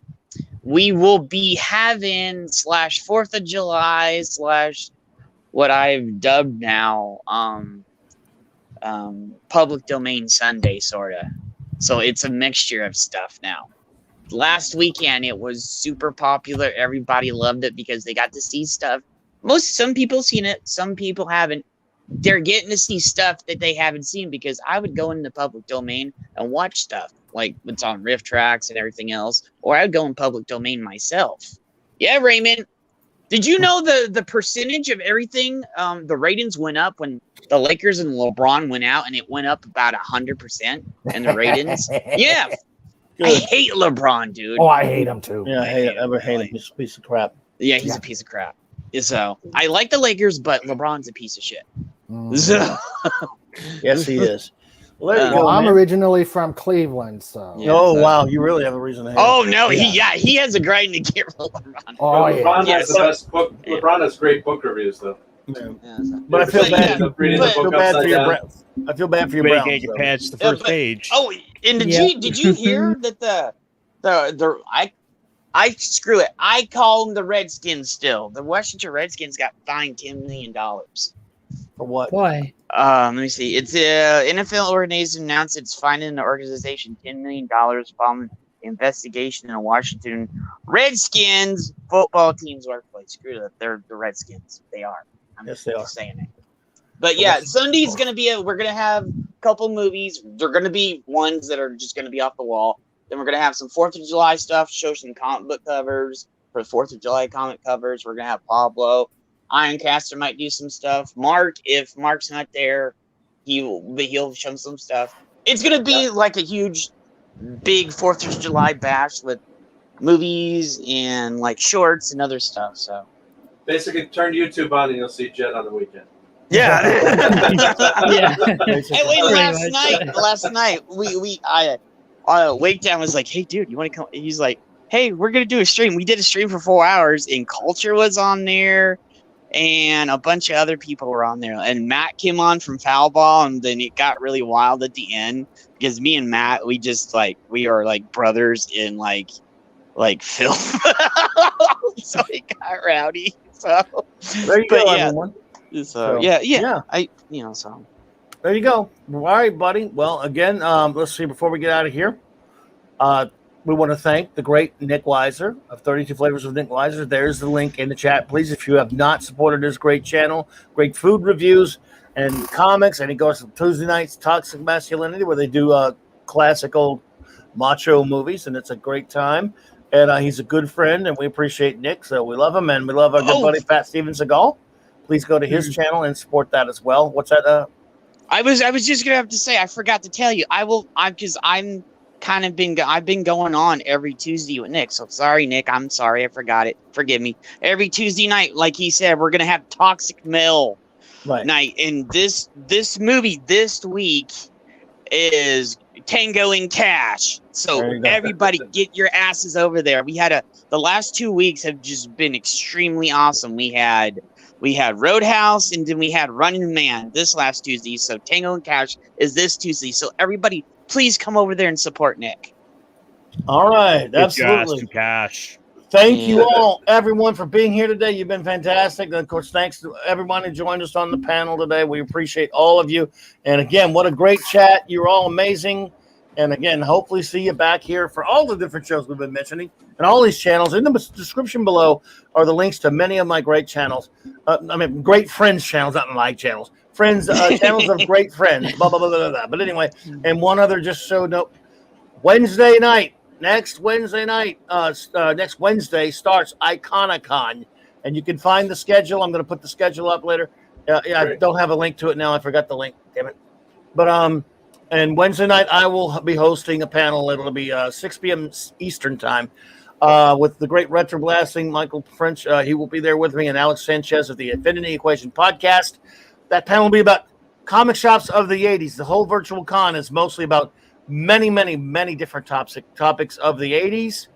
we will be having /4th of July / what I've dubbed now public domain Sunday, sort of. So it's a mixture of stuff now. Last weekend, it was super popular. Everybody loved it because they got to see stuff. Some people seen it. Some people haven't. They're getting to see stuff that they haven't seen because I would go into the public domain and watch stuff like what's on Rift Tracks and everything else, or I'd go in public domain myself. Yeah, Raymond. Did you know the percentage of everything? The ratings went up when the Lakers and LeBron went out, and it went up about 100% in the ratings. Yeah. Good. I hate LeBron, dude. Oh, I hate him too. Yeah, I hate him. He's a piece of crap. Yeah, he's a piece of crap. So I like the Lakers, but LeBron's a piece of shit. So yes, he is. Well, I'm originally from Cleveland, so. Yeah, wow, you really have a reason to hate him. Oh no, he has a grind to get rid of LeBron. Oh, LeBron has the best book. LeBron has great book reviews, though. Yeah. But I feel bad. I feel bad for your Browns. Can't get past the first page. Oh, and did you hear that I screw it. I call them the Redskins still. The Washington Redskins got fined $10 million. For what? Why? Let me see. It's NFL organization announced it's fining the organization $10 million following the investigation in the Washington Redskins football team's workplace. Screw it. They're the Redskins. They are. Yes, they are. Saying it. But yeah, Sunday's going to be we're going to have a couple movies. They're going to be ones that are just going to be off the wall. Then we're going to have some 4th of July stuff, show some comic book covers for 4th of July comic covers. We're going to have Pablo. Ironcaster might do some stuff. Mark, if Mark's not there, he'll show some stuff. It's going to be like a huge, big 4th of July bash with movies and like shorts and other stuff. So basically, turn YouTube on and you'll see Jet on the weekend. Yeah. Yeah. Hey, wait, last night, Wake Down was like, hey, dude, you want to come? He's like, hey, we're going to do a stream. We did a stream for 4 hours, and Culture was on there, and a bunch of other people were on there. And Matt came on from Foul Ball, and then it got really wild at the end, because me and Matt, we are like brothers in like filth. So it got rowdy. So There you go, everyone. Yeah. So there you go. All right, buddy. Well, again, let's see. Before we get out of here, we want to thank the great Nick Weiser of 32 Flavors of Nick Weiser. There's the link in the chat. Please, if you have not supported this great channel, great food reviews and comics, and he goes to Tuesday nights, Toxic Masculinity, where they do classic old macho movies, and it's a great time. And he's a good friend, and we appreciate Nick, so we love him, and we love our good buddy Pat Steven Seagal. Please go to his channel and support that as well. What's that? I was just gonna have to say, I forgot to tell you. I've been going on every Tuesday with Nick. So sorry, Nick. I'm sorry, I forgot it. Forgive me. Every Tuesday night, like he said, we're gonna have Toxic Male night, and this movie this week is Tango and Cash. So everybody get your asses over there. The last 2 weeks have just been extremely awesome. We had Roadhouse, and then we had Running Man this last Tuesday. So Tango and Cash is this Tuesday. So everybody, please come over there and support Nick. All right, absolutely. Cash. Thank you all, everyone, for being here today. You've been fantastic. And of course, thanks to everyone who joined us on the panel today. We appreciate all of you. And again, what a great chat. You're all amazing. And again, hopefully see you back here for all the different shows we've been mentioning and all these channels. In the description below are the links to many of my great channels. Great friends channels, not my channels. Friends, channels of great friends, blah, blah, blah, blah, blah. But anyway, and one other just so note, next Wednesday starts Iconicon, and you can find the schedule. I'm going to put the schedule up later. I don't have a link to it now. I forgot the link. Damn it. But and Wednesday night I will be hosting a panel. It'll be 6 p.m. Eastern time with the great retro blasting Michael French. He will be there with me, and Alex Sanchez of the Infinity Equation podcast. That panel will be about comic shops of the 80s. The whole virtual con is mostly about many, many, many different topics of the 80s.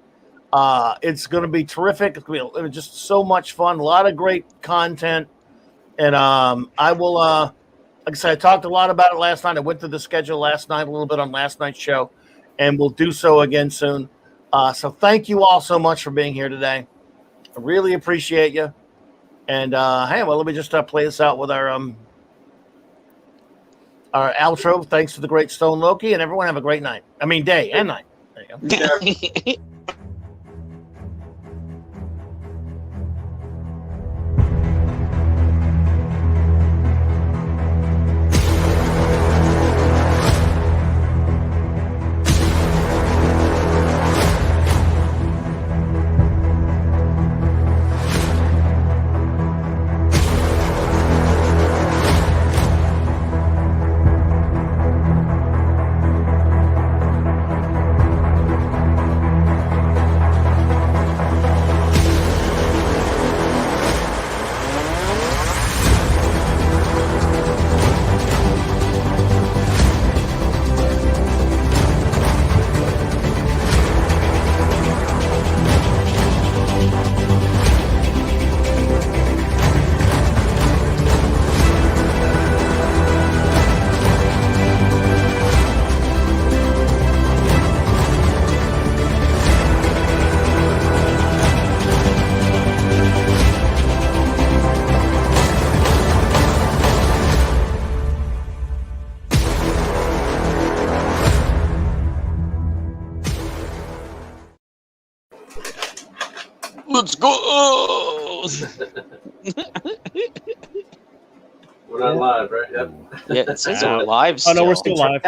It's going to be terrific. It's going to be just so much fun. A lot of great content. And I will, like I said, I talked a lot about it last night. I went through the schedule last night, a little bit on last night's show, and we'll do so again soon. So thank you all so much for being here today. I really appreciate you. And let me just play this out with our outro. Thanks to the great Stone Loki, and everyone have a great night. Day and night. There you go. Let's go. We're not live, right? Yep. Yeah, it says we're live. Oh no, we're still live.